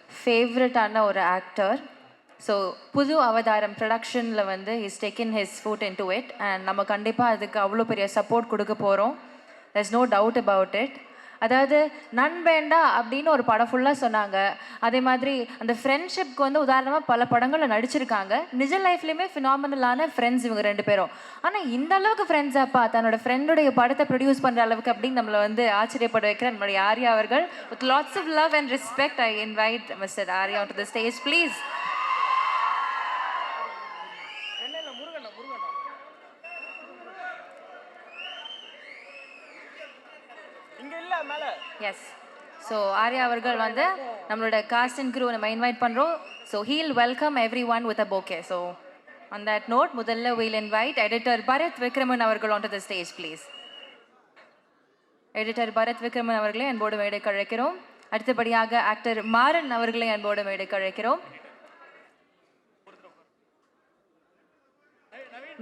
ஃபேவரட்டான ஒரு actor. So புது அவதாரம் ப்ரொடக்ஷனில் வந்து his taken his food in to it and நம்ம கண்டிப்பாக அதுக்கு அவ்வளோ பெரிய சப்போர்ட் கொடுக்க போகிறோம். there's no doubt about it. அதாவது நண்பேண்டா அப்படின்னு ஒரு படம் ஃபுல்லாக சொன்னாங்க. அதே மாதிரி அந்த ஃப்ரெண்ட்ஷிப்க்கு வந்து உதாரணமாக பல படங்களில் நடிச்சிருக்காங்க. நிஜ லைஃப்லேயுமே ஃபினாமினலான ஃப்ரெண்ட்ஸ் இவங்க 2 பேரும். ஆனால் இந்த அளவுக்கு ஃப்ரெண்ட்ஸாப்பா தன்னோட ஃப்ரெண்டுடைய படத்தை ப்ரொடியூஸ் பண்ணுற அளவுக்கு அப்படின்னு நம்மளை வந்து ஆச்சரியப்பட வைக்கிற நம்மளுடைய ஆர்யா அவர்கள். with lots of love and respect I invite Mr. Arya onto the stage please. Yes. So Arya அவர்கள் வந்து நம்மளோட காஸ்ட் அண்ட் க்ரூ நம்ம இன்வைட் பண்ணுறோம். So we'll welcome everyone with a bouquet. So on that note முதல்ல we'll invite editor Bharath Vikraman அவர்கள் onto the stage please. Editor Bharath Vikraman அவர்களை அன்போடு மேடைக்கு அழைக்கிறோம். அடுத்தபடியாக ஆக்டர் மாறன் அவர்களை அன்போடு மேடைக்கு அழைக்கிறோம்.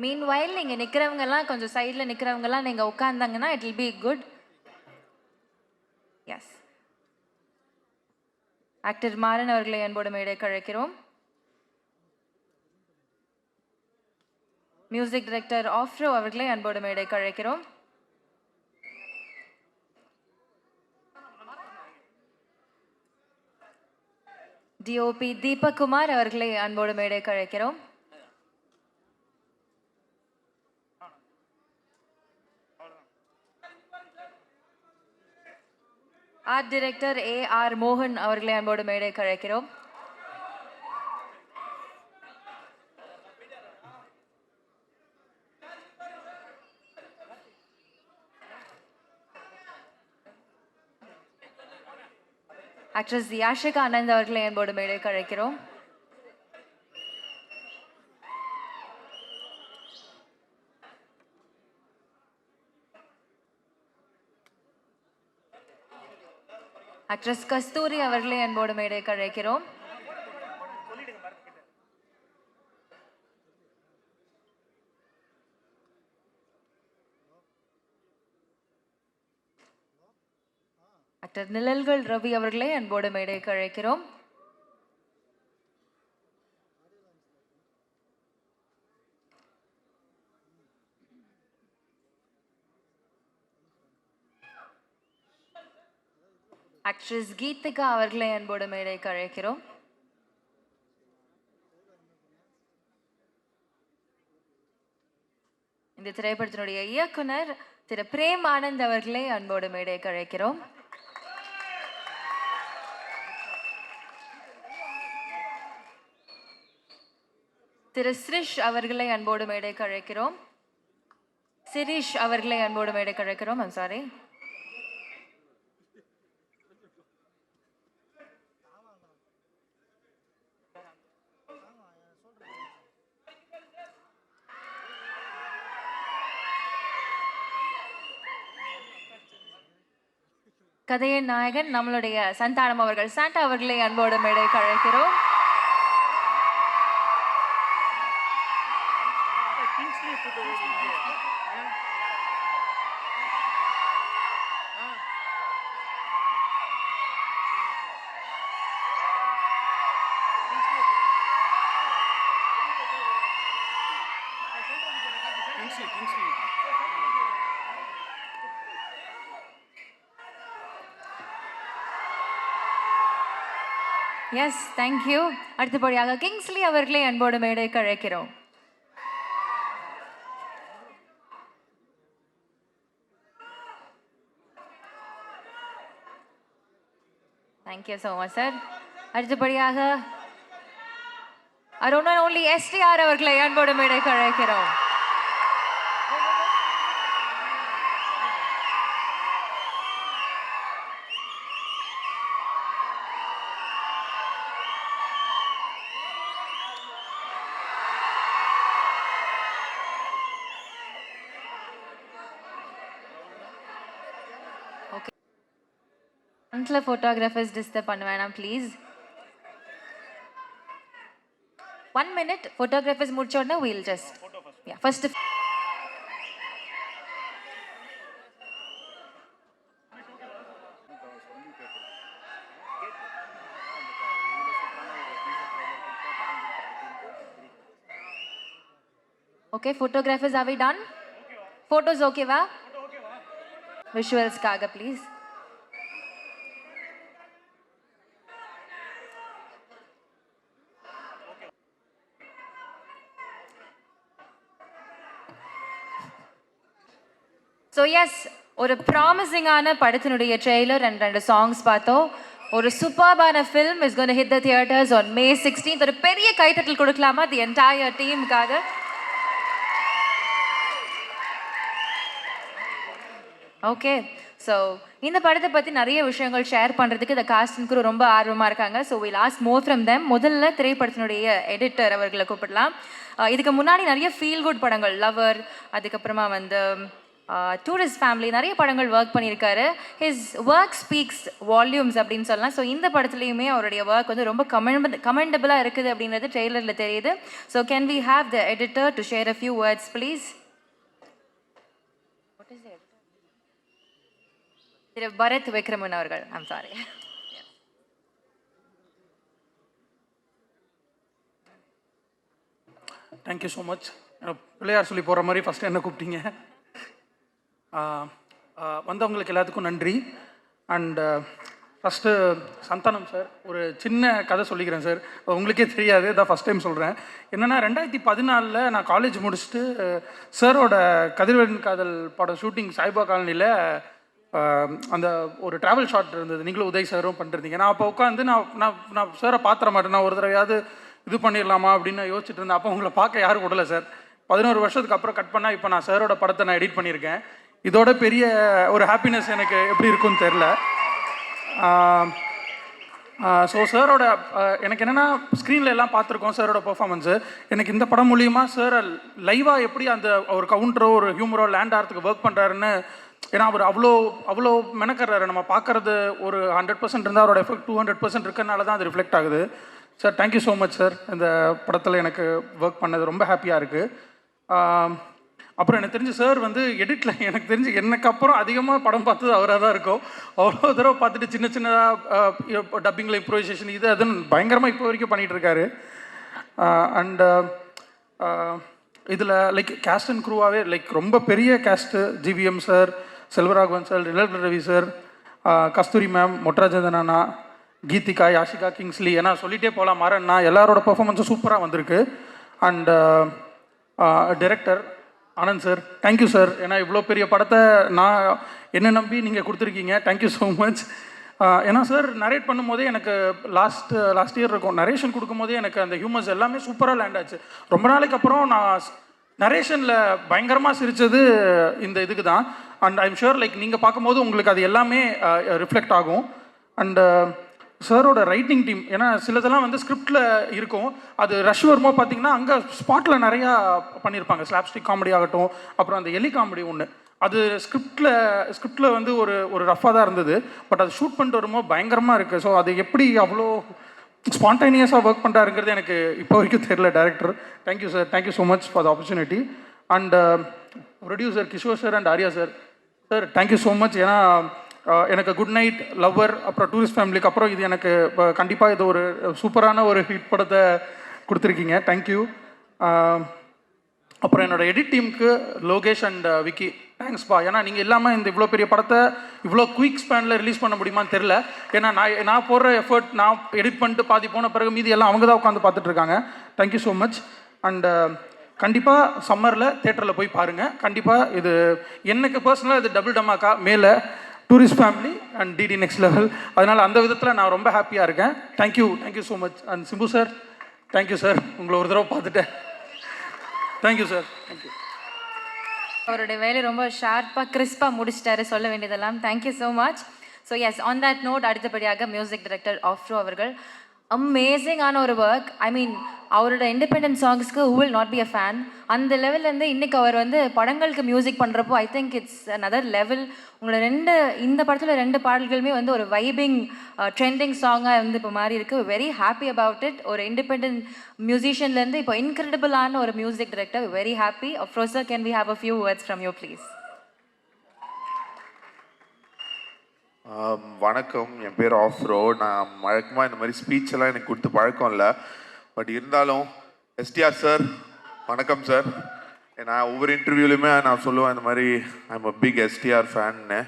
மீன்வைல் நீங்கள் நிற்கிறவங்கெல்லாம் கொஞ்சம் சைடில் நிற்கிறவங்கெல்லாம் நீங்கள் உட்காந்தாங்கன்னா it will be good. Yes. Actor Maran அவர்களை அன்போடு மேடைக்கு அழைக்கிறோம். மியூசிக் டைரக்டர் ஆஃப்ரோ அவர்களை அன்போடு மேடைக்கு அழைக்கிறோம். டிஓபி தீபக் குமார் அவர்களை அன்போடு மேடைக்கு அழைக்கிறோம். ஆர்ட் டைரக்டர் AR மோகன் அவர்களை அன்போடு மேடைக்கு அழைக்கிறோம். ஆக்ட்ரஸ் யாஷிகா ஆனந்த் அவர்களை அன்போடு மேடைக்கு அழைக்கிறோம். ஆக்ட்ரஸ் கஸ்தூரி அவர்களை அன்போடு மேடைக்கு அழைக்கிறோம். ஆக்டர் நிழல்கள் ரவி அவர்களை அன்போடு மேடைக்கு அழைக்கிறோம். ஆக்ட்ரஸ் கீதிகா அவர்களை அன்போடு மேடைக்கு அழைக்கிறோம். இந்த திரைப்படத்தினுடைய இயக்குனர் திரு பிரேம் ஆனந்த் அவர்களை அன்போடு மேடைக்கு அழைக்கிறோம். திரு ஸ்ரிஷ் அவர்களை அன்போடு மேடைக்கு அழைக்கிறோம். சிரீஷ் அவர்களை அன்போடு மேடைக்கு அழைக்கிறோம். I'm sorry. கதையின் நாயகன் நம்மளுடைய சந்தானம் அவர்கள் சாண்டா அவர்களை அன்போடு மேடைக்கு அழைக்கிறோம். S, thank you. அடுத்தபடியாக கிங்ஸ்லி அவர்களை அன்போடு மேடைக்கு அழைக்கிறோம். Thank you so much sir. அடுத்தபடியாக அருண் ஓன்லி STR அவர்களை அன்போடு மேடைக்கு அழைக்கிறோம். ஃப்ரண்ட்ல ஃபோட்டோகிராஃபர்ஸ் டிஸ்டர்ப் பண்ண வேணாம் ப்ளீஸ். 1 minute ஃபோட்டோகிராஃபர்ஸ் முடிச்ச உடனே we'll just first okay photographers are we done? Photos okay va? Visuals kaga please. So yes, ஒரு ப்ராமிசிங்கான படத்தினுடைய ட்ரெய்லர் அண்ட் 2 சாங்ஸ் பார்த்தோம். ஒரு சூப்பர்பான film is gonna hit the theatres on May 16th. ஒரு பெரிய கைத்தட்டல் கொடுக்கலாமா தி என்டையர் டீமுக்காக? ஓகே, ஸோ இந்த படத்தை பற்றி நிறைய விஷயங்கள் ஷேர் பண்ணுறதுக்கு இந்த காஸ்ட் அண்ட் க்ரூ ரொம்ப ஆர்வமாக இருக்காங்க. So will ask more from them. முதல்ல திரைப்படத்தினுடைய எடிட்டர் அவர்களை கூப்பிடலாம். இதுக்கு முன்னாடி நிறைய ஃபீல் குட் படங்கள், லவர், அதுக்கப்புறமா வந்து டூரிஸ்ட் ஃபேமிலி, நிறைய படங்கள் ஒர்க் பண்ணியிருக்காரு. ஹிஸ் ஒர்க் ஸ்பீக்ஸ் வால்யூம்ஸ் அப்படின்னு சொல்லலாம். ஸோ இந்த படத்துலையுமே அவருடைய ஒர்க் வந்து ரொம்ப கமெண்டபிளாக இருக்குது அப்படின்றது ட்ரெய்லரில் தெரியுது. So can we have the editor to share a few words please? திரு பரத் விக்ரமன் அவர்கள். I'm sorry. Thank you so much. Pillaiyar சொல்லி போகிற மாதிரி ஃபஸ்ட்டு என்ன கூப்பிட்டீங்க. வந்தவங்களுக்கு எல்லாத்துக்கும் நன்றி. அண்ட் ஃபஸ்ட்டு சந்தானம் சார், ஒரு சின்ன கதை சொல்லிக்கிறேன் சார். உங்களுக்கே தெரியாது, இதான் ஃபஸ்ட் டைம் சொல்கிறேன். என்னென்னா 2014 நான் காலேஜ் முடிச்சுட்டு சாரோட கதிர்வேலன் காதல் படம் ஷூட்டிங் சாய்பா காலனியில் அந்த ஒரு ட்ராவல் ஷாட் இருந்தது. நீங்களும் உதய் சாரும் பண்ணிருந்தீங்க. நான் அப்போ உட்காந்து நான் சாரை பார்த்துற மாட்டேன், நான் ஒரு தடவையாவது இது பண்ணிடலாமா அப்படின்னு யோசிச்சுட்டு இருந்தேன். அப்போ உங்களை பார்க்க யாரும் விடலை சார். 11 வருஷத்துக்கு அப்புறம் கட் பண்ணால் இப்போ நான் சாரோட படத்தை நான் எடிட் பண்ணியிருக்கேன். இதோட பெரிய ஒரு ஹாப்பினஸ் எனக்கு எப்படி இருக்குன்னு தெரில. ஸோ சாரோட எனக்கு என்னென்னா ஸ்க்ரீனில் எல்லாம் பார்த்துருக்கோம் சாரோட பர்ஃபார்மன்ஸு. எனக்கு இந்த படம் மூலியமாக சார் லைவாக எப்படி அந்த ஒரு கவுண்டரோ ஒரு ஹியூமரோ லேண்ட் ஆகிறதுக்கு ஒர்க் பண்ணுறாருன்னு, ஏன்னா அவர் அவ்வளோ மெனக்கறாரு. நம்ம பார்க்குறது ஒரு 100% இருந்தால் அவரோட எஃபெக்ட் 200% இருக்கிறனால தான் அது ரிஃப்ளெக்ட் ஆகுது. Sir thank you so much sir. இந்த படத்தில் எனக்கு ஒர்க் பண்ணது ரொம்ப ஹாப்பியாக இருக்குது. அப்புறம் எனக்கு தெரிஞ்சு சார் வந்து எடிட்டில் எனக்கு தெரிஞ்சு எனக்கு அப்புறம் அதிகமாக படம் பார்த்தது அவராக தான் இருக்கும். அவ்வளோ தடவை பார்த்துட்டு சின்ன சின்னதாக டப்பிங்கில் இம்ப்ரோவைசேஷன் இது அதுன்னு பயங்கரமாக இப்போ வரைக்கும் பண்ணிகிட்டு இருக்காரு. அண்ட் இதில் லைக் கேஸ்ட் அண்ட் க்ரூவாகவே லைக் ரொம்ப பெரிய caste. GVM sir, Selvaraghavan sir, நிழல் ரவி சார், கஸ்தூரி மேம், மொட்ராஜந்தன் அண்ணா, கீதிகா, யாஷிகா, கிங்ஸ்லி, ஏன்னா சொல்லிகிட்டே போகலாம் மாறண்ணா, எல்லாரோட பர்ஃபார்மன்ஸும் சூப்பராக வந்திருக்கு. And director Anand sir, thank you sir. ஏன்னா இவ்வளோ பெரிய படத்தை நான் என்ன நம்பி நீங்கள் கொடுத்துருக்கீங்க. Thank you so much. ஏன்னா சார் நரேட் பண்ணும்போதே எனக்கு லாஸ்ட் இயர் இருக்கும், நரேஷன் கொடுக்கும்போதே எனக்கு அந்த ஹியூமர்ஸ் எல்லாமே சூப்பராக லேண்ட் ஆச்சு. ரொம்ப நாளைக்கு அப்புறம் நான் நரேஷனில் பயங்கரமாக சிரித்தது இந்த இதுக்கு தான். அண்ட் ஐம் ஷுர் லைக் நீங்கள் பார்க்கும்போது உங்களுக்கு அது எல்லாமே ரிஃப்ளெக்ட் ஆகும். அண்டு சாரோட ரைட்டிங் டீம், ஏன்னா சிலதெல்லாம் வந்து ஸ்கிரிப்டில் இருக்கும், அது ரஷ் வரும்போது பார்த்தீங்கன்னா அங்கே ஸ்பாட்டில் நிறையா பண்ணியிருப்பாங்க. ஸ்லாப்ஸ்டிக் காமெடி ஆகட்டும், அப்புறம் அந்த எலி காமெடி ஒன்று, அது ஸ்கிரிப்டில் வந்து ஒரு ரஃபாக தான் இருந்தது. பட் அது ஷூட் பண்ணிட்டு வரும்போது பயங்கரமாக இருக்குது. ஸோ அது எப்படி அவ்வளோ ஸ்பான்டேனியஸாக ஒர்க் பண்ணுறாருங்கிறது எனக்கு இப்போ வரைக்கும் தெரியல director. Thank you sir, thank you so much for the opportunity. And producer Kishore sir and Arya sir, sir thank you so much. ஏன்னா எனக்கு குட் நைட், லவ்வர், அப்புறம் டூரிஸ்ட் ஃபேமிலிக்கு அப்புறம் இது எனக்கு கண்டிப்பாக இது ஒரு சூப்பரான ஒரு ஹிட் படத்தை கொடுத்துருக்கீங்க. தேங்க்யூ. அப்புறம் என்னோடய எடிட் டீமுக்கு லோகேஷ் அண்ட் விக்கி, தேங்க்ஸ்ப்பா. ஏன்னா நீங்கள் இல்லாமல் இந்த இவ்வளோ பெரிய படத்தை இவ்வளோ குயிக் ஸ்பேனில் ரிலீஸ் பண்ண முடியுமான்னு தெரில. ஏன்னா நான் போடுற எஃபர்ட், நான் எடிட் பண்ணிட்டு பாதி போன பிறகு மீதி எல்லாம் அவங்க தான் உட்காந்து பார்த்துட்ருக்காங்க. Thank you so much. அண்டு கண்டிப்பாக சம்மரில் தேட்டரில் போய் பாருங்கள். கண்டிப்பாக இது எனக்கு பர்சனலாக இது டபுள் டமாக்கா மேலே tourist family and DD next level. அதனால் அந்த விதத்தில் நான் ரொம்ப ஹாப்பியாக இருக்கேன். Thank you so much. And Simbu sir, thank you sir. உங்களை ஒரு தடவை பார்த்துட்டேன். Thank you sir. தேங்க்யூ. அவருடைய வேலை ரொம்ப ஷார்ப்பாக கிறிஸ்பாக முடிச்சிட்டாரு, சொல்ல வேண்டியதெல்லாம். Thank you so much. So yes, on that note அடுத்தபடியாக மியூசிக் டைரக்டர் ஆஃப்ரோ அவர்கள். அமேசிங்கான ஒரு ஒர்க். ஐ மீன், அவரோட இண்டிபெண்டன்ட் சாங்ஸ்க்கு who will not be a fan? அந்த லெவல்லேருந்து இன்றைக்கி அவர் வந்து படங்களுக்கு மியூசிக் பண்ணுறப்போ I think it's another level. உங்களோட இந்த படத்தில் 2 பாடல்களுமே வந்து ஒரு வைபிங் ட்ரெண்டிங் சாங்காக வந்து இப்போ மாறி இருக்குது. Very happy about it. ஒரு இண்டிபெண்டன்ட் மியூசிஷியன்லேருந்து இப்போ இன்க்ரெடிபிளான ஒரு music director. Very happy. Afroz sir, can we have a few words from you please? வணக்கம், என் பேர் ஆஃப்ரோ. நான் வழக்கமாக இந்த மாதிரி ஸ்பீச் எல்லாம் எனக்கு கொடுத்து பழக்கம் இல்லை. பட் இருந்தாலும் எஸ்டிஆர் சார், வணக்கம் சார். நான் ஒவ்வொரு இன்டர்வியூலையுமே நான் சொல்லுவேன் இந்த மாதிரி ஐம் அ பிக் எஸ்டிஆர் ஃபேன்னு.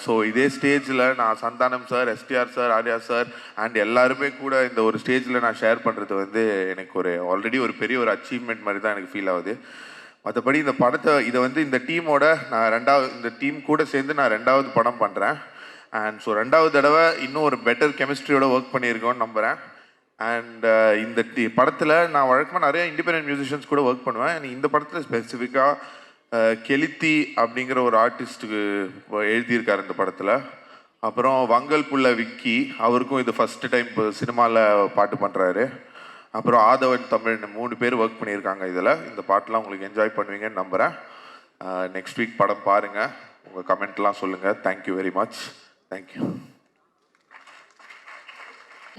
ஸோ இதே ஸ்டேஜில் நான் Santhanam sir, STR sir, Arya sir and எல்லாருமே கூட இந்த ஒரு ஸ்டேஜில் நான் ஷேர் பண்ணுறது வந்து எனக்கு ஒரு ஆல்ரெடி ஒரு பெரிய ஒரு அச்சீவ்மெண்ட் மாதிரி தான் எனக்கு ஃபீல் ஆகுது. மற்றபடி இந்த படத்தை இதை வந்து இந்த டீமோட இந்த டீம் கூட சேர்ந்து நான் 2வது படம் பண்ணுறேன். அண்ட் ஸோ 2வது தடவை இன்னும் ஒரு பெட்டர் கெமிஸ்ட்ரியோட ஒர்க் பண்ணியிருக்கோன்னு நம்புகிறேன். அண்ட் இந்த படத்தில் நான் வழக்கமாக நிறைய இண்டிபெண்டன்ட் மியூசிஷியன்ஸ் கூட ஒர்க் பண்ணுவேன். இந்த படத்தில் ஸ்பெசிஃபிக்காக கெலித்தி அப்படிங்கிற ஒரு ஆர்டிஸ்ட்டுக்கு எழுதியிருக்காரு இந்த படத்தில். அப்புறம் வங்கல் புள்ள விக்கி, அவருக்கும் இது ஃபஸ்ட்டு டைம் இப்போ சினிமாவில் பாட்டு பண்ணுறாரு. அப்புறம் ஆதவன் தமிழ் 3 பேர் ஒர்க் பண்ணியிருக்காங்க இதில். இந்த பாட்டெலாம் உங்களுக்கு என்ஜாய் பண்ணுவீங்கன்னு நம்புகிறேன். நெக்ஸ்ட் வீக் படம் பாருங்கள், உங்கள் கமெண்ட்லாம் சொல்லுங்கள். Thank you very much. Thank you.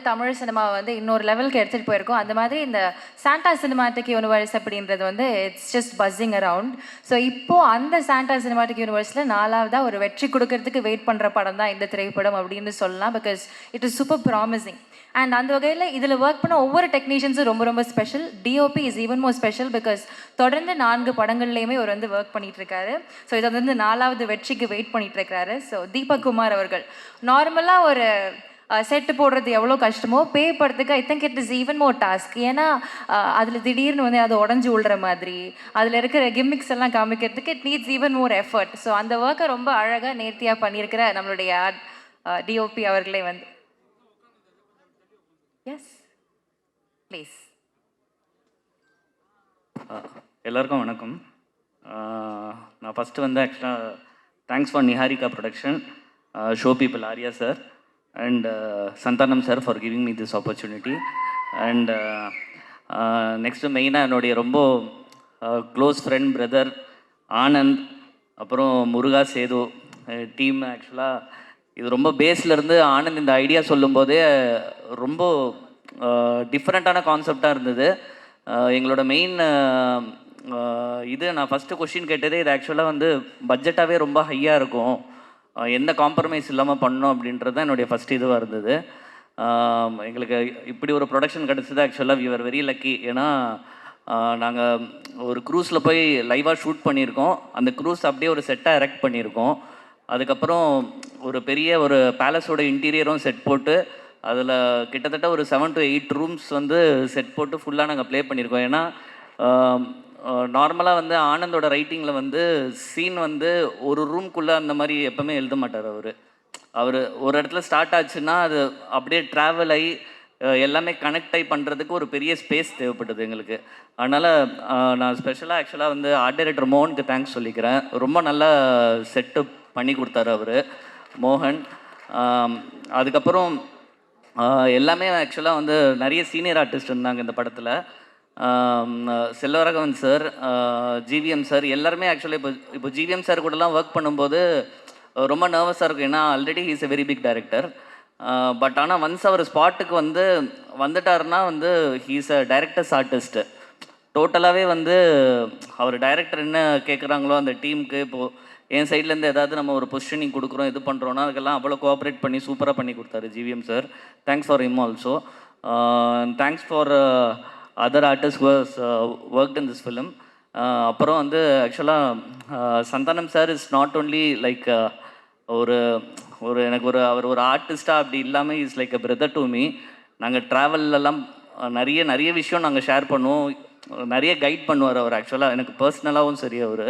Tamil சினிமாவை வந்து இன்னொரு லெவலுக்கு எடுத்துகிட்டு போயிருக்கோம். அந்த மாதிரி இந்த சாண்டா சினிமாட்டிக் யூனிவர்ஸ் அப்படின்றது வந்து it's just buzzing around. So இப்போது அந்த சாண்டா சினிமாட்டிக் யூனிவர்ஸில் 4வதாக ஒரு வெற்றி கொடுக்கறதுக்கு வெயிட் பண்ணுற படம் தான் இந்த திரைப்படம் அப்படின்னு சொல்லலாம். Because it is super promising. And அந்த வகையில் இதில் ஒர்க் பண்ண ஒவ்வொரு டெக்னீஷியன்ஸும் ரொம்ப ரொம்ப special. DOP is even more special because தொடர்ந்து 4 படங்கள்லேயுமே அவர் வந்து ஒர்க் பண்ணிகிட்டு இருக்காரு. ஸோ இதை வந்து 4வது வெற்றிக்கு வெயிட் பண்ணிகிட்டு இருக்காரு. ஸோ தீபக் குமார் அவர்கள் நார்மலாக ஒரு செட்டு போடுறது எவ்வளோ கஷ்டமோ, பே பண்ணுறதுக்கு I think it is even more task. ஏன்னா அதில் திடீர்னு வந்து அது உடஞ்சி விழுற மாதிரி அதில் இருக்கிற கிம்மிக்ஸ் எல்லாம் காமிக்கிறதுக்கு it needs even more effort. So அந்த ஒர்க்கை ரொம்ப அழகாக நேர்த்தியாக பண்ணியிருக்கிற நம்மளுடைய டிஓபி அவர்களே வந்து எஸ் ப்ளீஸ். எல்லாருக்கும் வணக்கம். நான் ஃபஸ்ட்டு வந்து ஆக்சுவலாக thanks for Niharika production, show people Arya sir and Santanam sir for giving me this opportunity. And next மெயினாக என்னுடைய ரொம்ப க்ளோஸ் ஃப்ரெண்ட் பிரதர் ஆனந்த், அப்புறம் முருகா சேது டீம். ஆக்சுவலாக இது ரொம்ப பேஸ்லேருந்து ஆனந்த் இந்த ஐடியா சொல்லும்போதே ரொம்ப டிஃப்ரெண்ட்டான கான்செப்டாக இருந்தது. எங்களோட மெயின் இது நான் ஃபஸ்ட்டு கொஷின் கேட்டதே இது ஆக்சுவலாக வந்து பட்ஜெட்டாகவே ரொம்ப ஹையாக இருக்கும், எந்த காம்ப்ரமைஸ் இல்லாமல் பண்ணோம் அப்படின்றது தான் என்னுடைய ஃபஸ்ட் இதுவாக இருந்தது. எங்களுக்கு இப்படி ஒரு ப்ரொடக்ஷன் கிடச்சது ஆக்சுவலாக வி ஆர் வெரி லக்கி. ஏன்னா நாங்கள் ஒரு க்ரூஸில் போய் லைவாக ஷூட் பண்ணியிருக்கோம். அந்த க்ரூஸ் அப்படியே ஒரு செட்டாக எரெக்ட் பண்ணியிருக்கோம். அதுக்கப்புறம் ஒரு பெரிய ஒரு பேலஸோட இன்டீரியரும் செட் போட்டு அதில் கிட்டத்தட்ட ஒரு 7 to 8 ரூம்ஸ் வந்து செட் போட்டு ஃபுல்லாக நாங்கள் ப்ளே பண்ணியிருக்கோம். ஏன்னா நார்மலாக வந்து ஆனந்தோட ரைட்டிங்கில் வந்து சீன் வந்து ஒரு ரூம்குள்ளே அந்த மாதிரி எப்போவுமே எழுத மாட்டார். அவர் ஒரு இடத்துல ஸ்டார்ட் ஆச்சுன்னா அது அப்படியே ட்ராவல் ஆகி எல்லாமே கனெக்ட் ஆகி பண்ணுறதுக்கு ஒரு பெரிய ஸ்பேஸ் தேவைப்பட்டது எங்களுக்கு. அதனால் நான் ஸ்பெஷலாக ஆக்சுவலாக வந்து ஆர்ட் டைரக்டர் மோகனுக்கு தேங்க்ஸ் சொல்லிக்கிறேன். ரொம்ப நல்லா செட்டு பண்ணி கொடுத்தாரு அவர் மோகன். அதுக்கப்புறம் எல்லாமே ஆக்சுவலாக வந்து நிறைய சீனியர் ஆர்டிஸ்ட் இருந்தாங்க இந்த படத்தில். செல்வராகவன் சார், ஜிவிஎம் சார் எல்லாருமே ஆக்சுவலாக இப்போ ஜிவிஎம் சார் கூடலாம் ஒர்க் பண்ணும்போது ரொம்ப நர்வஸாக இருக்கும். ஏன்னா already he's a very big director. But ஆனால் ஒன்ஸ் அவர் ஸ்பாட்டுக்கு வந்துட்டாருன்னா வந்து ஹீஸ் அ டைரக்டர்ஸ் ஆர்டிஸ்ட்டு. டோட்டலாகவே வந்து அவர் டைரக்டர் என்ன கேட்குறாங்களோ அந்த டீமுக்கு, இப்போது என் சைட்லேருந்து ஏதாவது நம்ம ஒரு பொசிஷனிங் கொடுக்குறோம் இது பண்ணுறோன்னா அதுக்கெல்லாம் அவ்வளோ கோஆப்ரேட் பண்ணி சூப்பராக பண்ணி கொடுத்தாரு GVM sir. Thanks for him also. Thanks for other artists who has worked in this film. அப்புறம் வந்து ஆக்சுவலாக Santhanam sir is not only like ஒரு ஒரு எனக்கு அவர் ஒரு ஆர்டிஸ்டாக அப்படி இல்லாமல் is like a brother to me. நாங்கள் ட்ராவல்லலாம் நிறைய விஷயம் நாங்கள் ஷேர் பண்ணுவோம், நிறைய கைட் பண்ணுவார் அவர். ஆக்சுவலாக எனக்கு பர்சனலாகவும் சரி, அவர்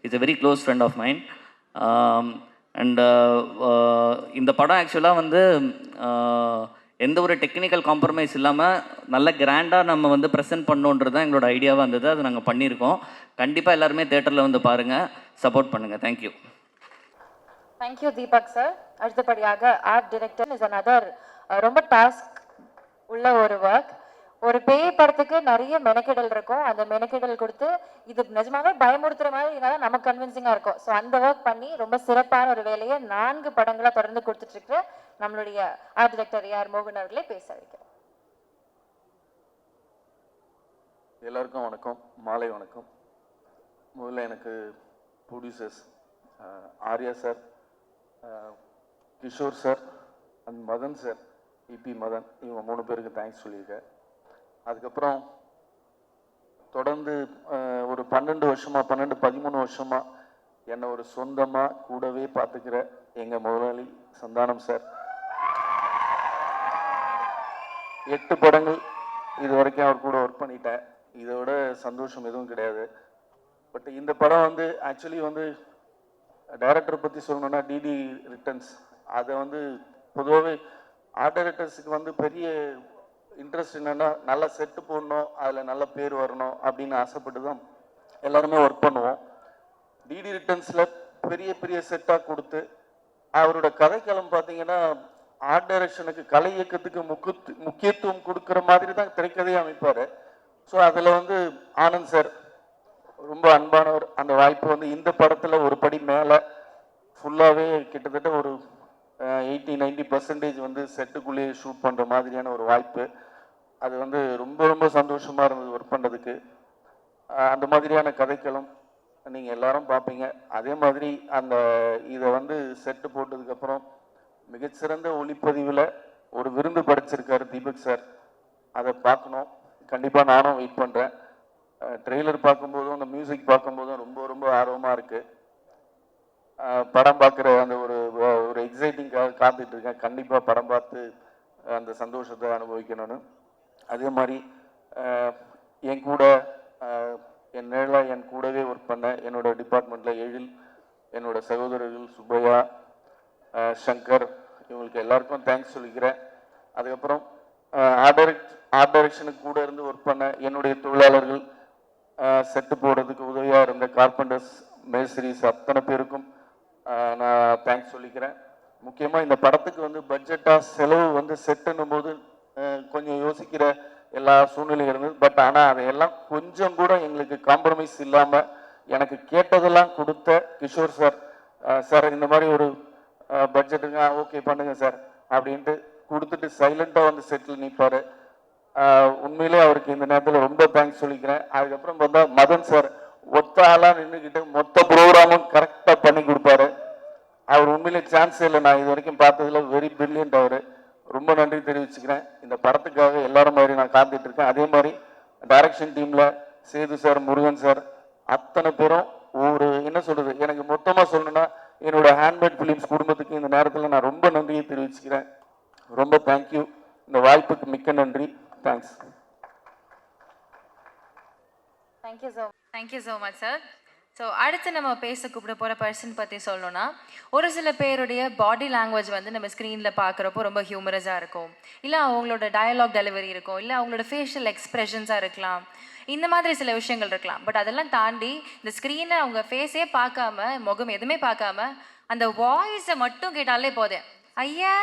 is a very close friend of mine. And இந்த படம் ஆக்சுவலாக வந்து எந்த ஒரு டெக்னிக்கல் காம்ப்ரமைஸ் இல்லாமல் நல்ல கிராண்டாக நம்ம வந்து ப்ரெசென்ட் பண்ணோன்றது தான் எங்களோட ஐடியாவாக இருந்தது. அது நாங்கள் பண்ணியிருக்கோம். கண்டிப்பாக எல்லாருமே தேட்டரில் வந்து பாருங்கள், சப்போர்ட் பண்ணுங்கள். தேங்க்யூ. Thank you Deepak sir. அடுத்தபடியாக ஆர்ட் டிரெக்டர் இஸ் another ரொம்ப டாஸ்க் உள்ள ஒரு ஒர்க். ஒரு பேய் படத்துக்கு நிறைய மெனக்கெடல் இருக்கும். அந்த மெனக்கெடல் கொடுத்து இது நிஜமாவே பயமுறுத்துற மாதிரி இருந்தாலும் நமக்கு கன்வின்சிங்காக இருக்கும். ஸோ அந்த ஒர்க் பண்ணி ரொம்ப சிறப்பான ஒரு வேலையை 4 படங்களாக தொடர்ந்து கொடுத்துட்ருக்க நம்மளுடைய ஆர்ட் டிரெக்டர் ஏஆர் மோகன் அவர்களே பேச வைக்கிறேன். எல்லாருக்கும் வணக்கம், மாலை வணக்கம். முதல்ல எனக்கு producers Arya sir, Kishore sir and Madan sir, EP Madan, இவங்க 3 பேருக்கு தேங்க்ஸ் சொல்லியிருக்கேன். அதுக்கப்புறம் தொடர்ந்து ஒரு 12-13 வருஷமாக என்னை ஒரு சொந்தமாக கூடவே பார்த்துக்கிற எங்கள் முதலாளி சந்தானம் சார். 8 படங்கள் இது வரைக்கும் அவர் கூட ஒர்க் பண்ணிட்டேன். இதோட சந்தோஷம் எதுவும் கிடையாது. பட் இந்த படம் வந்து ஆக்சுவலி வந்து டைரக்டரை பற்றி சொல்லணுன்னா டிடி ரிட்டர்ன்ஸ். அதை வந்து பொதுவாகவே ஆர்ட் டைரக்டர்ஸுக்கு வந்து பெரிய இன்ட்ரெஸ்ட் என்னென்னா நல்ல செட்டு போடணும், அதில் நல்ல பேர் வரணும் அப்படின்னு ஆசைப்பட்டு தான் எல்லாருமே ஒர்க் பண்ணுவோம். டிடி ரிட்டர்ன்ஸில் பெரிய பெரிய செட்டாக கொடுத்து அவரோட கதைக்களம் பார்த்தீங்கன்னா ஆர்ட் டைரக்ஷனுக்கு கலை இயக்கத்துக்கு முக்கியத்துவம் கொடுக்குற மாதிரி தான் திரைக்கதையை அமைப்பார். ஸோ அதில் வந்து ஆனந்த் சார் ரொம்ப அன்பானவர். அந்த வாய்ப்பு வந்து இந்த படத்தில் ஒரு படி மேலே ஃபுல்லாகவே கிட்டத்தட்ட ஒரு 80-90% வந்து செட்டுக்குள்ளேயே ஷூட் பண்ணுற மாதிரியான ஒரு வாய்ப்பு. அது வந்து ரொம்ப ரொம்ப சந்தோஷமாக இருந்தது ஒர்க் பண்ணுறதுக்கு. அந்த மாதிரியான கதைக்களம் நீங்கள் எல்லாரும் பார்ப்பீங்க. அதே மாதிரி அந்த இதை வந்து செட்டு போட்டதுக்கப்புறம் மிகச்சிறந்த ஒளிப்பதிவில் ஒரு விருந்து படைச்சிருக்காரு தீபக் சார். அதை பார்க்கணும், கண்டிப்பாக நானும் வெயிட் பண்ணுறேன். ட்ரெய்லர் பார்க்கும்போதும் அந்த மியூசிக் பார்க்கும்போதும் ரொம்ப ரொம்ப ஆர்வமாக இருக்குது. படம் பார்க்குற அந்த ஒரு எக்ஸைட்டிங்காக காத்துட்ருக்கேன். கண்டிப்பாக படம் பார்த்து அந்த சந்தோஷத்தை அனுபவிக்கணும்னு. அதே மாதிரி என் கூட என் நிழலாக என் கூடவே ஒர்க் பண்ண என்னோட டிபார்ட்மெண்ட்டில் எழில், என்னோட சகோதரர்கள் சுப்பையா, சங்கர், இவங்களுக்கு எல்லாருக்கும் தேங்க்ஸ் சொல்லிக்கிறேன். அதுக்கப்புறம் ஆர்ட் டைரக்ஷனுக்கு கூட இருந்து ஒர்க் பண்ண என்னுடைய தொழிலாளர்கள், செட்டு போடுறதுக்கு உதவியாக இருந்த கார்பெண்டர்ஸ், மேஸ்திரிஸ் அத்தனை பேருக்கும் நான் தேங்க்ஸ் சொல்லிக்கிறேன். முக்கியமாக இந்த படத்துக்கு வந்து பட்ஜெட்டாக செலவு வந்து செட்டுன்னும் போது கொஞ்சம் யோசிக்கிற எல்லா சூழ்நிலையும் இருந்தது. பட் ஆனால் அதையெல்லாம் கொஞ்சம் கூட எங்களுக்கு காம்ப்ரமைஸ் இல்லாமல் எனக்கு கேட்டதெல்லாம் கொடுத்த கிஷோர் சார், சார் இந்த மாதிரி ஒரு பட்ஜெட்டுங்க, ஓகே பண்ணுங்க சார் அப்படின்ட்டு கொடுத்துட்டு சைலண்ட்டாக வந்து செட்டில் நிற்பார். உண்மையிலே அவருக்கு இந்த நேரத்தில் ரொம்ப தேங்க்ஸ் சொல்லிக்கிறேன். அதுக்கப்புறம் பார்த்தா மதன் சார் ஒத்த ஆளாக நின்றுக்கிட்டு மொத்த ப்ரோக்ராமும் கரெக்டாக பண்ணி கொடுப்பாரு. அவர் உண்மையிலே சான்ஸே இல்லை, நான் இது வரைக்கும் பார்த்ததில் வெரி பிரில்லியன்ட். அவர் ரொம்ப நன்றி தெரிவிச்சுக்கிறேன். இந்த படத்துக்காக எல்லாரும் மாதிரி நான் காத்துட்டு இருக்கேன். அதே மாதிரி டைரக்ஷன் டீமில் சேது சார், முருகன் சார், அத்தனை பேரும் என்ன சொல்கிறது, எனக்கு மொத்தமாக சொல்லணுன்னா என்னோட ஹேண்ட்மேட் ஃபிலிம்ஸ் குடும்பத்துக்கு இந்த நேரத்தில் நான் ரொம்ப நன்றியை தெரிவிச்சுக்கிறேன். ரொம்ப தேங்க்யூ. இந்த வாய்ப்புக்கு மிக்க நன்றி. Thanks. Thank you so much sir. So அடுத்து நம்ம பேச கூப்பிட போகிற பர்சன் பற்றி சொல்லணும்னா, ஒரு சில பேருடைய பாடி லாங்குவேஜ் வந்து நம்ம ஸ்க்ரீனில் பார்க்குறப்போ ரொம்ப ஹியூமரஸாக இருக்கும், இல்லை அவங்களோட டயலாக் டெலிவரி இருக்கும், இல்லை அவங்களோட ஃபேஷியல் எக்ஸ்ப்ரெஷன்ஸாக இருக்கலாம், இந்த மாதிரி சில விஷயங்கள் இருக்கலாம். பட் அதெல்லாம் தாண்டி இந்த ஸ்க்ரீனை அவங்க ஃபேஸே பார்க்காம, முகம் எதுவுமே பார்க்காம அந்த வாய்ஸை மட்டும் கேட்டாலே போதும், ஐயா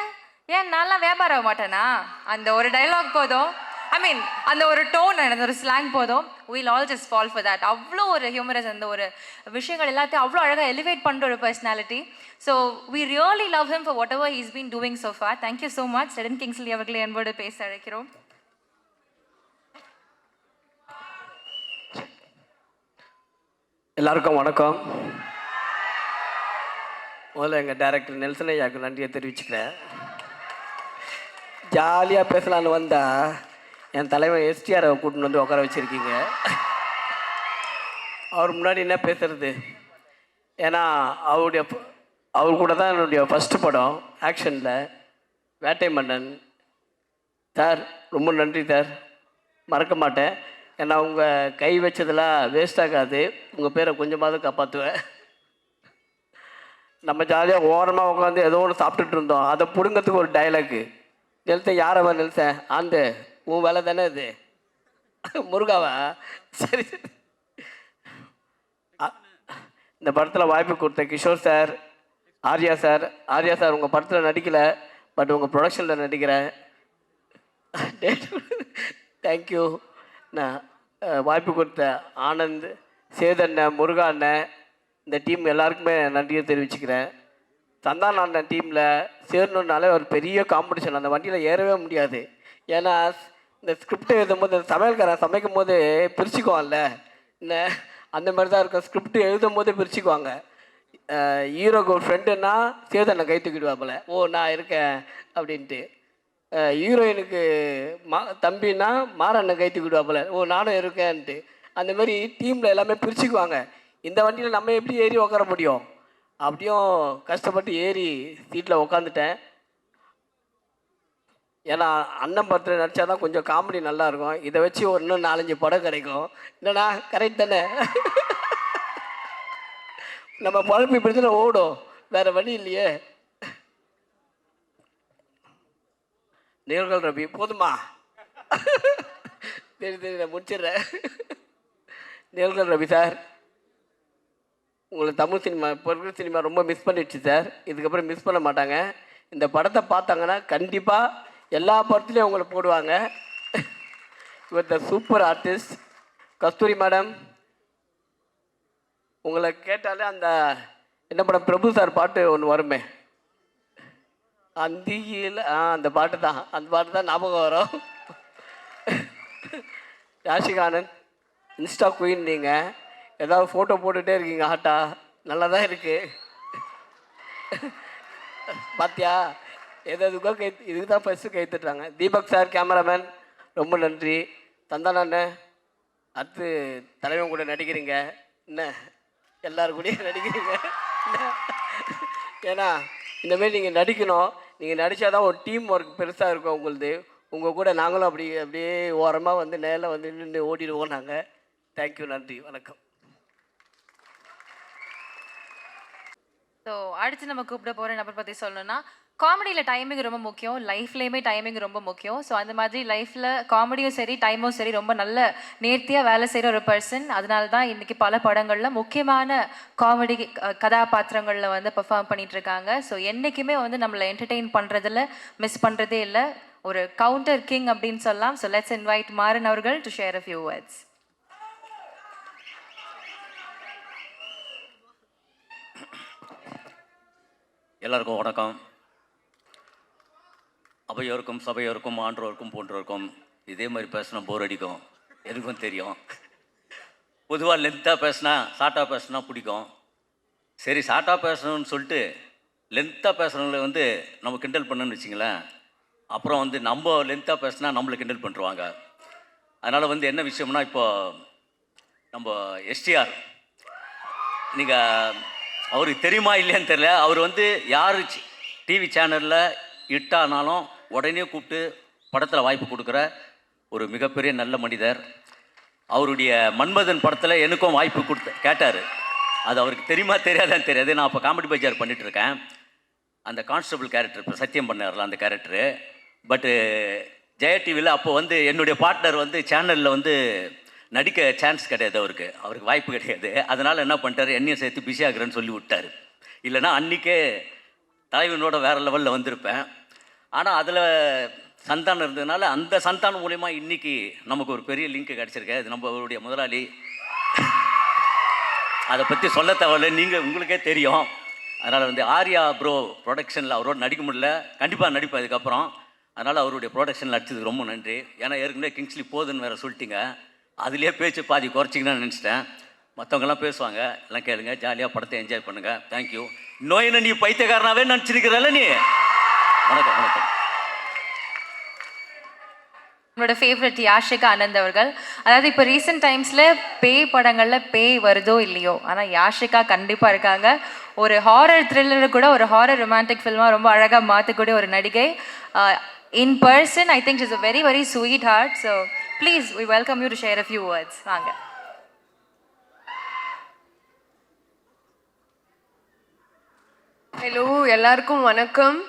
ஏன் நான்லாம் வியாபாரம் ஆக மாட்டேனா, அந்த ஒரு டயலாக் போதும், ஐ மீன் அந்த ஒரு டோன், அந்த ஒரு ஸ்லாங் போதும், we'll all just fall for that. அவ்வளோ ஒரு ஹியூமரஸ், அந்த ஒரு விஷயங்கள் எல்லாத்தையும் அவ்வளோ அழகாக எலிவேட் பண்ணுற ஒரு personality. So we really love him for whatever he's been doing so far. Thank you so much. Redin Kingsley அவர்களை அன்போடு பேச அழைக்கிறோம். எல்லாருக்கும் வணக்கம். முதல்ல எங்கள் டைரக்டர் நெல்சன் ஐயாவுக்கு நன்றியை தெரிவிச்சுக்கிறேன். ஜாலியாக பேசலான்னு வந்தால் என் தலைவன் எஸ்டிஆரை கூட்டின்னு வந்து உட்கார வச்சுருக்கீங்க. அவர் முன்னாடி என்ன பேசுறது? ஏன்னா அவர் கூட தான் என்னுடைய ஃபஸ்ட்டு படம் ஆக்ஷனில், வேட்டை மன்னன். சார் ரொம்ப நன்றி சார், மறக்க மாட்டேன். ஏன்னா உங்கள் கை வச்சதெல்லாம் வேஸ்ட் ஆகாது, உங்கள் பேரை கொஞ்சமாவது காப்பாற்றுவேன். நம்ம ஜாலியாக ஓரமாக உட்காந்து ஏதோ ஒன்று சாப்பிட்டுட்டு இருந்தோம், அதை பிடுங்கிறதுக்கு ஒரு டைலாக்கு. நெல்சன் யாரவா நெல்சன்? ஆந்து உன் வேலை தானே இது. முருகாவா? சரி சரி. இந்த படத்தில் வாய்ப்பு கொடுத்த கிஷோர் சார், ஆர்யா சார் உங்கள் படத்தில் நடிக்கலை, பட் உங்கள் ப்ரொடக்ஷனில் நடிக்கிறேன். தேங்க்யூ. நான் வாய்ப்பு கொடுத்த ஆனந்த், சேதண்ணன், முருகா அண்ணன், இந்த டீம் எல்லாருக்குமே நன்றியை தெரிவிச்சுக்கிறேன். சந்தான அண்ணன் டீமில் சேரணுன்னாலே ஒரு பெரிய காம்படிஷன், அந்த வண்டியில் ஏறவே முடியாது. ஏன்னா இந்த ஸ்கிரிப்ட் எழுதும் போது சமையல்காரன் சமைக்கும் போது பிரிச்சுக்குவான்ல, என்ன அந்த மாதிரி தான் இருக்கும். ஸ்கிரிப்ட் எழுதும் போதே பிரிச்சுக்குவாங்க. ஹீரோக்கு ஒரு ஃப்ரெண்டுன்னா சேதனை கை தூக்கிடுவாப்புல, ஓ நான் இருக்கேன் அப்படின்ட்டு. ஹீரோயினுக்கு தம்பின்னா மாறண்ணன் கை தூக்கிடுவாப்புல, ஓ நானும் இருக்கேன்ட்டு. அந்த மாதிரி டீமில் எல்லாமே பிரிச்சுக்குவாங்க. இந்த வண்டியில் நம்ம எப்படி ஏறி உட்கார முடியும்? அப்படியும் கஷ்டப்பட்டு ஏறி சீட்டில் உக்காந்துட்டேன். ஏன்னா அண்ணன் படத்தில் நடித்தா தான் கொஞ்சம் காமெடி நல்லாயிருக்கும். இதை வச்சு ஒரு இன்னும் 4-5 படம் கிடைக்கும். என்னண்ணா கரெக்ட் தானே? நம்ம பழப்பு இப்படி தானே ஓடும், வேறு வழி இல்லையே. நேர்கள் ரவி போதுமா? சரி நான் முடிச்சிடுறேன். நேர்கள் ரவி சார், உங்களை தமிழ் சினிமா, இப்போ இருக்கிற சினிமா ரொம்ப மிஸ் பண்ணிடுச்சு சார். இதுக்கப்புறம் மிஸ் பண்ண மாட்டாங்க. இந்த படத்தை பார்த்தாங்கன்னா கண்டிப்பாக எல்லா படத்துலையும் அவங்கள போடுவாங்க. இவர் the super artist. Kasthuri madam, உங்களை கேட்டாலே அந்த என்ன படம் பிரபு சார் பாட்டு ஒன்று வருமே, அந்தியில், அந்த பாட்டு தான் ஞாபகம் வரும். யாஷிகானந்த், இன்ஸ்டா குயின். நீங்கள் ஏதாவது ஃபோட்டோ போட்டுகிட்டே இருக்கீங்க, ஹாட்டா நல்லா தான் இருக்குது. பாத்தியா, எதுக்கோ இதுக்கு தான் ஃபஸ்ட்டு கைத்துட்றாங்க. தீபக் சார் கேமராமேன், ரொம்ப நன்றி. தந்தானே அடுத்து தலைவன் கூட நடிக்கிறீங்க, என்ன எல்லோரும் கூடயும் நடிக்கிறீங்க. ஏன்னா இந்தமாரி நீங்கள் நடிக்கணும். நீங்கள் நடித்தா தான் ஒரு டீம் ஒர்க் பெருசாக இருக்கும் உங்களுது. உங்கள் கூட நாங்களும் அப்படியே ஓரமாக வந்து நேரில் வந்து நின்று ஓடிடுவோம் நாங்கள். தேங்க்யூ, நன்றி, வணக்கம். ஸோ அடுத்து நம்ம கூப்பிட போகிற நபர் பற்றி சொல்லணும்னா, காமெடியில் டைமிங் ரொம்ப முக்கியம், லைஃப்லேயுமே டைமிங் ரொம்ப முக்கியம். ஸோ அந்த மாதிரி லைஃப்பில் காமெடியும் சரி டைமும் சரி ரொம்ப நல்ல நேர்த்தியாக வேலை செய்கிற ஒரு பர்சன். அதனால தான் இன்றைக்கி பல படங்களில் முக்கியமான காமெடி கதாபாத்திரங்களில் வந்து பெர்ஃபார்ம் பண்ணிகிட்ருக்காங்க. ஸோ என்றைக்குமே வந்து நம்மளை என்டர்டெயின் பண்ணுறதில் மிஸ் பண்ணுறதே இல்லை. ஒரு கவுண்டர் கிங் அப்படின்னு சொல்லலாம். ஸோ லெட்ஸ் இன்வைட் மாறன் அவர்கள் to share a few words. எல்லாருக்கும் வணக்கம். அவையோருக்கும் சபையோருக்கும் ஆன்றோருக்கும் போன்றோருக்கும் இதே மாதிரி பேசினா போர் அடிக்கும், எனக்கும் தெரியும். பொதுவாக லென்த்தாக பேசினா ஷார்ட்டாக பேசினா பிடிக்கும். சரி, ஷார்ட்டாக பேசணும்னு சொல்லிட்டு லென்த்தாக பேசுகிறவங்கள வந்து நம்ம கிண்டல் பண்ணணும்னு வச்சிங்களேன், அப்புறம் வந்து நம்ம லென்த்தாக பேசினா நம்மளை கிண்டல் பண்ணுருவாங்க. அதனால் வந்து என்ன விஷயம்னா, இப்போ நம்ம எஸ்டிஆர், நீங்கள் அவருக்கு தெரியுமா இல்லையான்னு தெரியல, அவர் வந்து யார் டிவி சேனலில் இட்டானாலும் உடனே கூப்பிட்டு படத்தில் வாய்ப்பு கொடுக்குற ஒரு மிகப்பெரிய நல்ல மனிதர். அவருடைய மன்மதன் படத்தில் எனக்கும் வாய்ப்பு கேட்டார். அது அவருக்கு தெரியுமா தெரியாதான்னு தெரியாது. நான் அப்போ காமெடி பஜார் பண்ணிகிட்ருக்கேன். அந்த கான்ஸ்டபிள் கேரக்டர் இப்போ சத்தியம் பண்ணார்ல அந்த கேரக்டரு. பட்டு ஜெயா டிவியில் அப்போ வந்து என்னுடைய பார்ட்னர் வந்து சேனலில் வந்து நடிக்க சான்ஸ் கிடையாது, அவருக்கு வாய்ப்பு கிடையாது. அதனால் என்ன பண்ணிட்டார், என்னையும் சேர்த்து பிஸி ஆகுறேன்னு சொல்லி விட்டார். இல்லைனா அன்றைக்கே தலைவனோட வேறு லெவலில் வந்திருப்பேன். ஆனால் அதில் சந்தானம் இருந்ததுனால அந்த சந்தானம் மூலயமா இன்றைக்கி நமக்கு ஒரு பெரிய லிங்க் கிடச்சிருக்கு. அது நம்மளுடைய முதலாளி, அதை பற்றி சொல்ல தேவையில்லை, உங்களுக்கே தெரியும். அதனால் வந்து ஆர்யா ப்ரோ ப்ரொடக்ஷனில் அவரோட நடிக்க முடியல, கண்டிப்பாக நடிப்பேன் அதுக்கப்புறம். அதனால் அவருடைய ப்ரொடக்ஷனில் நடிச்சதுக்கு ரொம்ப நன்றி. ஏன்னா ஏற்கனவே கிங்ஸ்லி போதுன்னு வேறு சொல்லிட்டீங்க, அதுலேயே பேச்சு பாதி குறைச்சிங்கன்னு நினச்சிட்டேன். மற்றவங்கெல்லாம் பேசுவாங்க, எல்லாம் கேளுங்க, ஜாலியாக படத்தை என்ஜாய் பண்ணுங்கள். தேங்க்யூ. இன்னும் என்ன நீ பைத்தியக்காரனாவே நினச்சிருக்கிறல்ல நீ. வணக்கம் வணக்கம். என்னோட ஃபேவரட் யாஷிகா ஆனந்த் அவர்கள். அதாவது இப்போ ரீசெண்ட் டைம்ஸில் பேய் படங்களில் பேய் வருதோ இல்லையோ, ஆனால் யாஷிகா கண்டிப்பாக இருக்காங்க. ஒரு ஹாரர் த்ரில்லரை கூட ஒரு ஹாரர் ரொமான்டிக் ஃபில்மாக ரொம்ப அழகாக மாற்றக்கூடிய ஒரு நடிகை. In person I think is a very very sweet heart. So please we welcome you to share a few words. வாங்க. ஹலோ, எல்லாருக்கும் வணக்கம்.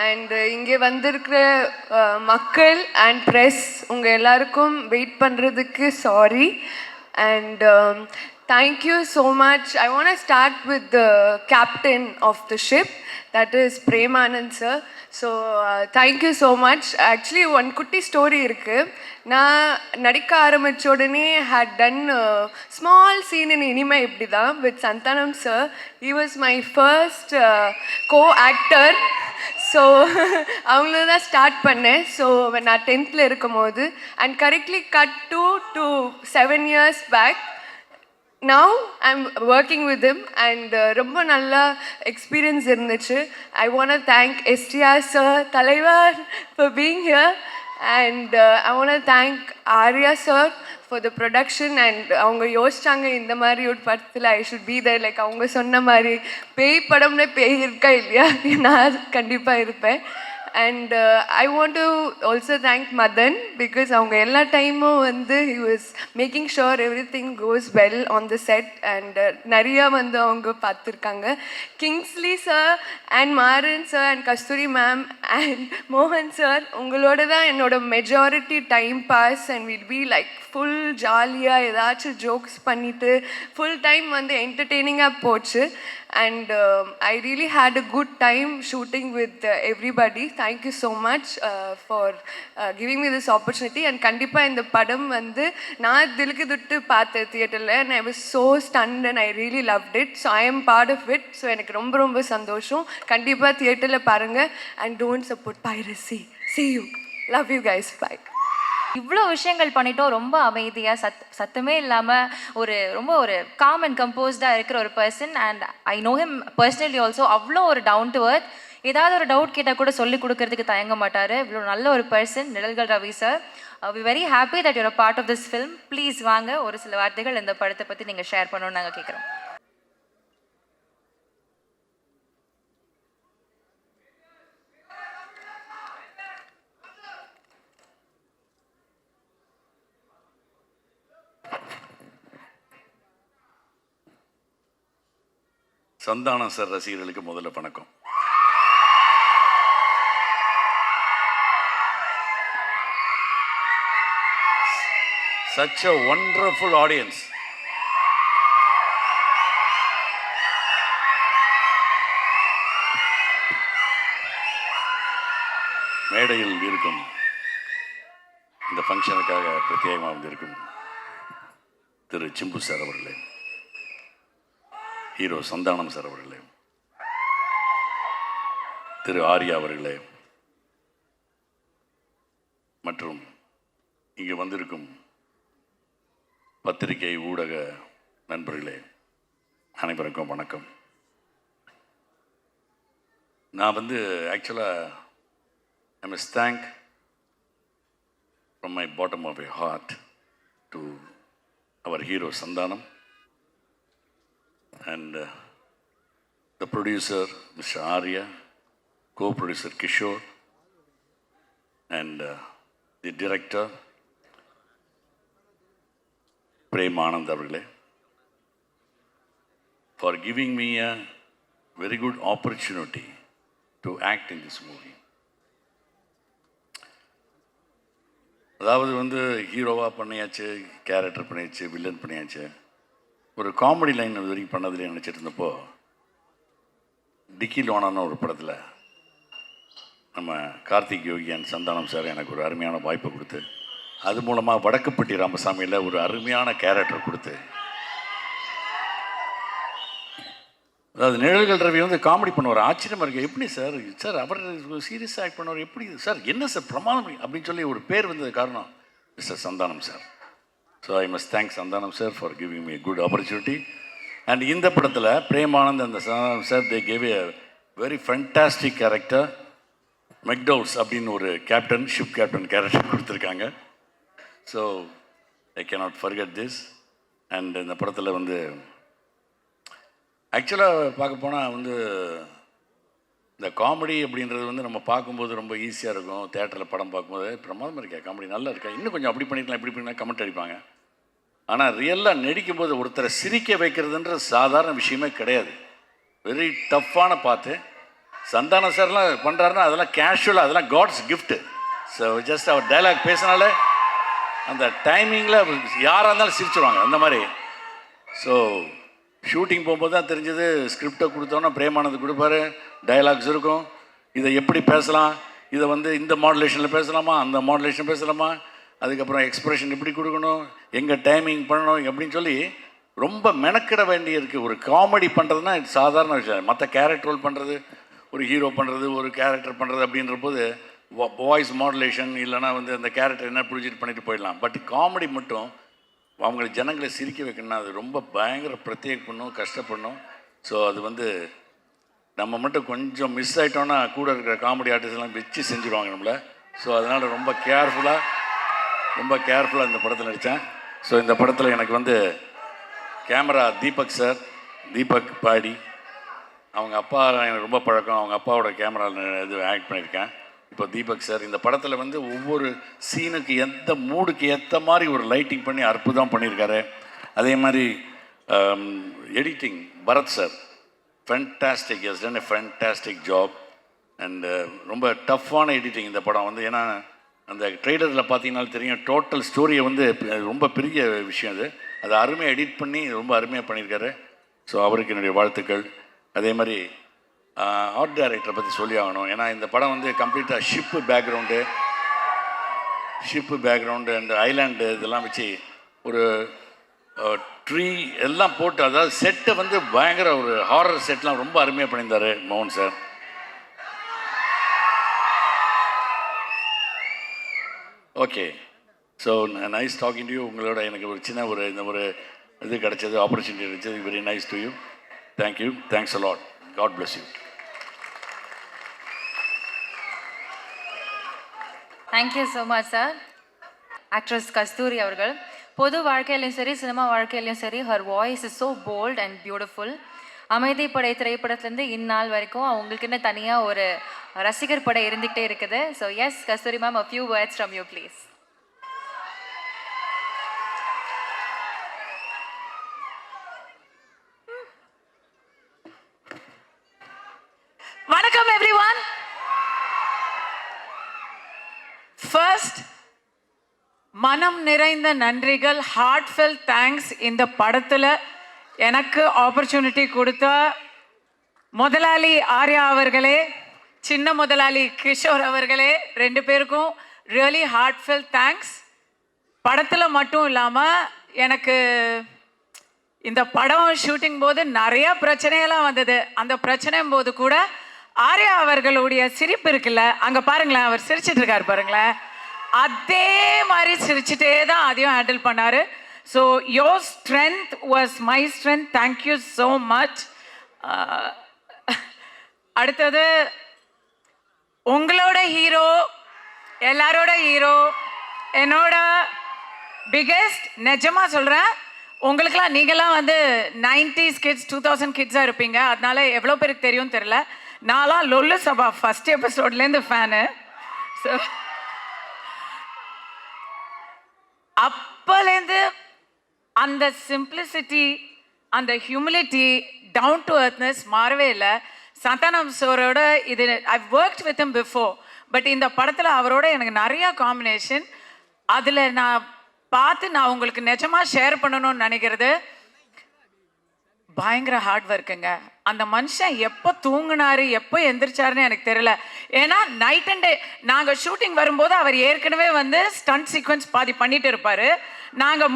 அண்ட் இங்கே வந்திருக்கிற மக்கள் அண்ட் ப்ரெஸ் உங்கள் எல்லாருக்கும் வெயிட் பண்ணுறதுக்கு sorry. And thank you so much. I want to start with the captain of the ship, that is Premanand sir. So thank you so much. Actually one குட்டி ஸ்டோரி இருக்குது. நான் நடிக்க ஆரம்பித்த உடனே had done small scene in இனிமே இப்படி தான் with Santhanam sir. He was my first co actor. So அவங்கள தான் ஸ்டார்ட் பண்ணேன். ஸோ நான் 10th இருக்கும் போது. And correctly cut to 7 years back. Now I'm working with him and ரொம்ப நல்ல எக்ஸ்பீரியன்ஸ் இருந்துச்சு. I want to thank STR sir, தலைவர், for being here. And I want to thank Arya sir for the production. And அவங்க யோசிச்சாங்க இந்த மாதிரி ஒரு படத்தில் I should be there. Like அவங்க சொன்ன மாதிரி பேய் படம்ல பேய் இருக்கா இல்லையா, நான் கண்டிப்பாக இருப்பேன். And I want to also thank Madan, because அவங்க எல்லா டைமும் வந்து he was making sure everything goes well on the set. And நிறையா வந்து அவங்க பார்த்துருக்காங்க. Kingsley sir and Maran sir and Kasthuri ma'am and மோகன் சார், உங்களோட தான் என்னோட majority time pass. And will be like full ஜாலியாக ஏதாச்சும் ஜோக்ஸ் பண்ணிவிட்டு ஃபுல் டைம் வந்து என்டர்டெய்னிங்காக போச்சு. And I really had a good time shooting with everybody. Thank you so much for giving me this opportunity. And கண்டிப்பாக இந்த படம் வந்து நான் திலுக்கு துட்டு பார்த்தேன் தியேட்டரில். and I was so stunned and I really loved it. So I am part of it. So எனக்கு ரொம்ப ரொம்ப சந்தோஷம். கண்டிப்பாக தியேட்டரில் பாருங்கள். and don't support piracy. See you. Love you guys. Bye. இவ்வளோ விஷயங்கள் பண்ணிட்டோம். ரொம்ப அமைதியாக சத்தமே இல்லாமல் ரொம்ப ஒரு காம் அண்ட் கம்போஸ்டாக இருக்கிற ஒரு person. And I know him personally also. அவ்வளோ ஒரு டவுன் டு எர்த். ஏதாவது ஒரு டவுட் கேட்டால் கூட சொல்லிக் கொடுக்கறதுக்கு தயங்க மாட்டார். இவ்வளோ நல்ல ஒரு person Nizhalgal Ravi sir. We very happy that you're a part of this film. Please வாங்க, ஒரு சில வார்த்தைகள் இந்த படத்தை பற்றி நீங்கள் ஷேர் பண்ணணும்னு நாங்கள் கேட்குறோம். சந்தானம் சார் ரசிகர்களுக்கு முதல்ல வணக்கம். Such a wonderful audience. மேடையில் இருக்கும் இந்த ஃபங்க்ஷனுக்காக பிரத்யேகமாக வந்திருக்கும் திரு சிம்பு சார் அவர்களே, ஹீரோ சந்தானம் சார் அவர்களே, திரு ஆர்யா அவர்களே, மற்றும் இங்கே வந்திருக்கும் பத்திரிகை ஊடக நண்பர்களே, அனைவருக்கும் வணக்கம். நான் வந்து ஆக்சுவலாக I must thank from my bottom of my heart to our hero Santhanam and the producer Mr. Arya, co-producer Kishore, and the director Premanand avர்களே, for giving me a very good opportunity to act in this movie. அதாவது வந்து ஹீரோவாக பண்ணியாச்சு, character பண்ணியாச்சு, villain பண்ணியாச்சு. ஒரு comedy line இது வரைக்கும் பண்ணதில்லை நினச்சிட்டு இருந்தப்போ டிக்கி லோனான ஒரு படத்தில் நம்ம கார்த்திக் யோகி அண்ட் சந்தானம் சார் எனக்கு ஒரு அருமையான வாய்ப்பை கொடுத்து, அது மூலமாக வடக்குப்பட்டி ராமசாமியில் ஒரு அருமையான கேரக்டர் கொடுத்து, அதாவது நிழல்கள் ரவி வந்து காமெடி பண்ணுவார். ஆச்சரியமாக இருக்குது, எப்படி சார் சார் அவர் சீரியஸாக ஆக்ட் பண்ணுவார், எப்படி சார் என்ன சார் பிரமாதம் அப்படின்னு சொல்லி ஒரு பேர் வந்தது காரணம் mister Santhanam sir. So I must thank Santhanam sir for giving me good opportunity. And இந்த படத்தில் பிரேமானந்த் அந்த Santhanam sir they gave a very fantastic character. மெக்டவுஸ் அப்படின்னு ஒரு கேப்டன், ஷிப் கேப்டன் கேரக்டர் கொடுத்துருக்காங்க. So I cannot forget this. And இந்த படத்தில் வந்து ஆக்சுவலாக பார்க்க போனால் வந்து இந்த காமெடி அப்படின்றது வந்து நம்ம பார்க்கும்போது ரொம்ப ஈஸியாக இருக்கும். தேட்டரில் படம் பார்க்கும்போது பிரமாதமாக இருக்கா, காமெடி நல்லா இருக்கா, இன்னும் கொஞ்சம் அப்படி பண்ணிக்கலாம் இப்படி பண்ணிக்கலாம் கமெண்ட் அடிப்பாங்க. ஆனால் ரியலாக நடிக்கும்போது ஒருத்தரை சிரிக்க வைக்கிறதுன்றது சாதாரண விஷயமே கிடையாது. வெரி டஃப்பான பார்த்து சந்தானம் சார்லாம் பண்ணுறாருன்னா அதெல்லாம் கேஷுவலாக, அதெல்லாம் காட்ஸ் கிஃப்ட்டு. ஸோ ஜஸ்ட் அவர் டைலாக் பேசினாலே அந்த டைமிங்கில் யாராக இருந்தாலும் சிரிச்சுருவாங்க அந்த மாதிரி. ஸோ ஷூட்டிங் போகும்போது தான் தெரிஞ்சது, ஸ்கிரிப்டை கொடுத்தோன்னா பிரேமானந்த் கொடுப்பாரு, டைலாக்ஸ் இருக்கும், இதை எப்படி பேசலாம், இதை வந்து இந்த மாடுலேஷனில் பேசலாமா, அந்த மாடுலேஷன் பேசலாமா, அதுக்கப்புறம் எக்ஸ்ப்ரெஷன் எப்படி கொடுக்கணும், எங்கே டைமிங் பண்ணணும் அப்படின்னு சொல்லி ரொம்ப மெனக்கிட வேண்டியிருக்கு. ஒரு காமெடி பண்ணுறதுனா இது சாதாரண விஷயம். மற்ற கேரக்டர் ரோல் பண்ணுறது, ஒரு ஹீரோ பண்ணுறது, ஒரு கேரக்டர் பண்ணுறது அப்படின்ற போது வாய்ஸ் மாடுலேஷன் இல்லைனா வந்து அந்த கேரக்டர் என்ன புரிஞ்சுட்டு பண்ணிட்டு போயிடலாம். பட் காமெடி மட்டும் அவங்களை ஜனங்களை சிரிக்க வைக்கணும்னா அது ரொம்ப பயங்கர பிரத்யேக பண்ணும், கஷ்டப்படணும். ஸோ அது வந்து நம்ம மட்டும் கொஞ்சம் மிஸ் ஆகிட்டோன்னா கூட இருக்கிற காமெடி ஆர்டிஸ்ட்லாம் வச்சு செஞ்சுருவாங்க நம்மளை. ஸோ அதனால் ரொம்ப கேர்ஃபுல்லாக இந்த படத்தில் நடித்தேன். ஸோ இந்த படத்தில் எனக்கு வந்து கேமரா தீபக் சார், தீபக் பாடி, அவங்க அப்பா எனக்கு ரொம்ப பழக்கம், அவங்க அப்பாவோட கேமரா இது ஆக்ட் பண்ணியிருக்கேன். இப்போ தீபக் சார் இந்த படத்தில் வந்து ஒவ்வொரு சீனுக்கு எந்த மூடுக்கு ஏற்ற மாதிரி ஒரு லைட்டிங் பண்ணி அற்புதம் பண்ணியிருக்காரு. அதே மாதிரி editing Bharath sir fantastic, has done a fantastic job. And ரொம்ப டஃப்பான எடிட்டிங் இந்த படம் வந்து. ஏன்னா அந்த ட்ரெய்லரில் பார்த்தீங்கன்னாலும் தெரியும், டோட்டல் ஸ்டோரியை வந்து ரொம்ப பெரிய விஷயம் அது அருமையாக எடிட் பண்ணி ரொம்ப அருமையாக பண்ணியிருக்காரு. ஸோ அவருக்கு என்னுடைய வாழ்த்துக்கள். அதே மாதிரி ஆர்ட் டைரக்டரை பற்றி சொல்லி ஆகணும். ஏன்னா இந்த படம் வந்து கம்ப்ளீட்டாக ஷிப்பு பேக்ரவுண்டு அண்ட் ஐலாண்டு இதெல்லாம் வச்சு ஒரு ட்ரீ எல்லாம் போட்டு, அதாவது செட்டை வந்து பயங்கர ஒரு ஹாரர் செட்லாம் ரொம்ப அருமையாக பண்ணியிருந்தார் மோகன் sir. Okay, so nice talking to you. உங்களோட எனக்கு ஒரு சின்ன இந்த ஒரு இது கிடச்சது, ஆப்பர்ச்சுனிட்டி கிடைச்சது. Very nice to you. Thank you. Thanks a lot. God bless you. Thank you so much sir. Actress Kasthuri அவர்கள் பொது வாழ்க்கையிலையும் சரி சினிமா வாழ்க்கையிலையும் சரி her voice is so bold and beautiful. Amaidhippadai திரைப்படத்துலேருந்து இந்நாள் வரைக்கும் அவங்களுக்குன்னு தனியாக ஒரு ரசிகர் படை இருந்துகிட்டே இருக்குது. So yes Kasthuri ma'am, a few words from you please. வணக்கம் எவ்ரிவன். ஃபர்ஸ்ட், மனம் நிறைந்த நன்றிகள், ஹார்ட்ஃபெல்ட் தேங்க்ஸ். இந்த படத்தில் எனக்கு ஆப்பர்ச்சுனிட்டி கொடுத்த முதலாளி ஆர்யா அவர்களே, சின்ன முதலாளி கிஷோர் அவர்களே, 2 பேருக்கும் ரியலி ஹார்ட்ஃபெல்ட் தேங்க்ஸ். படத்தில் மட்டும் இல்லாமல் எனக்கு இந்த படம் ஷூட்டிங் போது நிறைய பிரச்சனையெல்லாம் வந்தது. அந்த பிரச்சனையும் போது கூட ஆர்யா அவர்களுடைய சிரிப்பு இருக்குல்ல, அங்கே பாருங்களேன், அவர் சிரிச்சிட்டு இருக்காரு பாருங்களேன், அதே மாதிரி சிரிச்சுட்டே தான் அதையும் ஹேண்டில் பண்ணார். So your strength was my strength. Thank you so much. அடுத்தது உங்களோட ஹீரோ, எல்லாரோட ஹீரோ, என்னோட பிகெஸ்ட். நிஜமாக சொல்கிறேன், உங்களுக்கெல்லாம் நீங்கள்லாம் வந்து 90s கிட்ஸ் 2000 கிட்ஸாக இருப்பீங்க. அதனால எவ்வளோ பேருக்கு தெரியும் தெரில. நான்லாம் லொல்லு சபா ஃபஸ்ட் எபிசோட்லேருந்து ஃபேனு. ஸோ அப்போலேருந்து அந்த சிம்பிளிசிட்டி, அந்த ஹியூமிலிட்டி, டவுன் டு அர்த்னஸ் மாறவே இல்லை. சந்தானம் சாரோட இது ஐ worked with him before, but இந்த படத்தில் அவரோட எனக்கு நிறையா காம்பினேஷன். அதில் நான் நான் உங்களுக்கு நிஜமாக ஷேர் பண்ணணும்னு நினைக்கிறது, பயங்கர ஹார்ட் ஒர்க்குங்க. அந்த மனுஷன் எப்போ தூங்கினாரு எப்போ எந்திரிச்சாருன்னு எனக்கு தெரியல. ஏன்னா நைட் அண்ட் டே நாங்கள் ஷூட்டிங் வரும்போது அவர் ஏற்கனவே வந்து ஸ்டண்ட் சீக்வன்ஸ் பாதி பண்ணிட்டு இருப்பார். நாங்கள்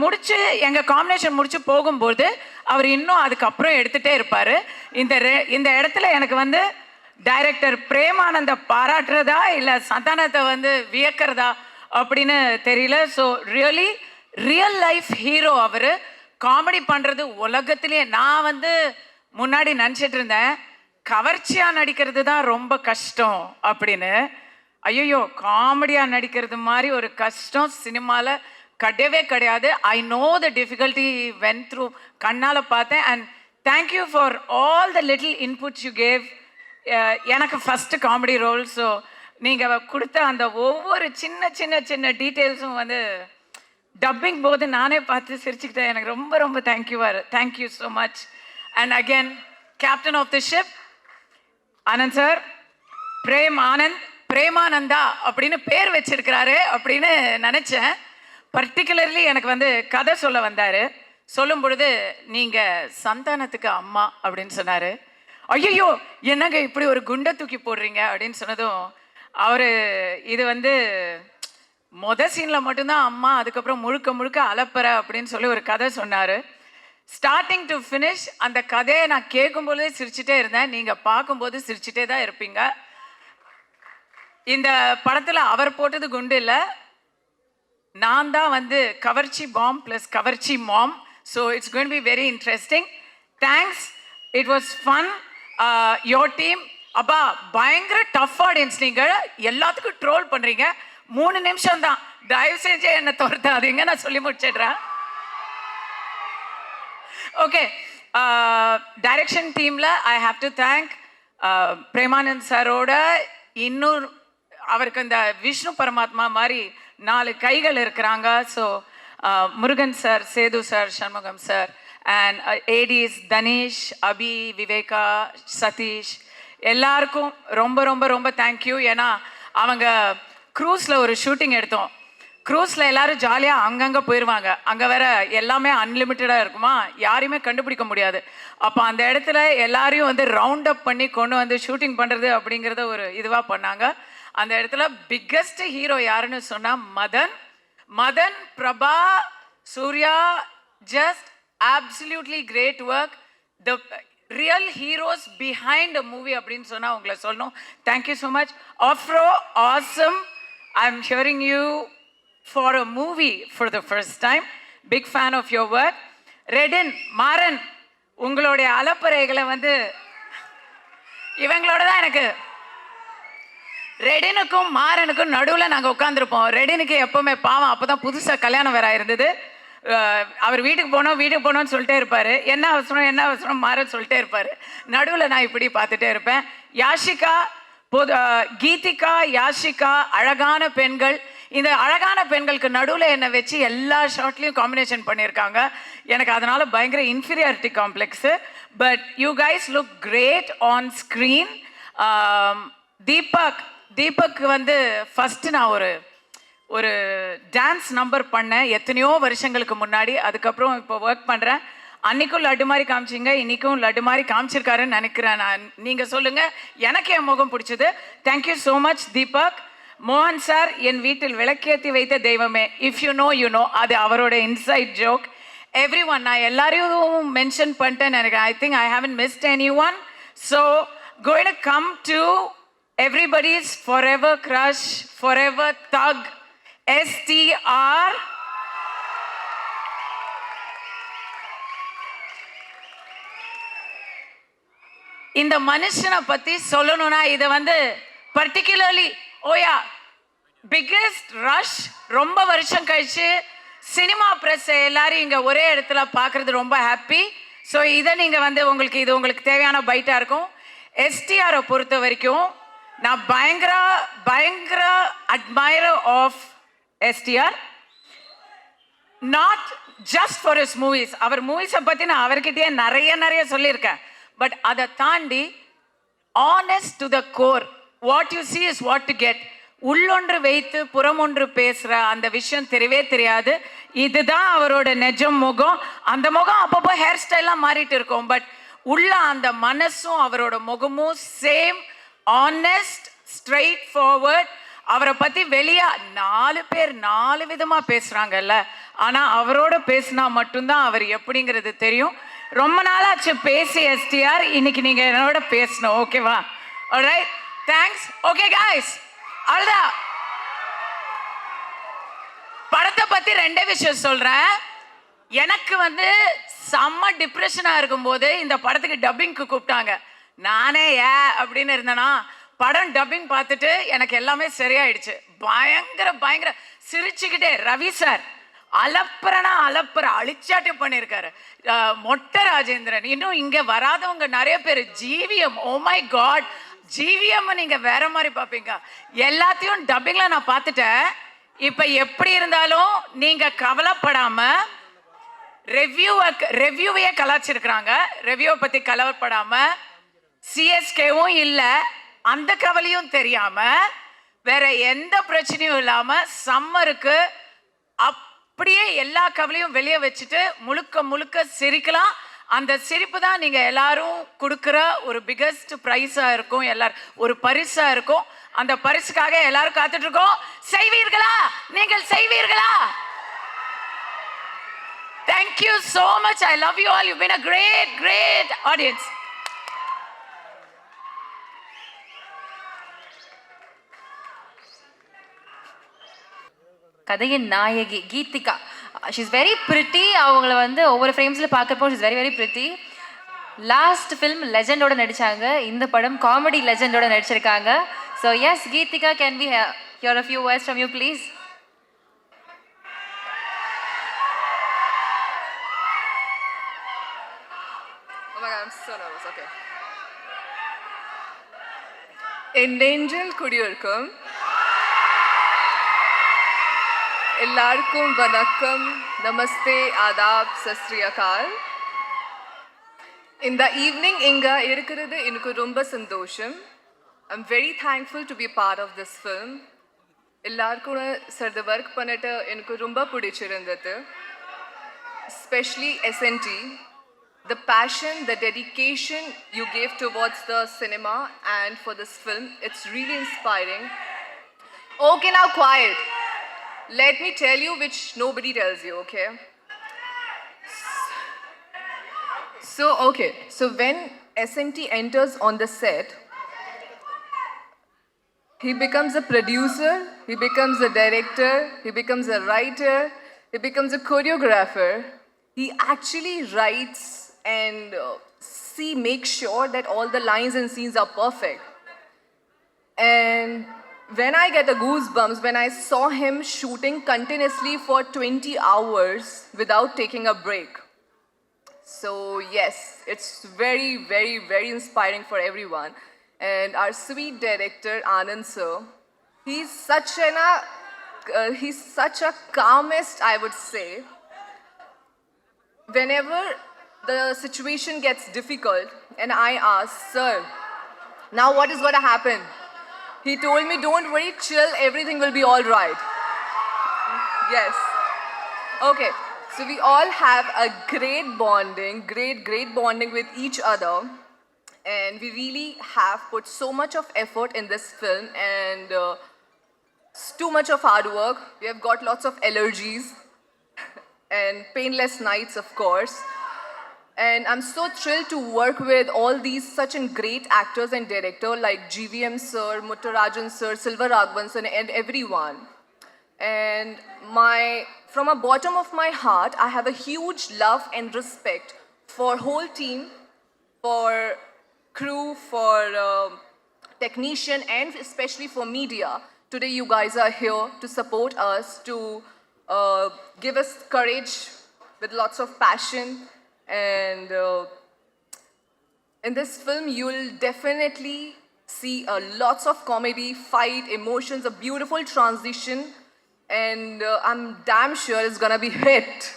எங்கள் காம்பினேஷன் முடிச்சு போகும்போது அவர் இன்னும் அதுக்கப்புறம் எடுத்துகிட்டே இருப்பார். இந்த இடத்துல எனக்கு வந்து டைரக்டர் பிரேமானந்த பாராட்டுறதா இல்லை சந்தானத்தை வந்து வியக்கிறதா அப்படின்னு தெரியல. ஸோ ரியல் லைஃப் ஹீரோ அவர். காமெடி பண்ணுறது உலகத்திலேயே, நான் வந்து முன்னாடி நினச்சிட்டு இருந்தேன் கவர்ச்சியாக நடிக்கிறது தான் ரொம்ப கஷ்டம் அப்படின்னு. ஐயோ காமெடியாக நடிக்கிறது மாதிரி ஒரு கஷ்டம் சினிமாவில் கிடையவே கிடையாது. I know the difficulty went through, கண்ணால் பார்த்தேன். And thank you for all the little inputs you gave. எனக்கு ஃபஸ்ட்டு காமெடி ரோல். ஸோ நீங்கள் கொடுத்த அந்த ஒவ்வொரு சின்ன சின்ன சின்ன டீட்டெயில்ஸும் வந்து டப்பிங் போது நானே பார்த்து சிரிச்சுக்கிட்டேன். எனக்கு ரொம்ப ரொம்ப thank you so much. And again captain of the ship Anand sir, Premananda அப்படின்னு பேர் வச்சிருக்கிறாரு அப்படின்னு நினச்சேன். பர்டிகுலர்லி எனக்கு வந்து கதை சொல்ல வந்தார். சொல்லும் பொழுது நீங்கள் சந்தானத்துக்கு அம்மா அப்படின்னு சொன்னார். ஐயோ என்னங்க இப்படி ஒரு குண்டை தூக்கி போடுறீங்க அப்படின்னு சொன்னதும் அவர் இது வந்து சீனில் மட்டும்தான் அம்மா, அதுக்கப்புறம் முழுக்க முழுக்க அலப்பற அப்படின்னு சொல்லி ஒரு கதை சொன்னார். ஸ்டார்டிங் டு ஃபினிஷ் அந்த கதையை நான் கேட்கும்போதே சிரிச்சுட்டே இருந்தேன். நீங்கள் பார்க்கும்போது சிரிச்சுட்டே தான் இருப்பீங்க. இந்த படத்தில் அவர் போட்டது குண்டு இல்லை, நான் தான் வந்து கவர்ச்சி பாம் ப்ளஸ் கவர்ச்சி mom. So it's going to be very interesting. Thanks, it was fun. Your team அப்பா பயங்கர டஃப் ஆடியன்ஸ். நீங்கள் எல்லாத்துக்கும் ட்ரோல் பண்ணுறீங்க. 3 நிமிஷம் தான், தயவு செஞ்சு என்னை துரத்தாதீங்க, நான் சொல்லி முடிச்சிடுறேன். ஓகே, டைரக்ஷன் டீமில் I have to thank Premanand சாரோட இன்னொரு அவருக்கு இந்த விஷ்ணு பரமாத்மா மாதிரி 4 கைகள் இருக்கிறாங்க. So Murugan sir, Sethu sir, Shanmugam sir and ADs Dhanesh, Abhi, Viveka, Sathish எல்லாருக்கும் ரொம்ப ரொம்ப ரொம்ப தேங்க்யூ. ஏன்னா அவங்க க்ரூஸில் ஒரு ஷூட்டிங் எடுத்தோம். க்ரூஸில் எல்லோரும் ஜாலியாக அங்கங்கே போயிடுவாங்க. அங்கே வேற எல்லாமே அன்லிமிட்டடாக இருக்குமா, யாரையுமே கண்டுபிடிக்க முடியாது. அப்போ அந்த இடத்துல எல்லாரையும் வந்து ரவுண்ட் அப் பண்ணி கொண்டு வந்து ஷூட்டிங் பண்ணுறது அப்படிங்கிறத ஒரு இதுவாக பண்ணாங்க. அந்த இடத்துல பிக்கஸ்ட் ஹீரோ யாருன்னு சொன்னால் Madan, Prabha, Surya, just absolutely great work. The real heroes behind a movie அப்படின்னு சொன்னால் உங்களை சொல்லணும். Thank you so much. Afro awesome. I'm hearing you for a movie for the first time. Big fan of your work. Redin, Maran, உங்களுடைய அலப்பறைகளை வந்து இவங்களோட தான் எனக்கு, ரெடினுக்கும் மாறனுக்கும் நடுவில் நாங்கள் உட்காந்துருப்போம். ரெடினுக்கு எப்போவுமே பாவம், அப்போ தான் புதுசாக கல்யாணம் வேற இருந்தது. அவர் வீட்டுக்கு போனோம்னு சொல்லிட்டே இருப்பார். என்ன அவசரம் மாறன்னு சொல்லிட்டே இருப்பார். நடுவில் நான் இப்படி பார்த்துட்டே இருப்பேன். யாஷிகா, கீதிகா, யாஷிகா அழகான பெண்கள். இந்த அழகான பெண்களுக்கு நடுவில் என்னை வச்சு எல்லா ஷார்ட்லேயும் காம்பினேஷன் பண்ணியிருக்காங்க. எனக்கு அதனால் பயங்கர inferiority complex. But you guys look great on screen. Deepak வந்து ஃபஸ்ட்டு நான் ஒரு டான்ஸ் நம்பர் பண்ணேன் எத்தனையோ வருஷங்களுக்கு முன்னாடி. அதுக்கப்புறம் இப்போ ஒர்க் பண்ணுறேன். அன்றைக்கும் லட்டு மாதிரி காமிச்சிங்க, இன்றைக்கும் லட்டு மாதிரி காமிச்சிருக்காருன்னு நினைக்கிறேன் நான். நீங்கள் சொல்லுங்கள், எனக்கு என் முகம் பிடிச்சது. Thank you so much Deepak. மோகன் சார், என் வீட்டில் விளக்கேற்றி வைத்த தெய்வமே, இஃப் யூ நோ, அது அவரோட இன்சைட் ஜோக். எவ்ரி ஒன், நான் எல்லாரையும் மென்ஷன் பண்ணிட்டேன்னு நினைக்கிறேன். I think I haven't mist any one. So going to come to everybody's forever crush, forever thug, STR. இந்த மனுஷனை பற்றி சொல்லணும்னா இதை வந்து பர்டிகுலர்லி பிக்கெஸ்ட் ரஷ். ரொம்ப வருஷம் கழிச்சு சினிமா ப்ரெஸ் எல்லாரும் இங்கே ஒரே இடத்துல பார்க்குறது ரொம்ப ஹாப்பி. ஸோ இதை நீங்கள் வந்து உங்களுக்கு தேவையான பைட்டாக இருக்கும். STRை பொறுத்த வரைக்கும் நான் பயங்கர admirer of STR. Not just for his movies. அவர் மூவிஸை பற்றி நான் அவர்கிட்டயே நிறைய சொல்லியிருக்கேன். பட் அதை தாண்டி honest to the core, what you see is what to get. உள்ளொன்று வைத்து புறமொன்று பேசுகிற அந்த விஷயம் தெரியவே தெரியாது. இதுதான் அவரோட நிஜம் முகம். அந்த முகம் அப்பப்போ ஹேர் ஸ்டைல்லாம் மாறிட்டு இருக்கும். பட் உள்ள அந்த மனசும் அவரோட முகமும் சேம், ஆனஸ்ட், ஸ்ட்ரெயிட் ஃபார்வர்ட். அவரை பற்றி வெளியே 4 பேர் 4 விதமாக பேசுகிறாங்கல்ல, ஆனால் அவரோட பேசினா மட்டும்தான் அவர் எப்படிங்கிறது தெரியும். ரொம்ப நாளாச்சு பேசி STR, இன்னைக்கு நீங்கள் என்னோட பேசணும். ஓகேவா? Alright, thanks. ஓகே காய்ஸ், அவ்வளோதான். படத்தை பற்றி 2 விஷயம் சொல்கிறேன். எனக்கு வந்து செம்ம டிப்ரெஷனாக இருக்கும்போது இந்த படத்துக்கு டப்பிங்க்கு கூப்பிட்டாங்க. நானே அப்படின்னு இருந்தேன்னா படம் டப்பிங் பார்த்துட்டு எனக்கு எல்லாமே சரியாயிடுச்சு. பயங்கர சிரிச்சுக்கிட்டே ரவி சார் அலப்புற அழிச்சாட்டி பண்ணியிருக்காரு. மொட்டை ராஜேந்திரன், இன்னும் இங்கே வராதவங்க நிறைய பேர். GVM, oh my God, GVM நீங்கள் வேற மாதிரி பார்ப்பீங்க. எல்லாத்தையும் டப்பிங்கில் நான் பார்த்துட்டேன். இப்போ எப்படி இருந்தாலும் நீங்கள் கவலைப்படாமல் ரெவ்யூவையே கலாச்சிருக்கிறாங்க. ரெவ்யூவை பற்றி கவலைப்படாமல், சிஎஸ்கேவும் இல்லை அந்த கவலையும் தெரியாமல், வேற எந்த பிரச்சனையும் இல்லாமல் சம்மருக்கு அப்படியே எல்லா கவலையும் வெளியே வச்சுட்டு முழுக்க சிரிக்கலாம். அந்த சிரிப்பு தான் நீங்கள் எல்லாரும் கொடுக்குற ஒரு பிகஸ்ட் ப்ரைஸாக இருக்கும், எல்லாரும் ஒரு பரிசாக இருக்கும். அந்த பரிசுக்காக எல்லாரும் காத்துட்டு இருக்கோம். செய்வீர்களா? நீங்கள் செய்வீர்களா? Thank you so much. I love you all. You've been a great audience. கதையின் நாயகி கீதிகா, ஷீஸ் வெரி பிரிட்டி. அவங்கள வந்து ஒவ்வொரு ஃப்ரேம்ஸில் பார்க்குறப்போ she's very pretty. Last film லெஜெண்டோட நடித்தாங்க, இந்த படம் காமெடி லெஜெண்டோட நடிச்சிருக்காங்க. So yes Geethika, can we hear a few words from you please? Oh my God, I'm so nervous. Okay. Endangered குடியிருக்கும் எல்லாருக்கும் வணக்கம், நமஸ்தே, ஆதாப், சஸ்ரீ அகால். இந்த ஈவினிங் இங்கே இருக்கிறது எனக்கு ரொம்ப சந்தோஷம். I'm very thankful to be part of this film. எல்லாருக்கும் சார் ஒர்க் பண்ணிட்டு எனக்கு ரொம்ப பிடிச்சிருந்தது. Especially SNT. The passion, the dedication you gave towards the cinema and for this film, it's really inspiring. Okay, now quiet. Let me tell you which nobody tells you, okay? So when SNT enters on the set, he becomes a producer, he becomes a director, he becomes a writer, he becomes a choreographer. He actually writes and make sure that all the lines and scenes are perfect. And when I get the goosebumps when I saw him shooting continuously for 20 hours without taking a break. So yes, it's very inspiring for everyone. And our sweet director Anand sir, he's such a calmest, I would say. Whenever the situation gets difficult and I ask, sir, now what is going to happen? He told me, don't worry, chill, everything will be all right. Yes. Okay, so we all have a great bonding with each other. And we really have put so much of effort in this film, and it's too much of hard work. We have got lots of allergies and painless nights, of course. And I'm so thrilled to work with all these such great actors and directors like GVM sir, Muttarajan sir, Silva Raghavan sir, and everyone. And from the bottom of my heart, I have a huge love and respect for whole team, for crew, for technician, and especially for media. Today you guys are here to support us, to give us courage with lots of passion. And in this film, you'll definitely see lots of comedy, fight, emotions, a beautiful transition, and I'm damn sure it's gonna be hit.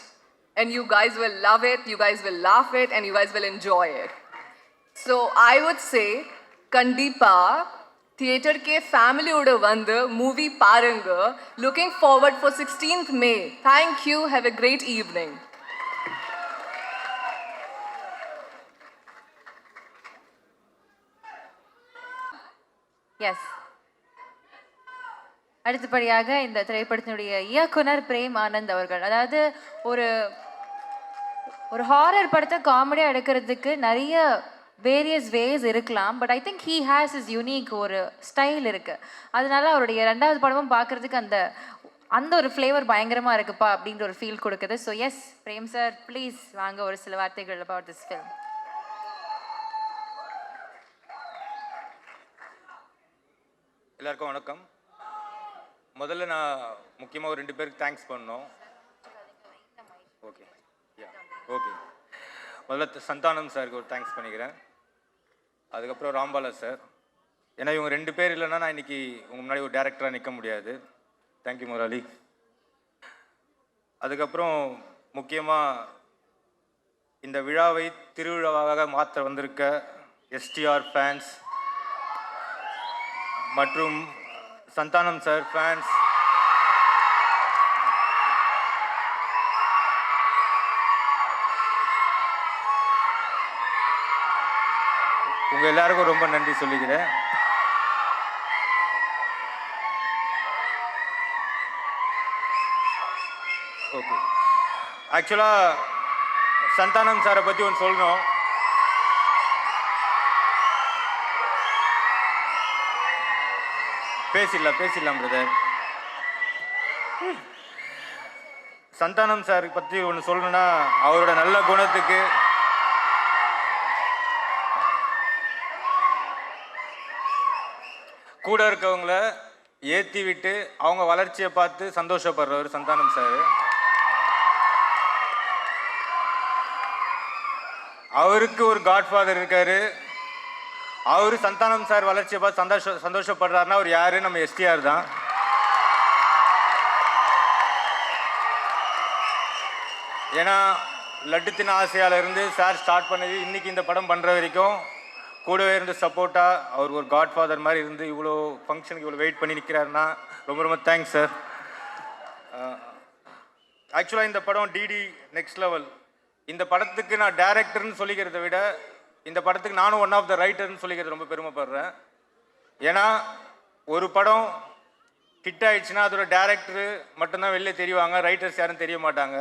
And you guys will love it, you guys will laugh it, and you guys will enjoy it. So I would say, Kandipa, theater ke family oda vandu movie parunga. Looking forward for 16th May. Thank you. Have a great evening. Yes, அடுத்தபடியாக இந்த திரைப்படத்தினுடைய இயக்குனர் பிரேம் ஆனந்த் அவர்கள். அதாவது ஒரு horror படத்தை காமெடியாக எடுக்கிறதுக்கு நிறைய வேரியஸ் வேஸ் இருக்கலாம், but I think he has is unique ஒரு ஸ்டைல் இருக்குது. அதனால அவருடைய ரெண்டாவது படமும் பார்க்குறதுக்கு அந்த ஒரு ஃப்ளேவர் பயங்கரமாக இருக்குப்பா அப்படின்ற ஒரு ஃபீல் கொடுக்குது. So yes Prem sir, please வாங்க ஒரு சில வார்த்தைகள் அபவுட் திஸ் ஃபில்ம். எல்லாருக்கும் வணக்கம். முதல்ல நான் முக்கியமாக ஒரு 2 பேருக்கு தேங்க்ஸ் பண்ணணும். ஓகே ஓகே முதல்ல சந்தானம் சாருக்கு ஒரு தேங்க்ஸ் பண்ணிக்கிறேன். அதுக்கப்புறம் ராம்பாலா சார். ஏன்னா இவங்க 2 பேர் இல்லைன்னா நான் இன்றைக்கி உங்கள் முன்னாடி ஒரு டேரக்டராக நிற்க முடியாது. தேங்க்யூ முரளி. அதுக்கப்புறம் முக்கியமாக இந்த விழாவை திருவிழாவாக மாற்ற வந்திருக்க எஸ்டிஆர் ஃபேன்ஸ் மற்றும் சந்தானம் சார் ஃபேன்ஸ், உங்கள் எல்லாருக்கும் ரொம்ப நன்றி சொல்லிக்கிறேன். ஓகே, ஆக்சுவலாக சந்தானம் சாரை பற்றி ஒன்று சொல்லணும். பேசிடலாம் பிரதர். சந்தானம் சார் பற்றி ஒன்று சொல்லணும்னா, அவரோட நல்ல குணத்துக்கு கூட இருக்கவங்கள ஏற்றி விட்டு அவங்க வளர்ச்சியை பார்த்து சந்தோஷப்படுறவர் சந்தானம் சார். அவருக்கு ஒரு காட்ஃபாதர் இருக்காரு. அவர் சந்தானம் சார் வளர்ச்சியை பார்த்து சந்தோஷப்படுறாருன்னா அவர் யாரு? நம்ம எஸ்டிஆர் தான். ஏன்னா லட்டுத்தின் ஆசையால இருந்து சார் ஸ்டார்ட் பண்ணது இன்னைக்கு இந்த படம் பண்ணுற வரைக்கும் கூடவே இருந்து சப்போர்ட்டாக அவர் ஒரு காட்ஃபாதர் மாதிரி இருந்து இவ்வளோ ஃபங்க்ஷனுக்கு இவ்வளோ வெயிட் பண்ணி நிற்கிறாருன்னா ரொம்ப ரொம்ப தேங்க்ஸ் சார். ஆக்சுவலாக இந்த படம் டிடி நெக்ஸ்ட் லெவல். இந்த படத்துக்கு நான் டைரக்டர்னு சொல்லிக்கிறத விட இந்த படத்துக்கு நானும் ஒன் ஆஃப் த ரைட்டர்னு சொல்லிக்கிறது ரொம்ப பெருமைப்படுறேன். ஏன்னா ஒரு படம் ஹிட் ஆயிடுச்சுன்னா அதோட டேரக்டரு மட்டும்தான் வெளில தெரிவாங்க, ரைட்டர்ஸ் யாரும் தெரிய மாட்டாங்க.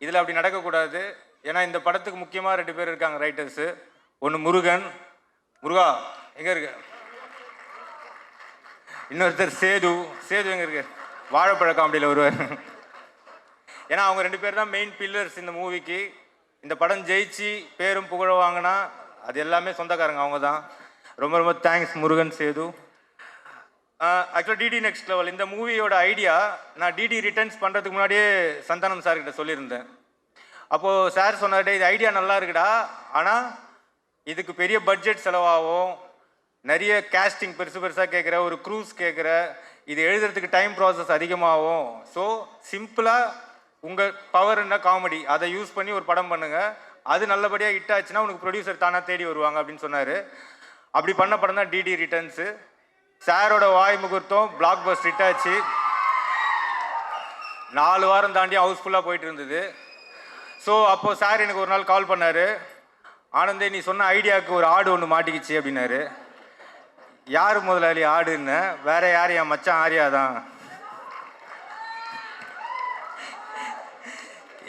இதில் அப்படி நடக்கக்கூடாது. ஏன்னா இந்த படத்துக்கு முக்கியமாக 2 பேர் இருக்காங்க ரைட்டர்ஸு. ஒன்று முருகா எங்கே இருக்கு, இன்னொருத்தர் சேது எங்கே இருக்கு, வாழைப்பழ காமெடியில் வருவார். ஏன்னா அவங்க 2 பேர் தான் மெயின் பில்லர்ஸ் இந்த மூவிக்கு. இந்த படம் ஜெயிச்சு பேரும் புகழ வாங்கினா அது எல்லாமே சொந்தக்காரங்க அவங்க தான். ரொம்ப ரொம்ப தேங்க்ஸ் முருகன், சேது. ஆக்சுவலாக டிடி நெக்ஸ்ட் லெவல் இந்த மூவியோட ஐடியா நான் டிடி ரிட்டர்ன்ஸ் பண்ணுறதுக்கு முன்னாடியே சந்தானம் சார்கிட்ட சொல்லியிருந்தேன். அப்போது சார் சொன்னார்டே இது ஐடியா நல்லா இருக்குடா, ஆனால் இதுக்கு பெரிய பட்ஜெட் செலவாகும், நிறைய கேஸ்டிங் பெருசாக கேட்குற, ஒரு க்ரூஸ் கேட்குற, இது எழுதுறதுக்கு டைம் ப்ராசஸ் அதிகமாகும். ஸோ சிம்பிளாக உங்கள் பவர் என்ன காமெடி அதை யூஸ் பண்ணி ஒரு படம் பண்ணுங்கள், அது நல்லபடியாக ஹிட் ஆச்சுன்னா உனக்கு ப்ரொடியூசர் தானாக தேடி வருவாங்க அப்படின்னு சொன்னார். அப்படி பண்ண படம் தான் டிடி ரிட்டர்ன்ஸு. சாரோட வாய் முகூர்த்தம் பிளாக் பஸ்டர் ஹிட் ஆச்சு. 4 வாரம் தாண்டி ஹவுஸ்ஃபுல்லாக போயிட்டு இருந்தது. ஸோ அப்போது சார் எனக்கு ஒரு நாள் கால் பண்ணார். ஆனந்தே நீ சொன்ன ஐடியாவுக்கு ஒரு ஆடு ஒன்று மாட்டிக்கிச்சு அப்படின்னாரு. யார் முதலாளி ஆடுன்னு? வேற யார், என் மச்சான் ஆரியா தான்.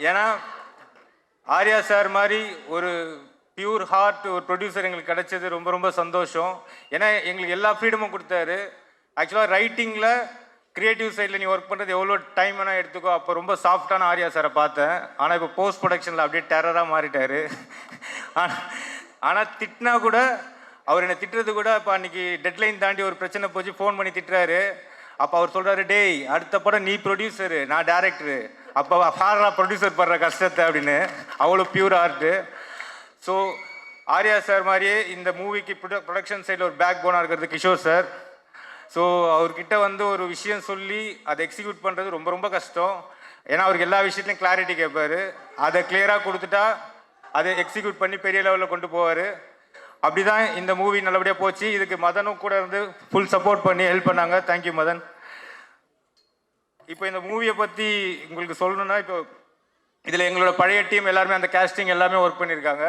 ஏன்னா ஆர்யா சார் மாதிரி ஒரு பியூர் ஹார்ட் ஒரு ப்ரொடியூசர் எங்களுக்கு கிடைச்சது ரொம்ப ரொம்ப சந்தோஷம். ஏன்னா எங்களுக்கு எல்லா ஃப்ரீடமும் கொடுத்தாரு. ஆக்சுவலாக ரைட்டிங்கில் க்ரியேட்டிவ் சைடில் நீ ஒர்க் பண்ணுறது எவ்வளோ டைம் வேணால் எடுத்துக்கோ. அப்போ ரொம்ப சாஃப்டான ஆர்யா சாரை பார்த்தேன். ஆனால் இப்போ போஸ்ட் ப்ரொடக்ஷனில் அப்படியே டெரராக மாறிட்டார். ஆனால் திட்டினா கூட அவர் என்னை திட்டுறது கூட இப்போ அன்றைக்கி டெட்லைன் தாண்டி ஒரு பிரச்சனை போச்சு, ஃபோன் பண்ணி திட்டுறாரு. அப்போ அவர் சொல்கிறாரு, டேய் அடுத்த படம் நீ ப்ரொடியூசரு நான் டேரக்டரு, அப்போ ஃபாரா ப்ரொடியூசர் படுற கஷ்டத்தை அப்படின்னு. அவ்வளோ pure art. So Arya sir மாதிரியே இந்த மூவிக்கு ப்ரொடக்ஷன் சைடில் ஒரு பேக் போனாக இருக்கிறது கிஷோர் சார். ஸோ அவர்கிட்ட வந்து ஒரு விஷயம் சொல்லி அதை எக்ஸிக்யூட் பண்ணுறது ரொம்ப ரொம்ப கஷ்டம். ஏன்னா அவருக்கு எல்லா விஷயத்துலையும் கிளாரிட்டி கேட்பார். அதை கிளியராக கொடுத்துட்டா அதை எக்ஸிக்யூட் பண்ணி பெரிய லெவலில் கொண்டு போவார். அப்படி தான் இந்த மூவி நல்லபடியாக போச்சு. இதுக்கு மதனும் கூட இருந்து ஃபுல் சப்போர்ட் பண்ணி ஹெல்ப் பண்ணாங்க. தேங்க்யூ மதன். இப்போ இந்த மூவியை பற்றி உங்களுக்கு சொல்லணுன்னா, இப்போ இதில் எங்களோட பழைய டீம் எல்லாருமே அந்த கேஸ்டிங் எல்லாமே ஒர்க் பண்ணியிருக்காங்க.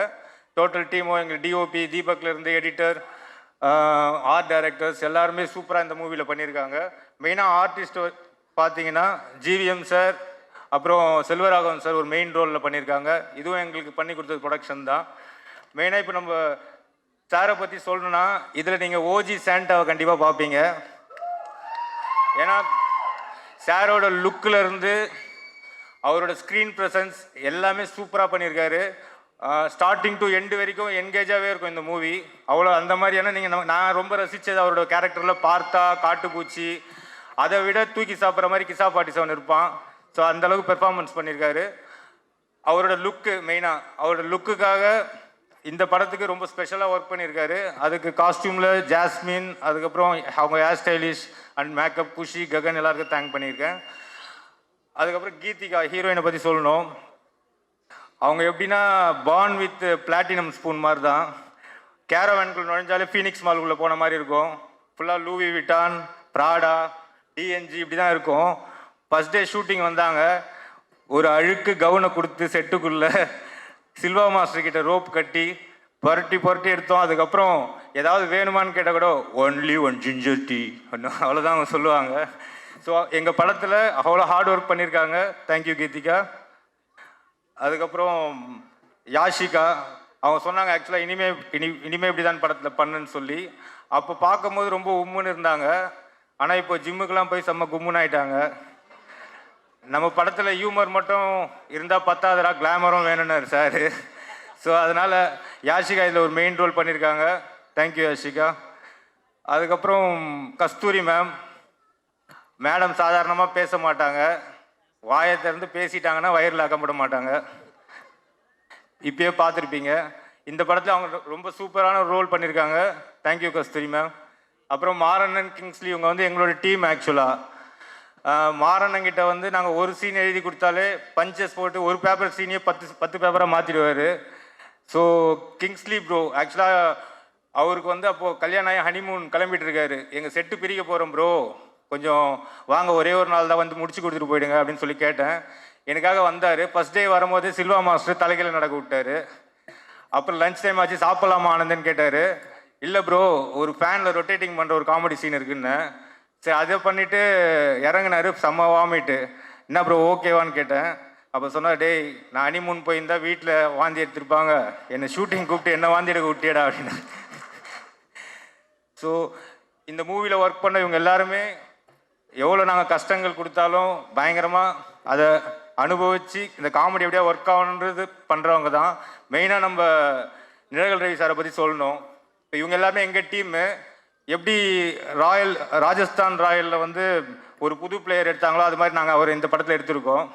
டோட்டல் டீமும் எங்கள் டிஓபி தீபக்லேருந்து எடிட்டர், ஆர்ட் டைரக்டர்ஸ் எல்லாருமே சூப்பராக இந்த மூவியில் பண்ணியிருக்காங்க. மெயினாக ஆர்டிஸ்ட் பார்த்தீங்கன்னா ஜிவிஎம் சார், அப்புறம் செல்வராகவன் சார் ஒரு மெயின் ரோலில் பண்ணியிருக்காங்க. இதுவும் எங்களுக்கு பண்ணி கொடுத்தது ப்ரொடக்ஷன் தான். மெயினாக இப்போ நம்ம சாரை பற்றி சொல்லணுன்னா, இதில் நீங்கள் ஓஜி சாண்டாவை கண்டிப்பாக பார்ப்பீங்க. ஏன்னா சாரோட லுக்கில் இருந்து அவரோட ஸ்க்ரீன் ப்ரெசன்ஸ் எல்லாமே சூப்பராக பண்ணியிருக்காரு. ஸ்டார்டிங் டு எண்டு வரைக்கும் என்கேஜாகவே இருக்கும் இந்த மூவி. அவ்வளோ அந்த மாதிரியான நீங்கள் நான் ரொம்ப ரசித்தது அவரோட கேரக்டரில் பார்த்தா காட்டுப்பூச்சி, அதை விட தூக்கி சாப்பிட்ற மாதிரி கிசா 47 இருப்பான். ஸோ அந்தளவுக்கு பெர்ஃபார்மன்ஸ் பண்ணியிருக்காரு. அவரோட லுக்கு மெயினாக அவரோட லுக்குக்காக இந்த படத்துக்கு ரொம்ப ஸ்பெஷலாக ஒர்க் பண்ணியிருக்காரு. அதுக்கு காஸ்டியூமில் ஜாஸ்மின், அதுக்கப்புறம் அவங்க ஹேர் ஸ்டைலிஷ் அண்ட் மேக்கப் குஷி ககன் எல்லாருக்கும் தேங்க் பண்ணியிருக்கேன். அதுக்கப்புறம் கீதிகா ஹீரோயினை பற்றி சொல்லணும். அவங்க எப்படின்னா பார்ன் வித் பிளாட்டினம் ஸ்பூன் மாதிரி தான். கேரவேன்குள்ள நுழைஞ்சாலே ஃபீனிக்ஸ் மால்குள்ளே போன மாதிரி இருக்கும். ஃபுல்லாக லூவி விட்டான், ப்ராடா, டிஎன்ஜி இப்படி தான் இருக்கும். ஃபஸ்ட் டே ஷூட்டிங் வந்தாங்க, ஒரு அழுக்கு கவுனை கொடுத்து செட்டுக்குள்ளே சில்வா மாஸ்டர் கிட்ட ரோப் கட்டி புரட்டி எடுத்தோம். அதுக்கப்புறம் ஏதாவது வேணுமான்னு கேட்டால் கூட ஒன்லி ஒன் ஜிஞ்சர் டீ அவ்வளோதான் அவங்க சொல்லுவாங்க. ஸோ எங்கள் படத்தில் அவ்வளோ ஹார்ட் ஒர்க் பண்ணியிருக்காங்க. தேங்க்யூ கீதிகா. அதுக்கப்புறம் யாஷிகா அவங்க சொன்னாங்க ஆக்சுவலாக இனிமே இப்படி தான் படத்தில் பண்ணுன்னு சொல்லி. அப்போ பார்க்கும்போது ரொம்ப உம்முன்னு இருந்தாங்க. ஆனால் இப்போ ஜிம்முக்கெல்லாம் போய் செம்ம கும்முன்னு ஆயிட்டாங்க. நம்ம படத்தில் ஹியூமர் மட்டும் இருந்தால் பத்தாதரா, கிளாமரும் வேணும்னாரு சார். ஸோ அதனால் யாஷிகா இதில் ஒரு மெயின் ரோல் பண்ணியிருக்காங்க. தேங்க்யூ யாஷிகா. அதுக்கப்புறம் கஸ்தூரி மேடம் சாதாரணமாக பேச மாட்டாங்க. வாயை திறந்து பேசிட்டாங்கன்னா வயிறில் அகப்பட மாட்டாங்க. இப்பயே பார்த்துருப்பீங்க. இந்த படத்தில் அவங்க ரொம்ப சூப்பரான ரோல் பண்ணியிருக்காங்க. தேங்க்யூ கஸ்தூரி மேம். அப்புறம் மாரண்ணன் கிங்ஸ்லி இவங்க வந்து எங்களோட டீம். ஆக்சுவலாக மாரண்ணங்கிட்ட வந்து நாங்கள் ஒரு சீன் எழுதி கொடுத்தாலே பஞ்சஸ் போட்டு ஒரு பேப்பர் சீனையே 10 பேப்பராக மாற்றிடுவார். ஸோ கிங்ஸ்லி ப்ரோ ஆக்சுவலாக அவருக்கு வந்து அப்போது கல்யாணம் ஆகி ஹனிமூன் கிளம்பிட்டு இருக்காரு. எங்கள் செட்டு பிரிக்க போகிறோம் ப்ரோ, கொஞ்சம் வாங்க, ஒரே ஒரு நாள் தான் வந்து முடிச்சு கொடுத்துட்டு போயிடுங்க அப்படின்னு சொல்லி கேட்டேன். எனக்காக வந்தார். ஃபஸ்ட் டே வரும்போது சில்வா மாஸ்டர் தலைக்கையில் நடக்க விட்டார். அப்புறம் லஞ்ச் டைம் ஆச்சு, சாப்பிட்லாமா ஆனந்தன்னு கேட்டார். இல்லை ப்ரோ, ஒரு ஃபேனில் ரொட்டேட்டிங் பண்ணுற ஒரு காமெடி சீன் இருக்குன்னு. சரி அதை பண்ணிவிட்டு இறங்கினார். செம்ம வாமிட்டு. என்ன ப்ரோ ஓகேவான்னு கேட்டேன். அப்போ சொன்னார், டேய் நான் ஹனிமூன் போயிருந்தா வீட்டில் வாந்தி எடுத்துருப்பாங்க, என்னை ஷூட்டிங் கூப்பிட்டு என்ன வாந்தி எடுக்க விட்டியடா அப்படின்னு. ஸோ இந்த மூவியில் ஒர்க் பண்ண இவங்க எல்லாருமே எவ்வளோ நாங்கள் கஷ்டங்கள் கொடுத்தாலும் பயங்கரமாக அதை அனுபவித்து இந்த காமெடி எப்படியா ஒர்க் ஆகணுன்றது பண்ணுறவங்க தான். மெயினாக நம்ம நிழல் ரவி சாரை பற்றி சொல்லணும். இப்போ இவங்க எல்லாருமே எங்கள் டீமு. எப்படி ராஜஸ்தான் ராயலில் வந்து ஒரு புது பிளேயர் எடுத்தாங்களோ அது மாதிரி நாங்கள் அவர் இந்த படத்தில் எடுத்திருக்கோம்.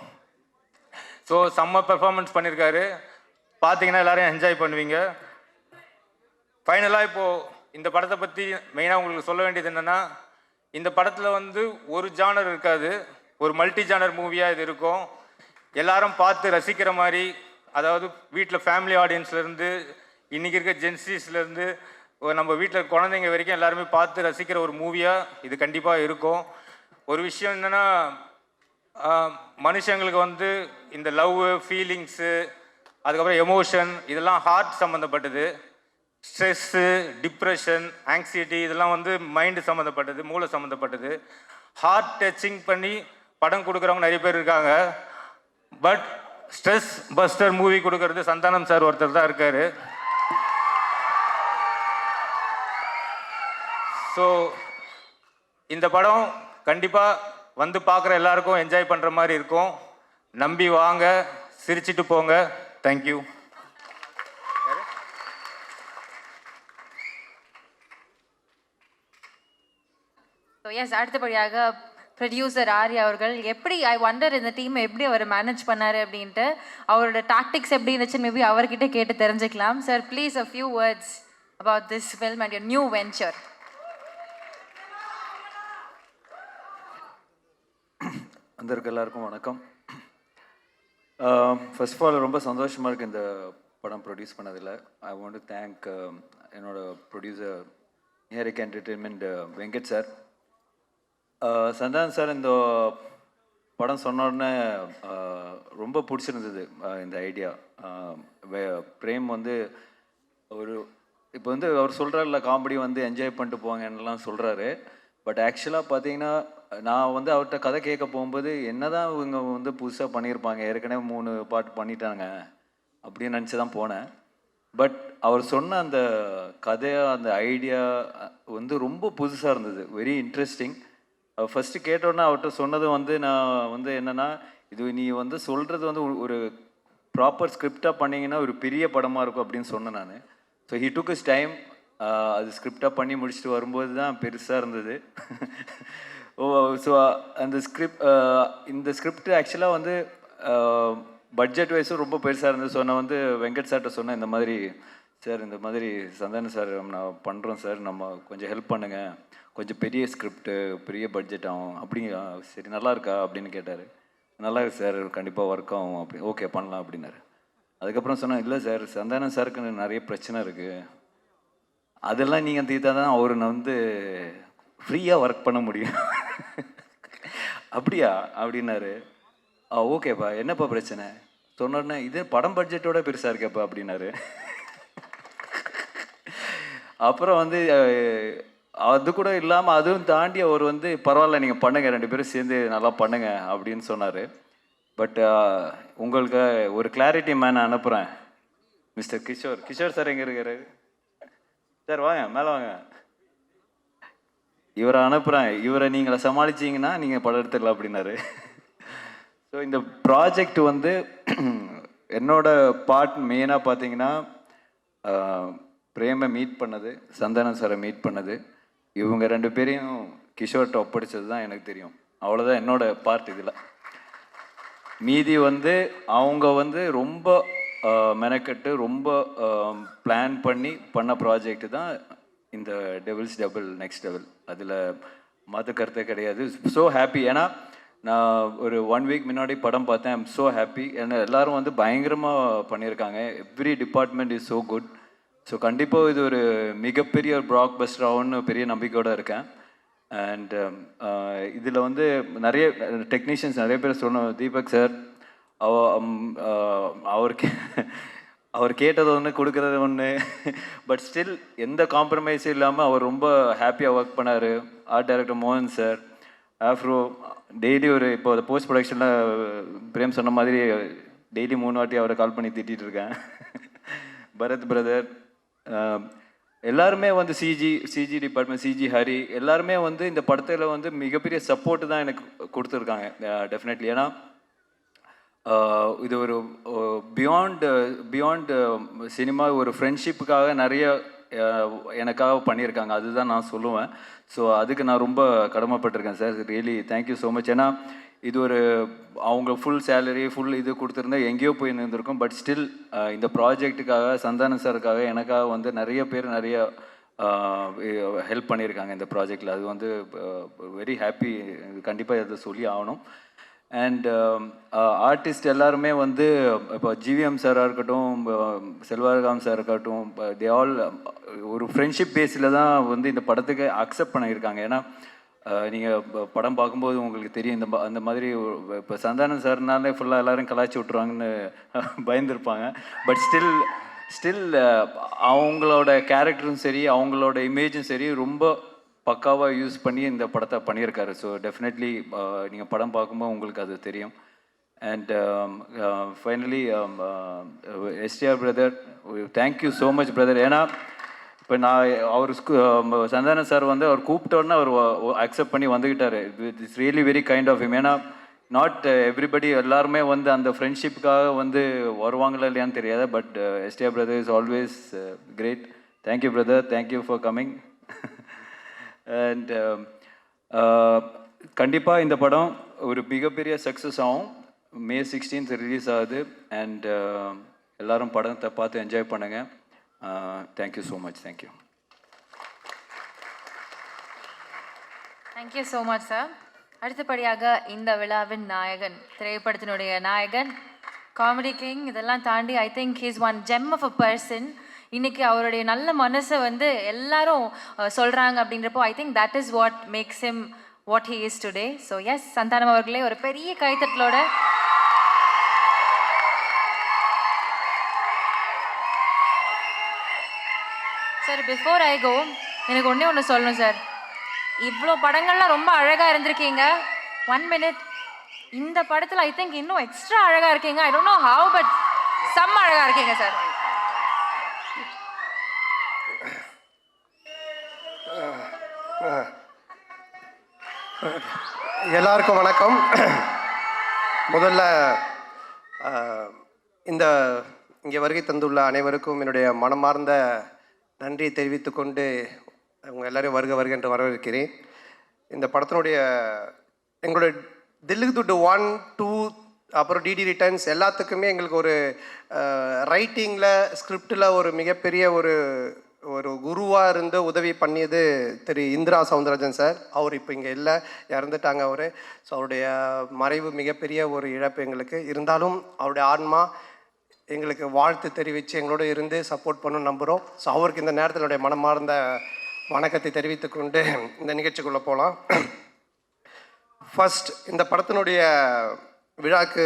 ஸோ செம்ம பெர்ஃபார்மன்ஸ் பண்ணியிருக்காரு. பார்த்தீங்கன்னா எல்லோரும் என்ஜாய் பண்ணுவீங்க. ஃபைனலாக இப்போது இந்த படத்தை பற்றி மெயினாக உங்களுக்கு சொல்ல வேண்டியது என்னென்னா, இந்த படத்தில் வந்து ஒரு ஜானர் இருக்காது, ஒரு மல்டி ஜானர் மூவியாக இது இருக்கும். எல்லாரும் பார்த்து ரசிக்கிற மாதிரி, அதாவது வீட்டில் ஃபேமிலி ஆடியன்ஸ்லேருந்து இன்றைக்கி இருக்க ஜென்சிஸ்லேருந்து நம்ம வீட்டில் குழந்தைங்க வரைக்கும் எல்லாருமே பார்த்து ரசிக்கிற ஒரு மூவியாக இது கண்டிப்பாக இருக்கும். ஒரு விஷயம் என்னென்னா, மனுஷங்களுக்கு வந்து இந்த லவ், ஃபீலிங்ஸு, அதுக்கப்புறம் எமோஷன் இதெல்லாம் ஹார்ட் சம்மந்தப்பட்டது. ஸ்ட்ரெஸ்ஸு, டிப்ரெஷன், ஆங்ஸைட்டி இதெல்லாம் வந்து மைண்டு சம்மந்தப்பட்டது, மூளை சம்மந்தப்பட்டது. ஹார்ட் டச்சிங் பண்ணி படம் கொடுக்குறவங்க நிறைய பேர் இருக்காங்க. பட் ஸ்ட்ரெஸ் பஸ்டர் மூவி கொடுக்கறது சந்தானம் சார் ஒருத்தர் தான் இருக்கார். ஸோ இந்த படம் கண்டிப்பாக வந்து பார்க்குற எல்லாருக்கும் என்ஜாய் பண்ணுற மாதிரி இருக்கும். நம்பி வாங்க, சிரிச்சிட்டு போங்க. தேங்க்யூ. ஸோ எஸ், அடுத்தபடியாக ப்ரொடியூசர் ஆர்யா அவர்கள் எப்படி, ஐ வண்டர் இந்த டீமை எப்படி அவர் மேனேஜ் பண்ணார் அப்படின்ட்டு, அவரோட டாக்டிக்ஸ் எப்படி இருந்துச்சு மேபி அவர்கிட்ட கேட்டு தெரிஞ்சுக்கலாம். Sir please a few words about this film and your new venture. வந்திருக்க எல்லாருக்கும் வணக்கம். ஃபர்ஸ்ட் ஆஃப் ஆல் ரொம்ப சந்தோஷமாக இருக்குது இந்த படம் ப்ரொடியூஸ் பண்ணதில். ஐ வாண்ட் டு தேங்க் என்னோட producer Niharika entertainment Venkat sir. Santhanam sir இந்த படம் சொன்ன உடனே ரொம்ப பிடிச்சிருந்தது இந்த ஐடியா. பிரேம் வந்து ஒரு இப்போ வந்து அவர் சொல்கிறார்ல காமெடி வந்து என்ஜாய் பண்ணிட்டு போங்கன்னெலாம் சொல்கிறாரு. பட் ஆக்சுவலாக பார்த்தீங்கன்னா நான் வந்து அவர்கிட்ட கதை கேட்க போகும்போது என்ன தான் இவங்க வந்து புதுசாக பண்ணியிருப்பாங்க, ஏற்கனவே 3 பாட்டு பண்ணிட்டாங்க அப்படின்னு நினச்சி தான் போனேன். பட் அவர் சொன்ன அந்த கதையாக அந்த ஐடியா வந்து ரொம்ப புதுசாக இருந்தது, வெரி இன்ட்ரெஸ்டிங். ஃபஸ்ட்டு கேட்டோன்னே அவர்கிட்ட சொன்னது வந்து நான் வந்து என்னென்னா, இது நீ வந்து சொல்கிறது வந்து ஒரு ப்ராப்பர் ஸ்கிரிப்டாக பண்ணிங்கன்னா ஒரு பெரிய படமாக இருக்கும் அப்படின்னு சொன்னேன் நான். So he took is time. அது ஸ்கிரிப்டாக பண்ணி முடிச்சுட்டு வரும்போது தான் பெருசாக இருந்தது. ஸோ அந்த இந்த ஸ்கிரிப்ட் ஆக்சுவலாக வந்து பட்ஜெட் வைஸும் ரொம்ப பெருசாக இருந்தது. ஸோ நான் வந்து வெங்கட் சார்கிட்ட சொன்னேன், இந்த மாதிரி சார் இந்த மாதிரி சந்தான சார் நான் பண்ணுறோம் சார், நம்ம கொஞ்சம் ஹெல்ப் பண்ணுங்கள், கொஞ்சம் பெரிய ஸ்கிரிப்டு பெரிய பட்ஜெட் ஆகும் அப்படிங்க. சரி நல்லா இருக்கா அப்படின்னு கேட்டார். நல்லா இருக்கு சார், கண்டிப்பாக ஒர்க் ஆகும் அப்படி, ஓகே பண்ணலாம் அப்படின்னாரு. அதுக்கப்புறம் சொன்னேன், இல்லை சார் சந்தானம் சாருக்கு நிறைய பிரச்சனை இருக்குது, அதெல்லாம் நீங்கள் தீர்த்தா தான் அவர் வந்து ஃப்ரீயாக ஒர்க் பண்ண முடியும். அப்படியா அப்படின்னாரு. ஓகேப்பா என்னப்பா பிரச்சனை சொன்னோன்னே, இது படம் பட்ஜெட்டோட பெருசாக இருக்கேப்பா அப்படின்னாரு. அப்புறம் வந்து அது கூட இல்லாமல் அதுவும் தாண்டி அவர் வந்து பரவாயில்ல நீங்கள் பண்ணுங்கள், 2 பேரும் சேர்ந்து நல்லா பண்ணுங்க அப்படின்னு சொன்னார். பட் உங்களுக்கு ஒரு கிளாரிட்டி மேன் அனுப்புகிறேன், மிஸ்டர் கிஷோர். கிஷோர் சார் எங்கே இருக்காரு சார்? வாங்க மேலே வாங்க. இவரை அனுப்புகிறேன், இவரை நீங்களை சமாளிச்சிங்கன்னா நீங்கள் படம் எடுத்துடலாம் அப்படின்னாரு. ஸோ இந்த ப்ராஜெக்ட் வந்து என்னோட பார்ட் மெயினாக பார்த்தீங்கன்னா பிரேமை மீட் பண்ணது, சந்தானம் சாரை மீட் பண்ணது, இவங்க 2 பேரையும் கிஷோர்கிட்ட ஒப்படைச்சது தான் எனக்கு தெரியும். அவ்வளோதான் என்னோட பார்ட் இதில். மீதி வந்து அவங்க வந்து ரொம்ப மெனக்கட்டு ரொம்ப பிளான் பண்ணி பண்ண ப்ராஜெக்ட் தான் இந்த டெவில்ஸ் டபுள் நெக்ஸ்ட் லெவல். அதில் மாற்று கருத்தே கிடையாது. So happy. ஏன்னா நான் ஒரு 1 வீக் முன்னாடி படம் பார்த்தேன். I'm so happy. ஏன்னா எல்லோரும் வந்து பயங்கரமாக பண்ணியிருக்காங்க. Every department is so good. So கண்டிப்பாக இது ஒரு மிகப்பெரிய பிளாக் பஸ்டர் ஆகும்னு பெரிய நம்பிக்கையோடு இருக்கேன். அண்ட் இதில் வந்து நிறைய டெக்னீஷியன்ஸ் நிறைய பேர் சொன்னோம். தீபக் சார் அவர் கேட்டது ஒன்று கொடுக்குறது ஒன்று, பட் ஸ்டில் எந்த காம்ப்ரமைஸும் இல்லாமல் அவர் ரொம்ப ஹாப்பியாக ஒர்க் பண்ணார். ஆர்ட் டைரக்டர் மோகன் சார், ஆஃப்ரோ டெய்லி ஒரு இப்போ போஸ்ட் ப்ரொடக்ஷனில் பிரேம் சொன்ன மாதிரி டெய்லி 3 வாட்டி அவரை கால் பண்ணி திட்டிகிட்டு இருக்கேன். பரத் பிரதர், எல்லாருமே வந்து சிஜி டிபார்ட்மெண்ட், சிஜி ஹரி எல்லாருமே வந்து இந்த படத்தில் வந்து மிகப்பெரிய சப்போர்ட்டு தான் எனக்கு கொடுத்துருக்காங்க டெஃபினெட்லி. ஏன்னா இது ஒரு பியாண்ட் சினிமா ஒரு ஃப்ரெண்ட்ஷிப்புக்காக நிறைய எனக்காக பண்ணியிருக்காங்க, அதுதான் நான் சொல்லுவேன். ஸோ அதுக்கு நான் ரொம்ப கடமைப்பட்டிருக்கேன் sir. Really thank you so much. ஏன்னா இது ஒரு அவங்க ஃபுல் சேலரி ஃபுல் இது கொடுத்துருந்தா எங்கேயோ போய் நின்றுருக்கும். பட் ஸ்டில் இந்த ப்ராஜெக்ட்டுக்காக சந்தானம் சாருக்காக எனக்காக வந்து நிறைய பேர் நிறைய ஹெல்ப் பண்ணியிருக்காங்க இந்த ப்ராஜெக்டில். அது வந்து வெரி ஹாப்பி, கண்டிப்பாக அதை சொல்லி ஆகணும். அண்ட் ஆர்டிஸ்ட் எல்லாருமே வந்து இப்போ ஜிவிஎம் சாராக இருக்கட்டும், செல்வராகவன் சார் இருக்கட்டும், தே ஆல் ஒரு ஃப்ரெண்ட்ஷிப் பேஸில் தான் வந்து இந்த படத்துக்கு அக்செப்ட் பண்ணியிருக்காங்க. ஏன்னா நீங்கள் படம் பார்க்கும்போது உங்களுக்கு தெரியும், அந்த மாதிரி இப்போ சந்தானம் சார்னாலே ஃபுல்லாக எல்லோரும் கலாய்ச்சி விட்ருவாங்கன்னு பயந்துருப்பாங்க. பட் ஸ்டில் அவங்களோட கேரக்டரும் சரி அவங்களோட இமேஜும் சரி ரொம்ப பக்காவாக யூஸ் பண்ணி இந்த படத்தை பண்ணியிருக்காரு. ஸோ டெஃபினெட்லி நீங்கள் படம் பார்க்கும்போது உங்களுக்கு அது தெரியும். And finally STR brother, thank you so much brother. ஏன்னா இப்போ நான் அவர் சந்தானம் சார் வந்து அவர் கூப்பிட்டோன்னே அவர் அக்செப்ட் பண்ணி வந்துக்கிட்டார். It's really very kind of him. ஏன்னா நாட் எவ்ரிபடி எல்லாருமே வந்து அந்த ஃப்ரெண்ட்ஷிப்புக்காக வந்து வருவாங்களா இல்லையான்னு தெரியாது. But STR brother is always great. Thank you brother, thank you for coming. And கண்டிப்பாக இந்த படம் ஒரு மிகப்பெரிய சக்ஸஸ் ஆகும். May 16th ரிலீஸ் ஆகுது. அண்ட் எல்லோரும் படத்தை பார்த்து என்ஜாய் பண்ணுங்கள். Thank you so much. Thank you. Thank you so much sir. அடுத்தபடியாக இந்த விழாவின் நாயகன், திரைப்படத்தினுடைய நாயகன், காமெடி கிங், இதெல்லாம் தாண்டி I think he's one gem of a person. இன்றைக்கி அவருடைய நல்ல மனசை வந்து எல்லாரும் சொல்கிறாங்க அப்படின்றப்போ I think that is what makes him what he is today. So yes, Santhanam அவர்களே ஒரு பெரிய கைத்தட்டலோட சார். பிஃபோர் ஐ கோ, எனக்கு ஒன்று சொல்லணும் சார். இவ்வளோ படங்கள்லாம் ரொம்ப அழகாக இருந்திருக்கீங்க. 1 minute, இந்த படத்தில் ஐ திங்க் இன்னும் எக்ஸ்ட்ரா அழகாக இருக்கீங்க. I don't know how, but செம்ம அழகாக இருக்கீங்க சார். எல்லாருக்கும் வணக்கம். முதல்ல இந்த இங்கே வருகை தந்துள்ள அனைவருக்கும் என்னுடைய மனமார்ந்த நன்றியை தெரிவித்து கொண்டு அவங்க எல்லோரும் வருக வருக என்று வரவேற்கிறேன். இந்த படத்தினுடைய எங்களுடைய தில்லுக்கு துட்டு 1, 2 அப்புறம் டிடி ரிட்டர்ன்ஸ் எல்லாத்துக்குமே எங்களுக்கு ஒரு ரைட்டிங்கில் ஸ்கிரிப்டில் ஒரு மிகப்பெரிய ஒரு குருவாக இருந்து உதவி பண்ணியது திரு இந்திரா சவுந்தரராஜன் சார். அவர் இப்போ இங்கே இல்லை, இறந்துட்டாங்க அவர். ஸோ அவருடைய மறைவு மிகப்பெரிய ஒரு இழப்பு எங்களுக்கு. இருந்தாலும் அவருடைய ஆன்மா எங்களுக்கு வாழ்த்து தெரிவித்து எங்களோட இருந்து சப்போர்ட் பண்ண நம்புகிறோம். ஸோ அவருக்கு இந்த நேரத்தில் என்னுடைய மனமார்ந்த வணக்கத்தை தெரிவித்துக்கொண்டு இந்த நிகழ்ச்சிக்குள்ளே போகலாம். ஃபர்ஸ்ட், இந்த படத்தினுடைய விழாக்கு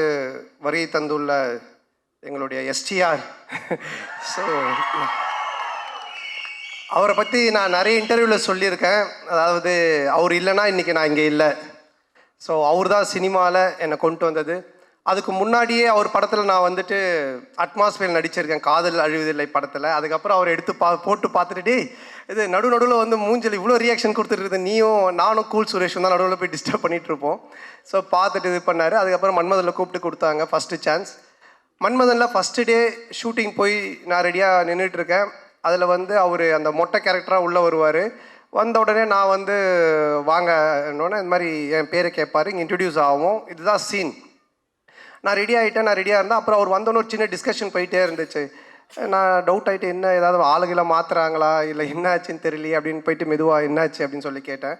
வருகை தந்துள்ள எங்களுடைய எஸ்டிஆர். ஸோ அவரை பற்றி நான் நிறைய இன்டர்வியூவில் சொல்லியிருக்கேன். அதாவது அவர் இல்லைன்னா இன்றைக்கி நான் இங்கே இல்லை. ஸோ அவர் தான் சினிமாவில் என்னை கொண்டு வந்தது. அதுக்கு முன்னாடியே அவர் படத்தில் நான் வந்துட்டு அட்மாஸ்பியர் நடிச்சிருக்கேன், காதல் அழிவதில்லை படத்தில். அதுக்கப்புறம் அவர் எடுத்து போட்டு பார்த்துட்டு இது நடுவில் வந்து மூஞ்சல் இவ்வளோ ரியாக்ஷன் கொடுத்துட்டு நீயும் நானும் கூல் சுரேஷும் தான் நடுவில் போய் டிஸ்டர்ப் பண்ணிகிட்ருப்போம். ஸோ பார்த்துட்டு இது பண்ணார். அதுக்கப்புறம் மன்மதனில் கூப்பிட்டு கொடுத்தாங்க ஃபஸ்ட்டு சான்ஸ். மன்மதனில் ஃபஸ்ட்டு டே ஷூட்டிங் போய் நான் ரெடியாக நின்றுட்டுருக்கேன். அதில் வந்து அவர் அந்த மொட்டை கேரக்டராக உள்ளே வருவார். வந்த உடனே நான் வந்து வாங்கன்னொன்னே இந்த மாதிரி என் பேரை கேட்பார், இங்கே இன்ட்ரடியூஸ் ஆகும், இதுதான் சீன். நான் ரெடியாக இருந்தேன். அப்புறம் அவர் வந்தோன்னு ஒரு சின்ன டிஸ்கஷன் போயிட்டே இருந்துச்சு. நான் டவுட் ஆகிட்டு என்ன ஏதாவது ஆளுகளை மாற்றுறாங்களா இல்லை என்ன ஆச்சுன்னு தெரியலையே அப்படின்னு போயிட்டு மெதுவாக என்னாச்சு அப்படின்னு சொல்லி கேட்டேன்.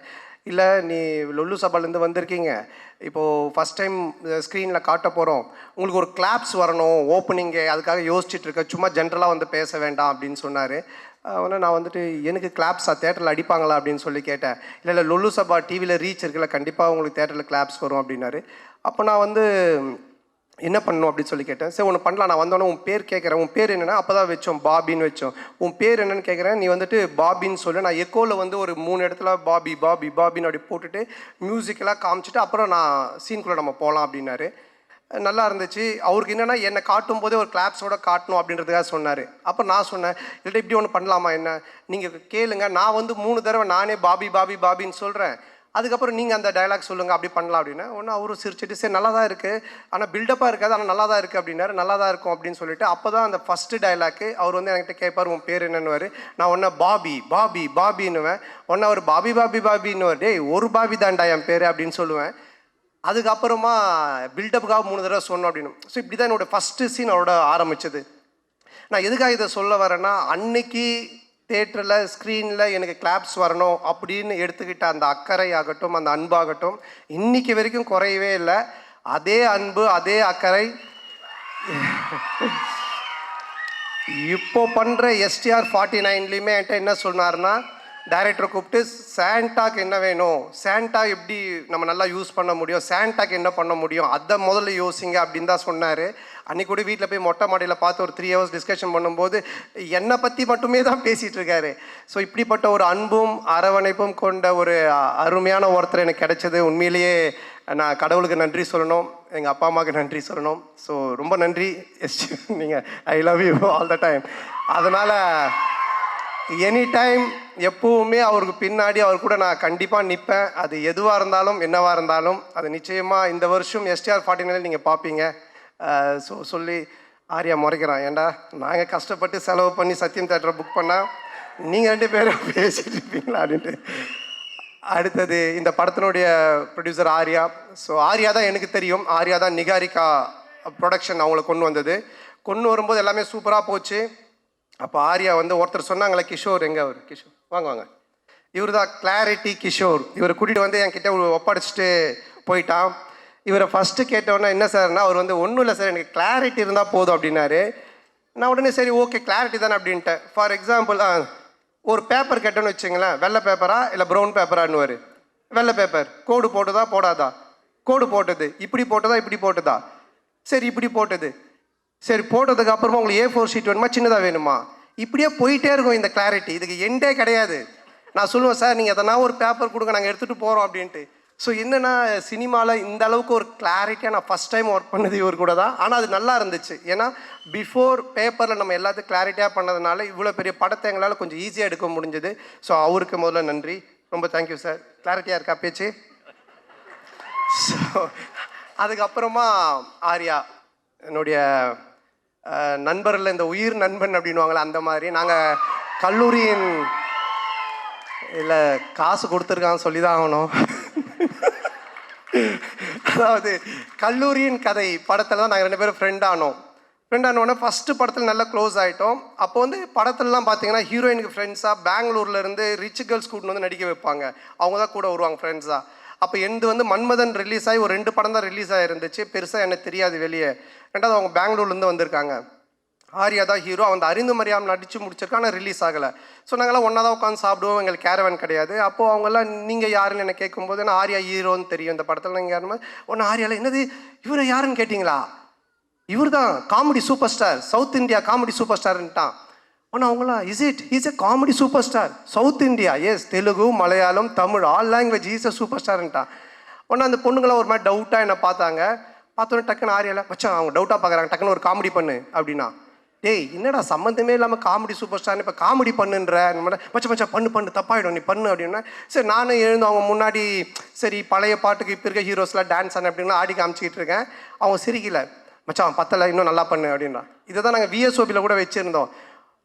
இல்லை, நீ லொல்லு சபாலேருந்து வந்திருக்கீங்க, இப்போது ஃபஸ்ட் டைம் ஸ்க்ரீனில் காட்ட போகிறோம், உங்களுக்கு ஒரு கிளாப்ஸ் வரணும் ஓப்பனிங்கு, அதுக்காக யோசிச்சுட்டு இருக்க, சும்மா ஜென்ரலாக வந்து பேச வேண்டாம் அப்படின்னு சொன்னார். அவனை நான் வந்துட்டு எனக்கு கிளாப்ஸா தேட்டரில் அடிப்பாங்களா அப்படின்னு சொல்லி கேட்டேன். இல்லை லொல்லு சபா டிவியில் ரீச் இருக்குல்ல, கண்டிப்பாக உங்களுக்கு தேட்டரில் கிளாப்ஸ் வரும் அப்படின்னாரு. அப்போ நான் வந்து என்ன பண்ணணும் அப்படின்னு சொல்லி கேட்டேன். சரி ஒன்று பண்ணலாம், நான் வந்தோன்னே உன் பேர் கேட்குறேன், உன் பேர் என்னென்னா அப்போ தான் வச்சோம் பாபின்னு வச்சோம். உன் பேர் என்னென்னு கேட்குறேன், நீ வந்துட்டு பாபின்னு சொல்லு. நான் எக்கோவில் வந்து ஒரு 3 இடத்துல பாபி பாபி பாபின்னு அப்படி போட்டுட்டு மியூசிக்கெல்லாம் காமிச்சிட்டு அப்புறம் நான் சீனுக்குள்ளே நம்ம போகலாம் அப்படின்னாரு. நல்லா இருந்துச்சு. அவருக்கு என்னென்னா என்னை காட்டும் போதே ஒரு கிளாப்ஸோட காட்டணும் அப்படின்றதுக்காக சொன்னார். அப்போ நான் சொன்னேன், இல்லை இப்படி ஒன்று பண்ணலாமா, என்ன நீங்கள் கேளுங்க, நான் வந்து 3 தடவை நானே பாபி பாபி பாபின்னு சொல்கிறேன், அதுக்கப்புறம் நீங்கள் அந்த டைலாக் சொல்லுங்கள், அப்படி பண்ணலாம் அப்படின்னா. ஒன்று அவரும் சிரிச்சிட்டு சரி நல்லா தான் இருக்குது, ஆனால் பில்டப்பாக இருக்காது, ஆனால் நல்லா தான் இருக்குது அப்படின்னாரு. நல்லா தான் இருக்கும் அப்படின்னு சொல்லிட்டு அப்போ தான் அந்த ஃபஸ்ட்டு டைலாக்கு அவர் வந்து என்கிட்ட கேட்பார், உன் பேர் என்னன்னுவார். நான் ஒன்று பாபி பாபி பாபின்னுவேன். ஒன்று அவர் பாபி பாபி பாபின்னுவார், டேய் ஒரு பாபி தான்டா என் பேர் அப்படின்னு சொல்லுவேன். அதுக்கப்புறமா பில்டப்புக்காக 3 தடவை சொன்னோம் அப்படின்னு. ஸோ இப்படி தான் என்னோடய ஃபஸ்ட்டு சீன் அவரோட ஆரம்பித்தது. நான் எதுக்காக இதை சொல்ல வரேன்னா, அன்னைக்கு தேட்டரில் ஸ்க்ரீனில் எனக்கு கிளாப்ஸ் வரணும் அப்படின்னு எடுத்துக்கிட்ட அந்த அக்கறை ஆகட்டும், அந்த அன்பாகட்டும் இன்னைக்கு வரைக்கும் குறையவே இல்லை. அதே அன்பு அதே அக்கறை இப்போ பண்ணுற எஸ்டிஆர் 49லேயுமே என்கிட்ட என்ன சொன்னார்னா, டைரக்டரை கூப்பிட்டு சாண்டாக்கு என்ன வேணும், சாண்டா எப்படி நம்ம நல்லா யூஸ் பண்ண முடியும், சாண்டாக்கு என்ன பண்ண முடியும், அதை முதல்ல யோசிங்க அப்படின்னு தான் சொன்னார். அன்றைக்கி கூட வீட்டில் போய் மொட்டை மாடியில் பார்த்து ஒரு 3 hours டிஸ்கஷன் பண்ணும்போது என்னை பற்றி மட்டுமே தான் பேசிகிட்டு இருக்காரு. ஸோ இப்படிப்பட்ட ஒரு அன்பும் அரவணைப்பும் கொண்ட ஒரு அருமையான ஒருத்தர் எனக்கு கிடைச்சது. உண்மையிலேயே நான் கடவுளுக்கு நன்றி சொல்லணும், எங்கள் அப்பா அம்மாவுக்கு நன்றி சொல்லணும். ஸோ ரொம்ப நன்றி நீங்கள், I love you all the time. அதனால் எனி டைம் எப்போவுமே அவருக்கு பின்னாடி அவர் கூட நான் கண்டிப்பாக நிற்பேன். அது எதுவாக இருந்தாலும் என்னவாக இருந்தாலும் அது நிச்சயமாக இந்த வருஷம் எஸ்டிஆர் 49 நீங்கள் பார்ப்பீங்க. சொல்லி ஆரியா முறைக்கிறான், ஏண்டா நாங்கள் கஷ்டப்பட்டு செலவு பண்ணி சத்யம் தேட்டரை புக் பண்ணால் நீங்கள் 2 பேரும் பேசிகிட்டு இருப்பீங்களா அப்படின்ட்டு. அடுத்தது இந்த படத்தினுடைய ப்ரொடியூசர் ஆர்யா. ஸோ ஆர்யா தான் எனக்கு தெரியும், ஆர்யா தான் நிகாரிகா ப்ரொடக்ஷன் அவங்கள கொண்டு வந்தது. கொண்டு வரும்போது எல்லாமே சூப்பராக போச்சு. அப்போ ஆர்யா வந்து ஒருத்தர் சொன்னாங்களே, கிஷோர் எங்கே, அவர் கிஷோர் வாங்க வாங்க, இவர் தான் கிளாரிட்டி கிஷோர். இவரை கூட்டிகிட்டு வந்து என்கிட்ட ஒப்படைச்சிட்டு போயிட்டான். இவரை ஃபஸ்ட்டு கேட்டோன்னா என்ன சார்னா, அவர் வந்து ஒன்றும் இல்லை சார், எனக்கு கிளாரிட்டி இருந்தால் போதும் அப்படின்னாரு. நான் உடனே சரி ஓகே கிளாரிட்டி தானே அப்படின்ட்டேன். ஃபார் எக்ஸாம்பிள் ஒரு பேப்பர் கேட்டோன்னு வச்சுங்களேன், வெள்ளை பேப்பரா இல்லை ப்ரௌன் பேப்பரான்னுவார். வெள்ளை பேப்பர் கோடு போட்டதா போடாதா, கோடு போட்டது, இப்படி போட்டதா இப்படி போட்டதா, சரி இப்படி போட்டது, சரி போட்டதுக்கு அப்புறமா உங்களுக்கு A4 ஷீட் வேணுமா சின்னதாக வேணுமா, இப்படியே போயிட்டே இருக்கும் இந்த கிளாரிட்டி. இதுக்கு எண்டே கிடையாது. நான் சொல்லுவேன் சார் நீங்கள் எதனா ஒரு பேப்பர் கொடுங்க நாங்கள் எடுத்துகிட்டு போகிறோம் அப்படின்ட்டு. ஸோ என்னென்னா சினிமாவில் இந்த அளவுக்கு ஒரு கிளாரிட்டியாக நான் ஃபஸ்ட் டைம் ஒர்க் பண்ணது இவர் கூட தான். ஆனால் அது நல்லா இருந்துச்சு. ஏன்னா பிஃபோர் பேப்பரில் நம்ம எல்லாத்தையும் கிளாரிட்டியாக பண்ணதுனால இவ்வளோ பெரிய படத்தை எங்களால் கொஞ்சம் ஈஸியாக எடுக்க முடிஞ்சது. ஸோ அவருக்கு முதல்ல நன்றி, ரொம்ப தேங்க்யூ சார். கிளாரிட்டியாக இருக்கா பேச்சு? ஸோ அதுக்கப்புறமா ஆர்யா என்னுடைய நண்பரில் இந்த உயிர் நண்பன் அப்படின்வாங்களே அந்த மாதிரி நாங்கள் கல்லூரியின் இல்லை காசு கொடுத்துருக்கான்னு சொல்லி தான் ஆகணும். அதாவது கல்லூரியின் கதை படத்தில் தான் நாங்கள் 2 பேரும் ஃப்ரெண்ட் ஆனோடனே ஃபஸ்ட்டு படத்தில் நல்லா க்ளோஸ் ஆகிட்டோம். அப்போ வந்து படத்துலலாம் பார்த்தீங்கன்னா ஹீரோயினுக்கு ஃப்ரெண்ட்ஸாக பெங்களூர்லேருந்து ரிச் கேர்ள்ஸ் கூட்டின்னு வந்து நடிக்க வைப்பாங்க. அவங்க தான் கூட வருவாங்க ஃப்ரெண்ட்ஸாக. அப்போ எந்து வந்து மன்மதன் ரிலீஸ் ஆகி ஒரு 2 படம் தான் ரிலீஸ் ஆகிருந்துச்சு. பெருசாக எனக்கு தெரியாது வெளியே. ரெண்டாவது அவங்க பெங்களூர்லேருந்து வந்திருக்காங்க. ஆர்யா தான் ஹீரோ. அவன் அறிந்து மரியாமல் நடித்து முடிச்சிருக்கான், ஆனால் ரிலீஸ் ஆகலை. ஸோ நாங்களாம் ஒன்றா தான் உட்காந்து சாப்பிடுவோம். எங்களுக்கு கேரவன் கிடையாது. அப்போது அவங்கெல்லாம் நீங்கள் யாருன்னு என்னை கேட்கும்போது நான் ஆர்யா ஹீரோன்னு தெரியும் இந்த படத்தில். நீங்கள் யாருமே ஒன்று ஆர்யாவில் என்னது இவரை யாருன்னு கேட்டிங்களா? இவர் தான் comedy super star, South India comedy super ஸ்டார்ன்ட்டான். ஆனால் அவங்களாம் is a comedy super star South India, yes Telugu Malayalam Tamil all language is a super ஸ்டார்ன்ட்டான். ஒன்று அந்த பொண்ணுங்களாம் ஒரு மாதிரி டவுட்டாக என்னை பார்த்தாங்க. பார்த்தோன்னே டக்குன்னு ஆர்யாவில் மச்சான் அவங்க டவுட்டாக பார்க்குறாங்க, டக்குன்னு ஒரு காமெடி பண்ணு அப்படின்னா. டேய் என்னடா சம்மந்தமே இல்லாமல் காமெடி சூப்பர் ஸ்டார்னு இப்போ காமெடி பண்ணுன்ற மச்சா பண்ணு தப்பாயிடும் நீ பண்ணு அப்படின்னா. சரி நானும் எழுந்து அவங்க முன்னாடி சரி பழைய பாட்டுக்கு இப்போ இருக்க ஹீரோஸ்லாம் டான்ஸ் ஆன அப்படின்னா ஆடி காமிச்சிக்கிட்டு இருக்கேன். அவங்க சிரிக்கல, மச்சான் பத்தலை இன்னும் நல்லா பண்ணு அப்படின்னா. இதை தான் நாங்கள் விஎஸ்ஓபியில் கூட வச்சுருந்தோம்.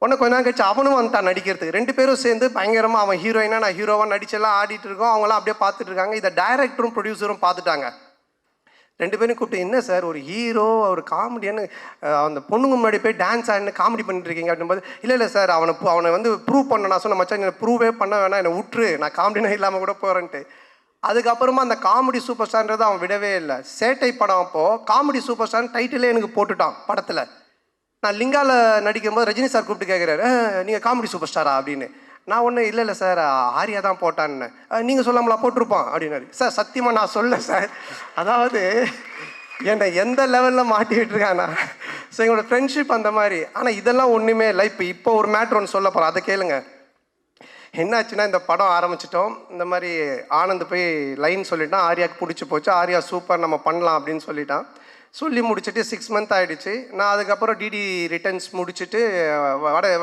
ஒன்று கொஞ்ச நேரம் கழிச்சு அவனும் வந்துட்டான் நடிக்கிறதுக்கு. 2 பேரும் சேர்ந்து பயங்கரமாக அவன் ஹீரோயினாக நான் ஹீரோவாக நடிச்செல்லாம் ஆடிட்டு இருக்கோம். அவங்களாம் அப்படியே பார்த்துட்டு இருக்காங்க. இதை டைரக்டரும் ப்ரொடியூசரும் பார்த்துட்டாங்க. 2 பேரும் கூப்பிட்டு என்ன சார் ஒரு ஹீரோ ஒரு காமெடியான்னு அந்த பொண்ணுங்க முன்னாடி போய் டான்ஸ் ஆடினு காமெடி பண்ணிட்டு இருக்கீங்க அப்படின்போது இல்லை சார் அவனை வந்து ப்ரூவ் பண்ண நான் சொன்ன மச்சான் என்னை ப்ரூவே பண்ண வேணாம், என்னை விட்டுரு, நான் காமெடினா இல்லாமல் கூட போகிறேன்ட்டு. அதுக்கப்புறமா அந்த காமெடி சூப்பர் ஸ்டார்ன்றது அவன் விடவே இல்லை. சேட்டை படம் அப்போது காமெடி சூப்பர் ஸ்டார்னு டைட்டிலே எனக்கு போட்டுட்டான் படத்தில். நான் லிங்காவில் நடிக்கும்போது ரஜினி சார் கூப்பிட்டு கேட்குறாரு நீங்கள் காமெடி சூப்பர் ஸ்டாரா அப்படின்னு. நான் ஒன்றும் இல்லை சார் ஆர்யா தான் போட்டான்னு. நீங்கள் சொல்லாமலா போட்டிருப்பான் அப்படின்னாரு. சார் சத்தியமாக நான் சொல்ல சார், அதாவது என்னை எந்த லெவலில் மாட்டி விட்டுருக்காண்ணா. ஸோ எங்களோட ஃப்ரெண்ட்ஷிப் அந்த மாதிரி. ஆனால் இதெல்லாம் ஒன்றுமே இல்லை. இப்போ ஒரு மேட்ரு ஒன்று சொல்ல போகிறோம், அதை கேளுங்க. என்னாச்சுன்னா இந்த படம் ஆரம்பிச்சிட்டோம். இந்த மாதிரி ஆனந்த் போய் லைன் சொல்லிட்டான், ஆர்யாவுக்கு பிடிச்சி போச்சு, ஆர்யா சூப்பர் நம்ம பண்ணலாம் அப்படின்னு சொல்லிட்டான். சொல்லி முடிச்சுட்டு 6 மந்த் ஆகிடுச்சு. நான் அதுக்கப்புறம் டிடி ரிட்டர்ன்ஸ் முடிச்சுட்டு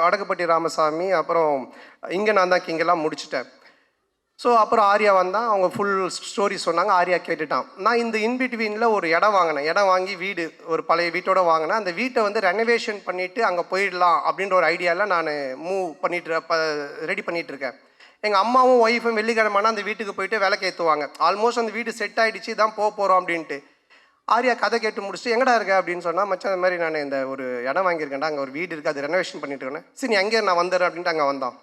வடக்குப்பட்டி ராமசாமி அப்புறம் இங்கே நான் தான் கிங்கெல்லாம் முடிச்சுட்டேன். ஸோ அப்புறம் ஆர்யா வந்தான், அவங்க ஃபுல் ஸ்டோரி சொன்னாங்க, ஆர்யா கேட்டுட்டான். நான் இந்த இன்பிட்வீனில் ஒரு இடம் வாங்கினேன். இடம் வாங்கி வீடு ஒரு பழைய வீட்டோட வாங்கினேன். அந்த வீட்டை வந்து ரெனோவேஷன் பண்ணிவிட்டு அங்கே போயிடலாம் அப்படின்ற ஒரு ஐடியாவில் நான் ரெடி பண்ணிகிட்ருக்கேன். எங்கள் அம்மாவும் ஒய்ஃபும் வெள்ளிக்கிழமைனா அந்த வீட்டுக்கு போயிட்டு விளக்கு ஏற்றுவாங்க. ஆல்மோஸ்ட் அந்த வீடு செட் ஆகிடுச்சு, தான் போகிறோம் அப்படின்ட்டு. ஆர்யா கதை கேட்டு முடிச்சுட்டு எங்கடா இருக்க அப்படின்னு சொன்னால் மச்சான் அந்த மாதிரி நான் இந்த ஒரு இடம் வாங்கியிருக்கேன்டா, அங்கே ஒரு வீடு இருக்குது, அது ரெனோவேஷன் பண்ணிட்டு இருக்கேன். சரி நீ அங்கே நான் வந்துடுறேன் அப்படின்ட்டு அங்கே வந்தான்.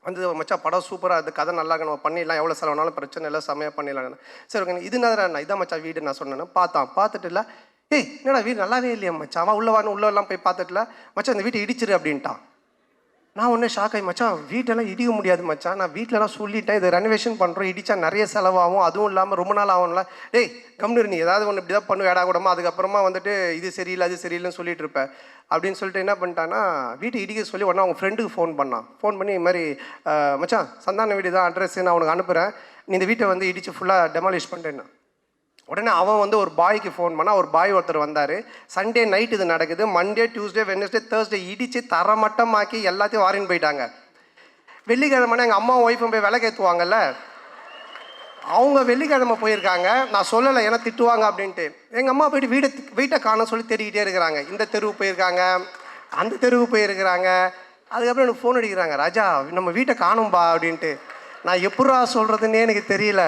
வந்து மச்சான் படம் சூப்பராக அது கதை நல்லா நம்ம பண்ணிடலாம், எவ்வளோ செலவுனாலும் பிரச்சனை இல்லை, செம்மையாக பண்ணிடலாம். சரி ஓகே இது என்ன இதான் மச்சான் வீடு நான் சொன்னேன்னா பார்த்துட்டு இல்லை என்னடா வீடு நல்லாவே இல்லையா மச்சான், அவன் உள்ளெல்லாம் போய் பார்த்துட்டுல மச்சான் இந்த வீட்டை இடிச்சிரு அப்படின்ட்டான். நான் ஒன்றே ஷாக் ஆகி மச்சான் வீட்டெல்லாம் இடிக்க முடியாது மச்சான், நான் வீட்டிலலாம் சொல்லிட்டேன் இதை ரெனோவேஷன் பண்ணுறோம், இடித்தா நிறைய செலவாகும், அதுவும் இல்லாமல் ரொம்ப நாள் ஆகும்ல. கம்னு நீ ஏதாவது ஒன்று இப்படி தான் பண்ணு வேடா கூடமா, அதுக்கப்புறமா வந்துட்டு இது சரியில்லை அது சரியில்லைன்னு சொல்லிட்டு இருப்பேன் அப்படின்னு சொல்லிட்டு என்ன பண்ணிட்டான்னா வீட்டை இடிக்க சொல்லி உடனே அவங்க ஃப்ரெண்டுக்கு ஃபோன் பண்ணி இது மாதிரி மச்சான் சந்தான வீடு தான் அட்ரஸ் நான் உனக்கு அனுப்புகிறேன், நீ இந்த வீட்டை வந்து இடித்து ஃபுல்லாக டெமாலிஷ் பண்ணிட்டேன்னா. உடனே அவன் வந்து ஒரு பாய்க்கு ஃபோன் பண்ணால் ஒரு பாய் ஒருத்தர் வந்தார். சண்டே நைட் இது நடக்குது, மண்டே டியூஸ்டே வெட்னஸ்டே தேர்ஸ்டே இடித்து தரமட்டமாக்கி எல்லாத்தையும் வாரின்னு போயிட்டாங்க. வெள்ளிக்கிழமை எங்கள் அம்மா ஒய்ஃபும் போய் விளக்கேற்றுவாங்கல்ல, அவங்க வெள்ளிக்கிழமை போயிருக்காங்க. நான் சொல்லலை ஏன்னா திட்டுவாங்க அப்படின்ட்டு. எங்கள் அம்மா போயிட்டு வீட்டை காண சொல்லி தேடிக்கிட்டே இருக்கிறாங்க. இந்த தெருவு போயிருக்காங்க, அந்த தெருவு போயிருக்கிறாங்க. அதுக்கப்புறம் எனக்கு ஃபோன் அடிக்கிறாங்க, ராஜா நம்ம வீட்டை காணும்பா அப்படின்ட்டு. நான் எப்படா சொல்கிறதுன்னே எனக்கு தெரியல.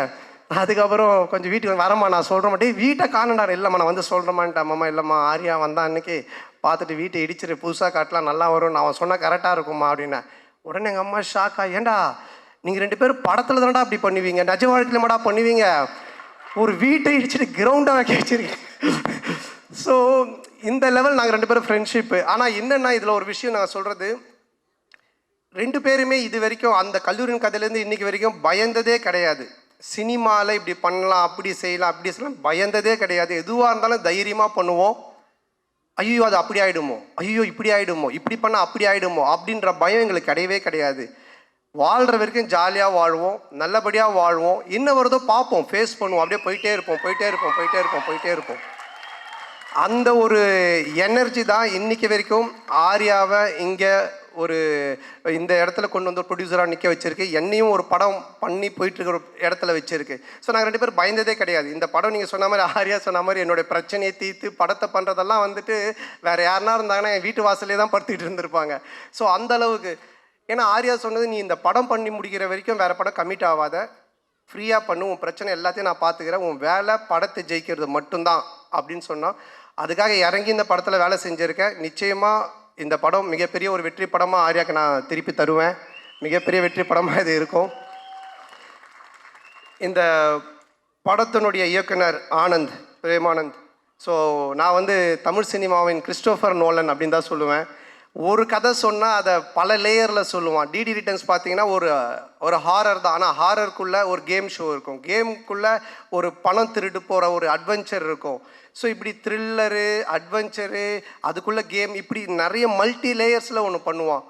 அதுக்கப்புறம் கொஞ்சம் வீட்டுக்கு வரமா நான் சொல்கிற மாட்டேன் வீட்டை காணண்டா. இல்லைம்மா நான் வந்து சொல்கிறேம்மான்ட்டேன். அம்மா இல்லைம்மா ஆர்யா வந்தான் அன்றைக்கி பார்த்துட்டு வீட்டை இடிச்சிரு புதுசாக காட்டலாம் நல்லா வரும், நான் அவன் சொன்னால் கரெக்டாக இருக்கும்மா அப்படின்னேன். உடனே எங்கள் அம்மா ஷாக்கா, ஏண்டா நீங்கள் 2 பேரும் படத்தில் தானடா அப்படி பண்ணுவீங்க, நிஜ வாழ்க்கையில் மாடா பண்ணுவீங்க, ஒரு வீட்டை இடிச்சிட்டு கிரவுண்டாக வைக்க வச்சிருக்கீங்க. ஸோ இந்த லெவல் நாங்கள் 2 பேரும் ஃப்ரெண்ட்ஷிப்பு. ஆனால் என்னென்னா இதில் ஒரு விஷயம் நான் சொல்கிறது, 2 பேருமே இது வரைக்கும் அந்த கல்லூரியின் கதையிலேருந்து இன்றைக்கி வரைக்கும் பயந்ததே கிடையாது. சினிமாவில் இப்படி பண்ணலாம் அப்படி செய்யலாம் பயந்ததே கிடையாது. எதுவாக இருந்தாலும் தைரியமாக பண்ணுவோம். ஐயோ அது அப்படி ஆகிடுமோ, ஐயோ இப்படி ஆகிடுமோ, இப்படி பண்ணால் அப்படி ஆகிடுமோ அப்படின்ற பயம் எங்களுக்கு கிடையவே கிடையாது. வாழ்கிற வரைக்கும் ஜாலியாக வாழ்வோம், நல்லபடியாக வாழ்வோம், என்ன வருதோ பார்ப்போம், ஃபேஸ் பண்ணுவோம், அப்படியே போயிட்டே இருப்போம். அந்த ஒரு எனர்ஜி தான் இன்னைக்கு வரைக்கும் ஆர்யாவை இங்கே ஒரு இந்த இடத்துல கொண்டு வந்து ஒரு ப்ரொடியூசராக நிற்க வச்சிருக்கு, என்னையும் ஒரு படம் பண்ணி போயிட்டுருக்க ஒரு இடத்துல வச்சிருக்கு. ஸோ நாங்கள் 2 பேரும் பயந்ததே கிடையாது. இந்த படம் நீங்கள் சொன்ன மாதிரி ஆர்யா சொன்ன மாதிரி என்னுடைய பிரச்சனையை தீர்த்து படத்தை பண்ணுறதெல்லாம் வந்துட்டு வேறு யாருனா இருந்தாங்கன்னா என் வீட்டு வாசலே தான் படுத்துக்கிட்டு இருந்திருப்பாங்க. ஸோ அந்த அளவுக்கு, ஏன்னா ஆர்யா சொன்னது, நீ இந்த படம் பண்ணி முடிக்கிற வரைக்கும் வேறு படம் கமிட் ஆகாத, ஃப்ரீயாக பண்ணு, உன் பிரச்சனை எல்லாத்தையும் நான் பார்த்துக்கிறேன், உன் வேலை படத்தை ஜெயிக்கிறது மட்டும்தான் அப்படின்னு சொன்னால் அதுக்காக இறங்கி இந்த படத்தில் வேலை செஞ்சுருக்கேன். நிச்சயமாக இந்த படம் மிகப்பெரிய ஒரு வெற்றி படமாக ஆர்யாவுக்கு நான் திருப்பி தருவேன். மிகப்பெரிய வெற்றி படமாக இது இருக்கும். இந்த படத்தினுடைய இயக்குனர் ஆனந்த், பிரேமானந்த். ஸோ நான் வந்து தமிழ் சினிமாவின் கிறிஸ்டோஃபர் நோலன் அப்படின்னு தான் சொல்லுவேன். ஒரு கதை சொன்னால் அதை பல லேயரில் சொல்லுவான். டிடி ரிட்டர்ன்ஸ் பார்த்தீங்கன்னா ஒரு ஹாரர் தான், ஆனால் ஹாரருக்குள்ளே ஒரு கேம் ஷோ இருக்கும், கேமுக்குள்ளே ஒரு பணம் திருட்டு போகிற ஒரு அட்வென்ச்சர் இருக்கும். ஸோ இப்படி த்ரில்லரு, அட்வென்ச்சரு, அதுக்குள்ளே கேம், இப்படி நிறைய மல்டி லேயர்ஸில் ஒன்று பண்ணுவான்.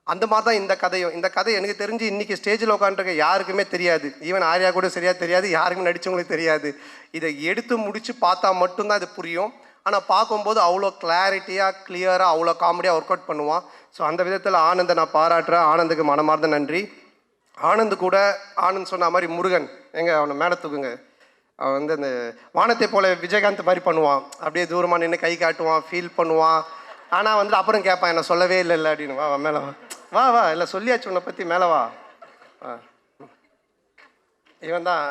அந்த மாதிரி தான் இந்த கதையும். இந்த கதை எனக்கு தெரிஞ்சு இன்றைக்கி ஸ்டேஜில் உட்காந்துருக்க யாருக்குமே தெரியாது. ஈவன் ஆர்யா கூட சரியாக தெரியாது, யாருக்குமே நடித்தவங்களுக்கு தெரியாது. இதை எடுத்து முடித்து பார்த்தா மட்டும்தான் இது புரியும். ஆனால் பார்க்கும்போது அவ்வளோ கிளாரிட்டியாக, கிளியராக, அவ்வளோ காமெடியாக ஒர்க் அவுட் பண்ணுவான். ஸோ அந்த விதத்தில் ஆனந்தை நான் பாராட்டுறேன். ஆனந்துக்கு மனமார்ந்த நன்றி. ஆனந்து கூட ஆனந்த் சொன்ன மாதிரி முருகன், அவனை மேலே தூக்குங்க. அவன் வந்து அந்த வானத்தை போல விஜயகாந்த் மாதிரி பண்ணுவான், அப்படியே தூரமாக நின்று கை காட்டுவான், ஃபீல் பண்ணுவான். ஆனால் வந்து அப்புறம் கேட்பான், என்ன சொல்லவே இல்லை அப்படின்னு. வா மேலே வா வா இல்லை சொல்லியாச்சு உன்னை பற்றி, மேலே வா. இவன் தான்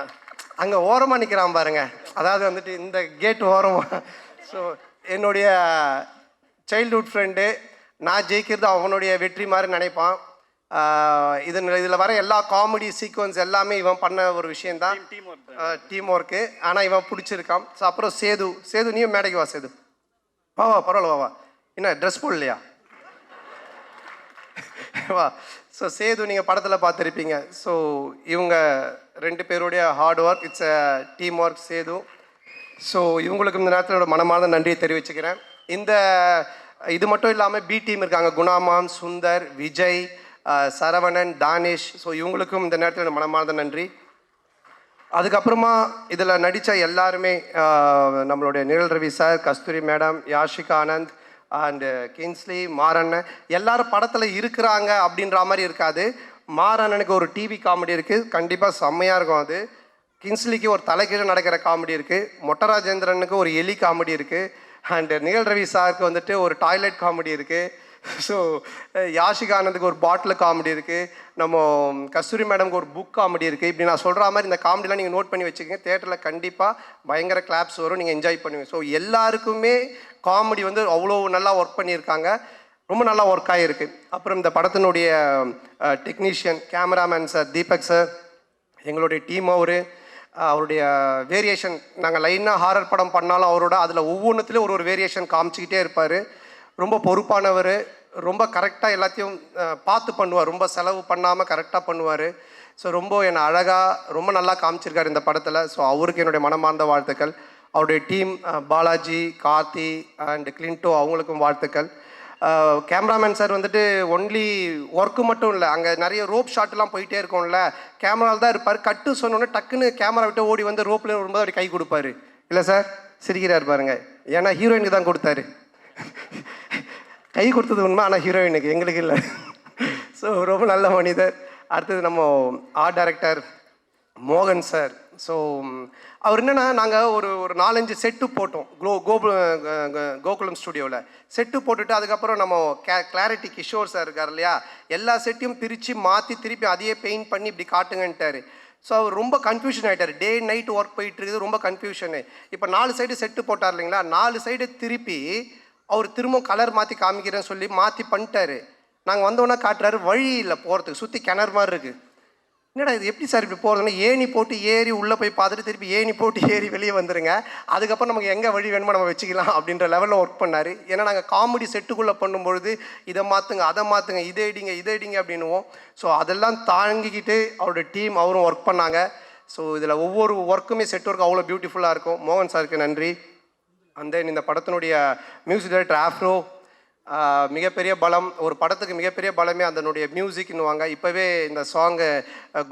அங்கே ஓரமாக நிற்கிறான் பாருங்க, அதாவது வந்துட்டு இந்த கேட் ஓரமாக. ஸோ என்னுடைய சைல்ட்ஹுட் ஃப்ரெண்டு, நான் ஜெயிக்கிறது அவனுடைய வெற்றி மாதிரி நினைப்பான். இதில் வர எல்லா காமெடி சீக்வன்ஸ் எல்லாமே இவன் பண்ண ஒரு விஷயந்தான், டீம் ஒர்க்கு. ஆனால் இவன் பிடிச்சிருக்கான். ஸோ அப்புறம் சேது நீயும் மேடைக்கு வா. சேது வா வா, பரவாயில்ல வா வா. என்ன ட்ரெஸ் போடலையா? வா. ஸோ சேது நீங்கள் படத்தில் பார்த்துருப்பீங்க. ஸோ இவங்க 2 பேருடைய hard work, it's a team work. Sethu, so இவங்களுக்கு இந்த நேரத்தில் என்னோட மனமார்ந்த நன்றியை தெரிவிச்சுக்கிறேன். இது மட்டும் இல்லாமல் பி டீம் இருக்காங்க, குணாமான், சுந்தர், விஜய், சரவணன், தானிஷ். ஸோ இவங்களுக்கும் இந்த நேரத்தில் மனமார்ந்த நன்றி. அதுக்கப்புறமா இதில் நடித்த எல்லாருமே, நம்மளுடைய Nizhal Ravi sir, Kasthuri madam, Yashika Anand and Kingsley, மாறண்ணன், எல்லாரும் படத்தில் இருக்கிறாங்க அப்படின்ற மாதிரி இருக்காது. மாறண்ணனுக்கு ஒரு டிவி காமெடி இருக்குது, கண்டிப்பாக செம்மையாக இருக்கும். அது கிங்ஸ்லிக்கு ஒரு தலைக்கீழ நடக்கிற காமெடி இருக்குது, மொட்டராஜேந்திரனுக்கு ஒரு எலி காமெடி இருக்குது, அண்டு நிழல் ரவி சாருக்கு வந்துட்டு ஒரு டாய்லெட் காமெடி இருக்குது. ஸோ யாஷிகா ஆனந்துக்கு ஒரு பாட்டில் காமெடி இருக்குது, நம்ம கஸ்தூரி மேடம்க்கு ஒரு புக் காமெடி இருக்குது. இப்படி நான் சொல்கிற மாதிரி இந்த காமெடிலாம் நீங்கள் நோட் பண்ணி வச்சுக்கோங்க. தேட்டரில் கண்டிப்பாக பயங்கர கிளாப்ஸ் வரும், நீங்கள் என்ஜாய் பண்ணுவீங்க. ஸோ எல்லாருக்குமே காமெடி வந்து அவ்வளோ நல்லா ஒர்க் பண்ணியிருக்காங்க, ரொம்ப நல்லா ஒர்க் ஆகிருக்கு. அப்புறம் இந்த படத்தினுடைய technician, cameraman sir Deepak sir, எங்களுடைய டீம், அவருடைய வேரியேஷன், நாங்கள் லைனாக ஹாரர் படம் பண்ணாலும் அவரோட அதில் ஒவ்வொன்றுத்துலேயும் ஒரு வேரியேஷன் காமிச்சிக்கிட்டே இருப்பார். ரொம்ப பொறுப்பானவர், ரொம்ப கரெக்டாக எல்லாத்தையும் பார்த்து பண்ணுவார், ரொம்ப செலவு பண்ணாமல் கரெக்டாக பண்ணுவார். ஸோ ரொம்ப என்னை அழகாக ரொம்ப நல்லா காமிச்சிருக்காரு இந்த படத்தில். ஸோ அவருக்கு என்னுடைய மனமார்ந்த வாழ்த்துக்கள். அவருடைய டீம் பாலாஜி, கார்த்தி அண்ட் கிளின்டோ, அவங்களுக்கும் வாழ்த்துக்கள். கேமராமேன் சார் வந்துட்டு ஒன்லி ஒர்க்கு மட்டும் இல்லை, அங்கே நிறைய ரோப் ஷாட்லாம் போயிட்டே இருக்கும்ல, கேமராவில் தான் இருப்பார். கட்டு சொன்னோன்னே டக்குன்னு கேமரா விட்டு ஓடி வந்து ரோப்பில் வரும்போது அப்படி கை கொடுப்பாரு. இல்லை சார், சிரிக்கிறார் பாருங்க, ஏன்னா ஹீரோயினுக்கு தான் கொடுத்தாரு. கை கொடுத்தது உண்மை, ஆனால் ஹீரோயினுக்கு, எங்களுக்கு இல்லை. ஸோ ரொம்ப நல்ல மனிதர். அடுத்தது நம்ம ஆர்ட் டைரக்டர் மோகன் சார். ஸோ அவர் என்னென்னா, நாங்கள் ஒரு 4-5 செட்டு போட்டோம் கோகுலம் ஸ்டுடியோவில். செட்டு போட்டுட்டு அதுக்கப்புறம் நம்ம கிளாரிட்டி கிஷோர் சார் இருக்கார் இல்லையா, எல்லா செட்டையும் பிரித்து மாற்றி திருப்பி அதையே பெயிண்ட் பண்ணி இப்படி காட்டுங்கன்ட்டார். ஸோ அவர் ரொம்ப கன்ஃபியூஷன் ஆகிட்டார், டே நைட் ஒர்க் போயிட்டு இருக்குது, ரொம்ப கன்ஃபியூஷனு. இப்போ 4 சைடு செட்டு போட்டார் இல்லைங்களா, 4 சைடு திருப்பி அவர் திரும்ப கலர் மாற்றி காமிக்கிறேன்னு சொல்லி மாற்றி பண்ணிட்டாரு. நாங்கள் வந்தோன்னே காட்டுறாரு, வழி இல்லை போகிறதுக்கு, சுற்றி கிணறு மாதிரி இருக்குது. என்னடா இது எப்படி சார் இப்படி போகிறதுன்னா, ஏணி போட்டு ஏறி உள்ளே போய் பார்த்துட்டு திருப்பி ஏணி போட்டு ஏறி வெளியே வந்துடுங்க, அதுக்கப்புறம் நமக்கு எங்கே வழி வேணுமோ நம்ம வச்சுக்கலாம் அப்படின்ற லெவலில் ஒர்க் பண்ணார். ஏன்னா நாங்கள் காமெடி செட்டுக்குள்ளே பண்ணும்பொழுது இதை மாற்றுங்க, அதை மாற்றுங்க, இதை இடிங்க அப்படின்னுவோம். ஸோ அதெல்லாம் தாங்கிக்கிட்டு அவரோட டீம் அவரும் ஒர்க் பண்ணாங்க. ஸோ இதில் ஒவ்வொரு ஒர்க்குமே செட் ஒர்க் அவ்வளோ பியூட்டிஃபுல்லாக இருக்கும். மோகன் சாருக்கு நன்றி. அண்ட் தென் இந்த படத்தினுடைய மியூசிக் டைரக்டர் ஆஃப்ரோ, மிகப்பெரிய பலம், ஒரு படத்துக்கு மிகப்பெரிய பலமே அதனுடைய மியூசிக்னுவாங்க. இப்போவே இந்த சாங்கு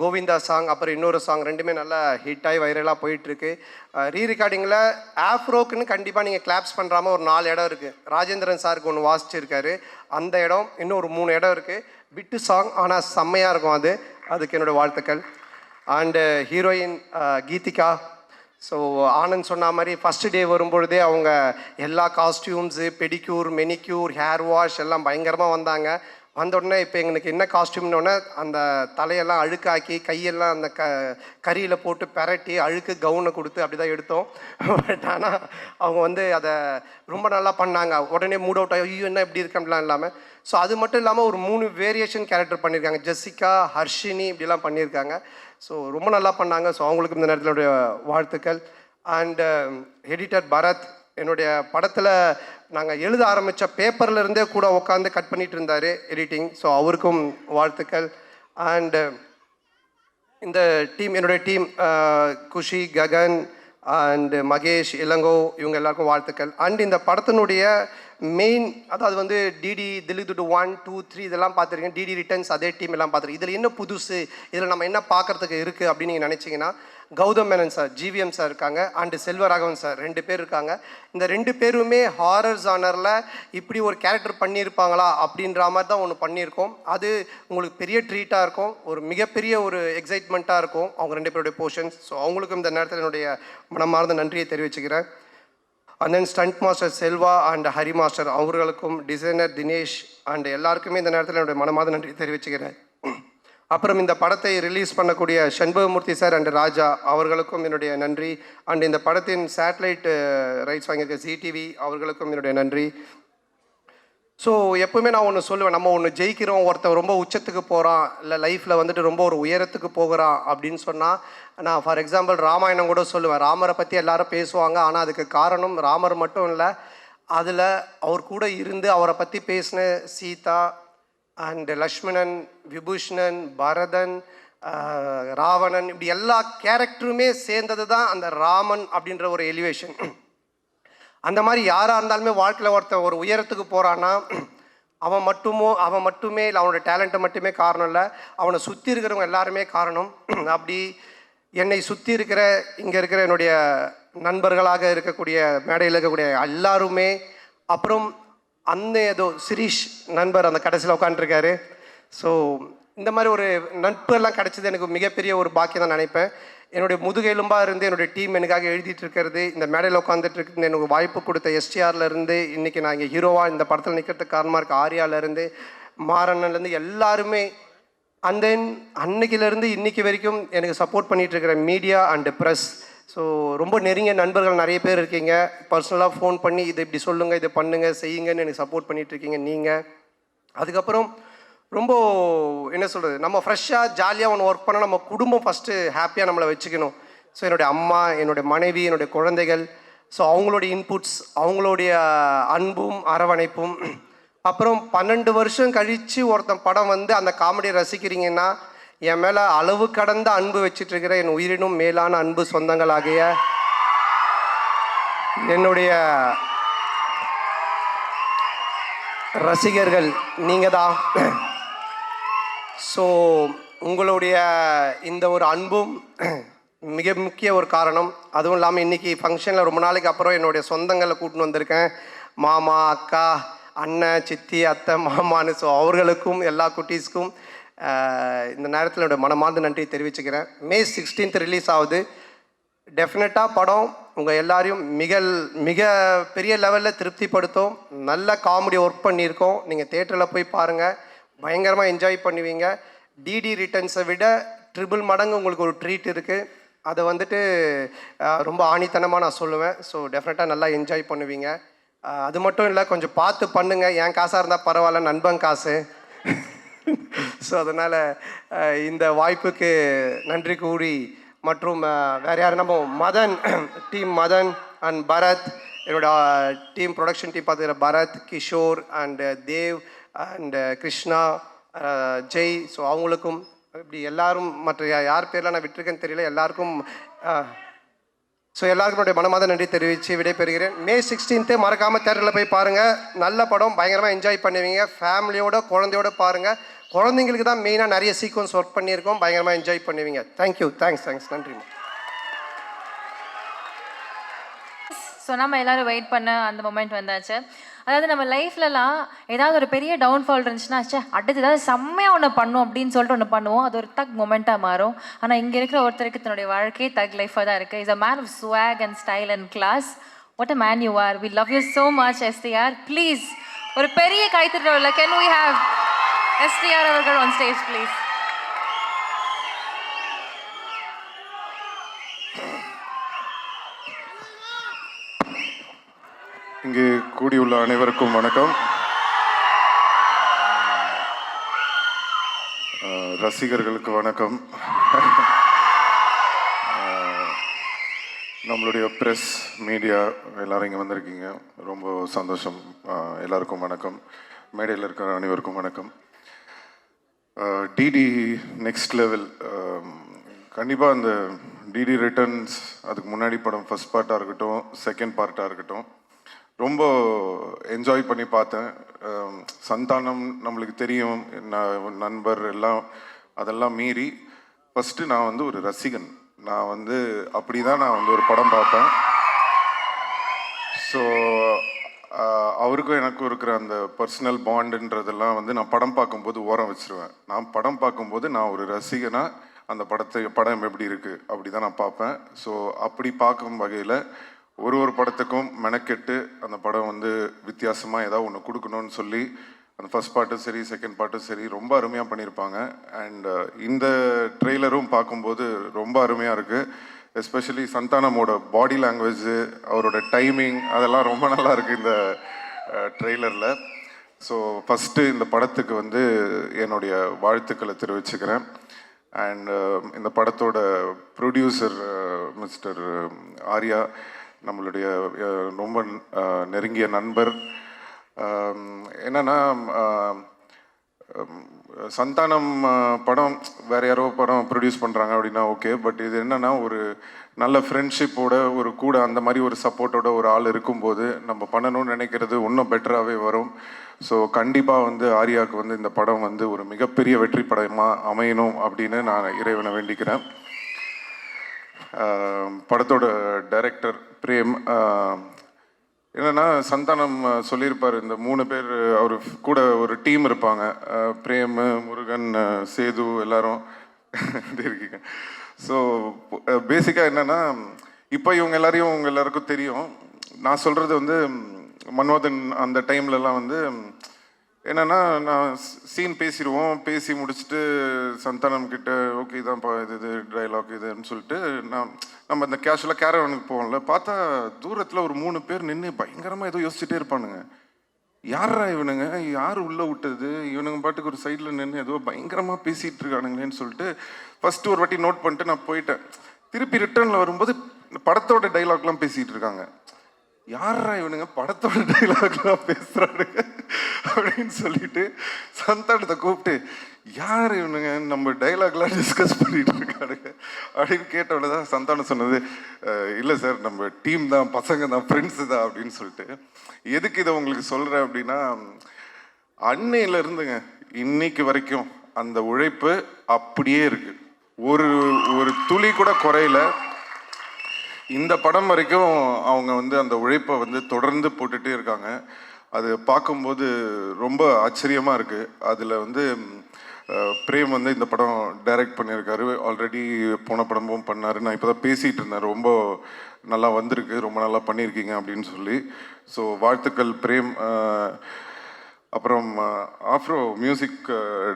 கோவிந்தா சாங், அப்புறம் இன்னொரு சாங் ரெண்டுமே நல்லா ஹிட் ஆகி வைரலாக போயிட்டுருக்கு. ரீ ரெக்கார்டிங்கில் ஆஃப்ரோக்குன்னு கண்டிப்பாக நீங்கள் கிளாப்ஸ் பண்ணுறாமல் ஒரு 4 இடம் இருக்குது. ராஜேந்திரன் சாருக்கு ஒன்று வாசிச்சிருக்காரு, அந்த இடம் இன்னும் ஒரு 3 இடம் இருக்குது. பிட்டு சாங் ஆனால் செம்மையாக இருக்கும், அதுக்கு என்னோடய வாழ்த்துக்கள். And heroine Geethika. So Anand சொன்ன மாதிரி ஃபஸ்ட்டு டே வரும்பொழுதே அவங்க எல்லா costumes, pedicure, manicure, hair wash எல்லாம் பயங்கரமாக வந்தாங்க. வந்தோடனே இப்போ எங்களுக்கு என்ன காஸ்டியூம்னோடனே அந்த தலையெல்லாம் அழுக்காக்கி கையெல்லாம் அந்த கறியில் போட்டு பெரட்டி அழுக்கு கவுனை கொடுத்து அப்படி தான் எடுத்தோம். பட் ஆனால் அவங்க அதை ரொம்ப நல்லா பண்ணாங்க. உடனே மூட் அவுட் ஆகி ஐயோ என்ன இப்படி இருக்கம்லாம் இல்லாமல். ஸோ அது மட்டும் இல்லாமல் ஒரு 3 வேரியேஷன் கேரக்டர் பண்ணியிருக்காங்க. ஜெசிகா, ஹர்ஷினி இப்படிலாம் பண்ணியிருக்காங்க. ஸோ ரொம்ப நல்லா பண்ணாங்க. ஸோ அவங்களுக்கு இந்த நேரத்தினுடைய வாழ்த்துக்கள். அண்டு எடிட்டர் பரத், என்னுடைய படத்தில் நாங்கள் எழுத ஆரம்பித்த பேப்பரில் இருந்தே கூட உட்காந்து கட் பண்ணிகிட்டு இருந்தார் எடிட்டிங். ஸோ அவருக்கும் வாழ்த்துக்கள். அண்டு இந்த டீம், என்னுடைய டீம் குஷி, ககன் அண்டு மகேஷ், இளங்கோ, இவங்க எல்லாருக்கும் வாழ்த்துக்கள். அண்ட் இந்த படத்தினுடைய மெயின், அதாவது டிடி தில்லி துட்டு 1, 2, 3 இதெல்லாம் பார்த்துருக்கீங்க. டிடி ரிட்டர்ன்ஸ் அதே டீம் எல்லாம் பார்த்துருக்கீங்க. இதில் என்ன புதுசு, இதில் நம்ம என்ன பார்க்குறதுக்கு இருக்குது அப்படின்னு நீங்கள் நினச்சிங்கன்னா, Gautham Menon sir, GVM sir இருக்காங்க, அண்டு செல்வராகவன் சார் 2 பேர் இருக்காங்க. இந்த 2 பேருமே ஹாரர் ஜானரில் இப்படி ஒரு கேரக்டர் பண்ணியிருப்பாங்களா அப்படின்ற மாதிரி தான் ஒன்று பண்ணியிருக்கோம். அது உங்களுக்கு பெரிய ட்ரீட்டாக இருக்கும், ஒரு மிகப்பெரிய ஒரு எக்ஸைட்மெண்ட்டாக இருக்கும் அவங்க 2 பேருடைய போர்ஷன்ஸ். ஸோ அவங்களுக்கும் இந்த நேரத்தில் என்னுடைய மனமார்ந்த நன்றியை தெரிவிச்சுக்கிறேன். And then stunt master Selva and Hari master அவர்களுக்கும், டிசைனர் தினேஷ் அண்ட் எல்லாருக்குமே இந்த நேரத்தில் என்னுடைய மனமார்ந்த நன்றி தெரிவிச்சுக்கிறேன். அப்புறம் இந்த படத்தை ரிலீஸ் பண்ணக்கூடிய சண்பகமூர்த்தி சார் அண்ட் ராஜா அவர்களுக்கும் என்னுடைய நன்றி. அண்ட் இந்த படத்தின் சேட்டலைட் ரைட்ஸ் வாங்கியிருக்க ZTV அவர்களுக்கும் என்னுடைய நன்றி. ஸோ எப்பவுமே நான் ஒன்று சொல்லுவேன், நம்ம ஒன்று ஜெயிக்கிறோம், ஒருத்தர் ரொம்ப உச்சத்துக்கு போகிறான், இல்லை லைஃப்பில் ரொம்ப ஒரு உயரத்துக்கு போகிறான் அப்படின்னு சொன்னால், நான் ஃபார் எக்ஸாம்பிள் ராமாயணம் கூட சொல்லுவேன். ராமரை பற்றி எல்லாரும் பேசுவாங்க, ஆனால் அதுக்கு காரணம் ராமர் மட்டும் இல்லை, அதில் அவர் கூட இருந்து அவரை பற்றி பேசின சீதா அண்ட் லக்ஷ்மணன், விபூஷணன், பரதன், ராவணன், இப்படி எல்லா கேரக்டருமே சேர்ந்தது தான் அந்த ராமன் அப்படின்ற ஒரு எலிவேஷன். அந்த மாதிரி யாராக இருந்தாலுமே வாழ்க்கையில் ஒருத்தர் ஒரு உயரத்துக்கு போகிறான்னா அவன் மட்டுமே இல்லை, அவனோட டேலண்ட்டை மட்டுமே காரணம் இல்லை, அவனை சுற்றி இருக்கிறவங்க எல்லாருமே காரணம். அப்படி என்னை சுற்றி இருக்கிற இங்கே இருக்கிற என்னுடைய நண்பர்களாக இருக்கக்கூடிய மேடையில் இருக்கக்கூடிய எல்லாருமே, அப்புறம் ஏதோ சிரீஷ் நண்பர் அந்த கடைசியில் உட்காந்துருக்காரு. ஸோ இந்த மாதிரி ஒரு நட்பெல்லாம் கிடச்சது எனக்கு மிகப்பெரிய ஒரு பாக்கியம் தான் நினைப்பேன். என்னுடைய முதுகெலும்பாக இருந்து என்னுடைய டீம் எனக்காக எழுதிட்டு இருக்கிறது, இந்த மேடையில் உட்காந்துட்டு இருக்கு, எனக்கு வாய்ப்பு கொடுத்த STRலேருந்து இன்றைக்கி நான் இங்கே ஹீரோவாக இந்த படத்தில் நிற்கிறதுக்கு காரணமாக இருக்க ஆர்யாவிலேருந்து, மாறன்லேருந்து எல்லாருமே, அண்ட் தென் அன்னைக்கிலேருந்து இன்றைக்கி வரைக்கும் எனக்கு சப்போர்ட் பண்ணிகிட்டு இருக்கிற மீடியா அண்டு ப்ரெஸ். ஸோ ரொம்ப நெருங்கிய நண்பர்கள் நிறைய பேர் இருக்கீங்க. பர்சனலாக ஃபோன் பண்ணி இதை இப்படி சொல்லுங்கள், இதை பண்ணுங்கள், செய்யுங்கன்னு எனக்கு சப்போர்ட் பண்ணிகிட்ருக்கீங்க நீங்கள். அதுக்கப்புறம் ரொம்ப என்ன சொல்கிறது, நம்ம ஃப்ரெஷ்ஷாக ஜாலியாக ஒன்று ஒர்க் பண்ணால் நம்ம குடும்பம் ஃபஸ்ட்டு ஹாப்பியாக நம்மளை வச்சுக்கணும். ஸோ என்னுடைய அம்மா, என்னுடைய மனைவி, என்னுடைய குழந்தைகள், ஸோ அவங்களுடைய இன்புட்ஸ், அவங்களுடைய அன்பும் அரவணைப்பும். அப்புறம் 12 வருஷம் கழித்து ஒருத்தன் படம் அந்த காமெடியை ரசிக்கிறீங்கன்னா, என் மேலே அளவு கடந்த அன்பு வச்சிட்ருக்கிற என் உயிரினும் மேலான அன்பு சொந்தங்களாகிய என்னுடைய ரசிகர்கள் நீங்கள் தான். ஸோ உங்களுடைய இந்த ஒரு அன்பும் மிக முக்கிய ஒரு காரணம். அதுவும் இல்லாமல் இன்றைக்கி ஃபங்க்ஷனில் ரொம்ப நாளைக்கு அப்புறம் என்னுடைய சொந்தங்களை கூட்டின்னு வந்திருக்கேன். மாமா, அக்கா, அண்ணன், சித்தி, அத்தை, மாமான்னு. ஸோ அவர்களுக்கும் எல்லா குட்டீஸ்க்கும் இந்த நேரத்தில் என்னுடைய மனமார்ந்த நன்றி தெரிவிச்சுக்கிறேன். May 16th ரிலீஸ் ஆகுது. டெஃபினட்டாக படம் உங்கள் எல்லாரையும் மிக பெரிய லெவலில் திருப்திப்படுத்தும். நல்ல காமெடி ஒர்க் பண்ணியிருக்கோம். நீங்கள் தேட்டரில் போய் பாருங்கள், பயங்கரமாக என்ஜாய் பண்ணுவீங்க. டிடி ரிட்டர்ன்ஸை விட ட்ரிபிள் மடங்கு உங்களுக்கு ஒரு ட்ரீட் இருக்குது. அதை ரொம்ப ஆணித்தனமாக நான் சொல்லுவேன். ஸோ டெஃபினட்டாக நல்லா என்ஜாய் பண்ணுவீங்க. அது மட்டும் இல்லை, கொஞ்சம் பார்த்து பண்ணுங்கள். என் காசாக இருந்தால் பரவாயில்ல, நண்பன் காசு. ஸோ அதனால் இந்த வாய்ப்புக்கு நன்றி கூறி, மற்றும் வேறு யார், நம்ம மதன் டீம், மதன் அண்ட் பரத், என்னோட டீம் ப்ரொடக்ஷன் டீம் பார்த்துக்கிற Bharath, Kishore and Dev and Krishna, Jai. So அவங்களுக்கும் இப்படி எல்லாரும், மற்ற யார் பேர்லாம் நான் விட்டுருக்கேன்னு தெரியல, எல்லாருக்கும் ஸோ எல்லாருக்கும் என்னுடைய மனமாத நன்றி தெரிவித்து விடைபெறுகிறேன். May 16th மறக்காமல் தேட்டரில் போய் பாருங்கள். நல்ல படம், பயங்கரமாக என்ஜாய் பண்ணுவீங்க. ஃபேமிலியோட குழந்தையோட பாருங்கள். குழந்தைங்களுக்கு தான் மெயினாக நிறைய சீக்வன்ஸ் ஒர்க் பண்ணியிருக்கோம். பயங்கரமாக என்ஜாய் பண்ணுவீங்க. தேங்க்யூ, தேங்க்ஸ் நன்றிம்மா. ஸோ நம்ம எல்லோரும் வெயிட் பண்ண அந்த மொமெண்ட் வந்தாச்சு. அதாவது நம்ம லைஃப்லலாம் ஏதாவது ஒரு பெரிய டவுன்ஃபால் இருந்துச்சுன்னா, அடுத்து ஏதாவது செம்மையாக ஒன்று பண்ணும் அப்படின்னு சொல்லிட்டு ஒன்று பண்ணுவோம். அது ஒரு தக் மொமெண்ட்டாக மாறும். ஆனால் இங்கே இருக்கிற ஒருத்தருக்கு தன்னுடைய வாழ்க்கையே தக் லைஃபாக தான் இருக்குது. Is a man of swag and style and class. What a man you are. We love you so much STR. Please ஒரு பெரிய கைத்தட்டல. கேன் வி ஹேவ் STR அவர்கள் ஆன் ஸ்டேஜ் ப்ளீஸ். இங்கே கூடியுள்ள அனைவருக்கும் வணக்கம். ரசிகர்களுக்கு வணக்கம். நம்மளுடைய ப்ரெஸ் மீடியா எல்லாரும் இங்கே வந்திருக்கீங்க, ரொம்ப சந்தோஷம். எல்லாருக்கும் வணக்கம். மேடையில் இருக்கிற அனைவருக்கும் வணக்கம். DD next level. கண்டிப்பாக அந்த டிடி ரிட்டர்ன்ஸ், அதுக்கு முன்னாடி படம் ஃபர்ஸ்ட் பார்ட்டாக இருக்கட்டும், செகண்ட் பார்ட்டாக இருக்கட்டும், ரொம்ப என்ஜாய் பண்ணி பார்த்தேன். சந்தானம் நம்மளுக்கு தெரியும், நண்பர் எல்லாம், அதெல்லாம் மீறி ஃபஸ்ட்டு நான் வந்து ஒரு ரசிகன். நான் வந்து அப்படி தான் நான் வந்து ஒரு படம் பார்ப்பேன். ஸோ அவருக்கும் எனக்கும் இருக்கிற அந்த பர்சனல் பாண்டுன்றதெல்லாம் வந்து நான் படம் பார்க்கும்போது ஓரம் வச்சுருவேன். நான் படம் பார்க்கும்போது நான் ஒரு ரசிகனாக அந்த படம் எப்படி இருக்குது அப்படி தான் நான் பார்ப்பேன். ஸோ அப்படி பார்க்கும் வகையில் ஒரு படத்துக்கும் மெனக்கெட்டு அந்த படம் வந்து வித்தியாசமாக ஏதாவது ஒன்று கொடுக்கணும்னு சொல்லி அந்த ஃபர்ஸ்ட் பார்ட்டும் சரி, செகண்ட் பார்ட்டும் சரி, ரொம்ப அருமையாக பண்ணியிருப்பாங்க. அண்ட் இந்த ட்ரெய்லரும் பார்க்கும்போது ரொம்ப அருமையாக இருக்குது. எஸ்பெஷலி சந்தானமோட பாடி லாங்குவேஜ், அவரோட டைமிங், அதெல்லாம் ரொம்ப நல்லா இருக்குது இந்த ட்ரெய்லரில். ஸோ ஃபஸ்ட்டு இந்த படத்துக்கு வந்து என்னுடைய வாழ்த்துக்களை தெரிவிச்சுக்கிறேன். அண்ட் இந்த படத்தோட ப்ரொடியூசர் மிஸ்டர் ஆர்யா, நம்மளுடைய ரொம்ப நெருங்கிய நண்பர். என்னன்னா, சந்தானம் படம் வேறு யாரோ படம் ப்ரொடியூஸ் பண்ணுறாங்க அப்படின்னா ஓகே. பட் இது என்னென்னா, ஒரு நல்ல ஃப்ரெண்ட்ஷிப்போட, ஒரு கூட அந்த மாதிரி ஒரு சப்போர்ட்டோட ஒரு ஆள் இருக்கும்போது நம்ம பண்ணணும்னு நினைக்கிறது இன்னும் பெட்டராகவே வரும். ஸோ கண்டிப்பாக வந்து ஆர்யாவுக்கு வந்து இந்த படம் வந்து ஒரு மிகப்பெரிய வெற்றி படமாக அமையணும் அப்படின்னு நான் இறைவனை வேண்டிக்கிறேன். படத்தோட டைரக்டர் பிரேம், என்னென்னா சந்தானம் சொல்லியிருப்பார், இந்த 3 பேர் அவர் கூட ஒரு டீம் இருப்பாங்க. பிரேம், முருகன், சேது எல்லாரும் இருக்கீங்க. ஸோ பேசிக்காக என்னென்னா, இப்போ இவங்க எல்லாருக்கும் தெரியும். நான் சொல்கிறது வந்து மன்மதன் அந்த டைம்லலாம் வந்து என்னென்னா, நான் சீன் பேசிடுவோம், பேசி முடிச்சுட்டு சந்தானம் கிட்ட ஓகே இதான்ப்பா இது டைலாக் இதுன்னு சொல்லிட்டு நம்ம இந்த கேஷுவலாக கேரவனுக்கு போவோம்ல, பார்த்தா தூரத்தில் ஒரு 3 பேர் நின்று பயங்கரமாக ஏதோ யோசிச்சுட்டே இருப்பானுங்க. யாரா இவனுங்க, யார் உள்ளே விட்டது, இவனுங்க பாட்டுக்கு ஒரு சைடில் நின்று ஏதோ பயங்கரமாக பேசிகிட்டு இருக்கானுங்களேன்னு சொல்லிட்டு ஃபஸ்ட்டு ஒரு வாட்டி நோட் பண்ணிட்டு நான் போயிட்டேன். திருப்பி ரிட்டர்னில் வரும்போது படத்தோட டைலாக்லாம் பேசிகிட்டு இருக்காங்க. யாரா இவனுங்க படத்தோட டைலாக்லாம் பேசுகிறானுங்க அப்படின்னு சொல்லிட்டு சந்தானத்தை கூப்பிட்டு, யார் இவனுங்க நம்ம டைலாக்லாம் டிஸ்கஸ் பண்ணிட்டு இருக்கானுங்க அப்படின்னு கேட்டோட தான் சந்தானம் சொன்னது, இல்லை சார் நம்ம டீம் தான், பசங்க தான், ஃப்ரெண்ட்ஸு தான் அப்படின்னு சொல்லிட்டு. எதுக்கு இதை உங்களுக்கு சொல்கிறேன் அப்படின்னா, அன்னையிலேருந்துங்க இன்னைக்கு வரைக்கும் அந்த உழைப்பு அப்படியே இருக்குது. ஒரு துளி கூட குறையில. இந்த படம் வரைக்கும் அவங்க வந்து அந்த உழைப்பை வந்து தொடர்ந்து போட்டுகிட்டே இருக்காங்க. அது பார்க்கும்போது ரொம்ப ஆச்சரியமாக இருக்குது. அதில் வந்து பிரேம் வந்து இந்த படம் டைரக்ட் பண்ணியிருக்காரு. ஆல்ரெடி போன படமும் பண்ணார். நான் இப்போ தான் பேசிகிட்டு இருந்தேன், ரொம்ப நல்லா வந்திருக்கு, ரொம்ப நல்லா பண்ணியிருக்கீங்க அப்படின்னு சொல்லி. ஸோ வாழ்த்துக்கள் பிரேம். அப்புறம் ஆஃப்ரோ மியூசிக்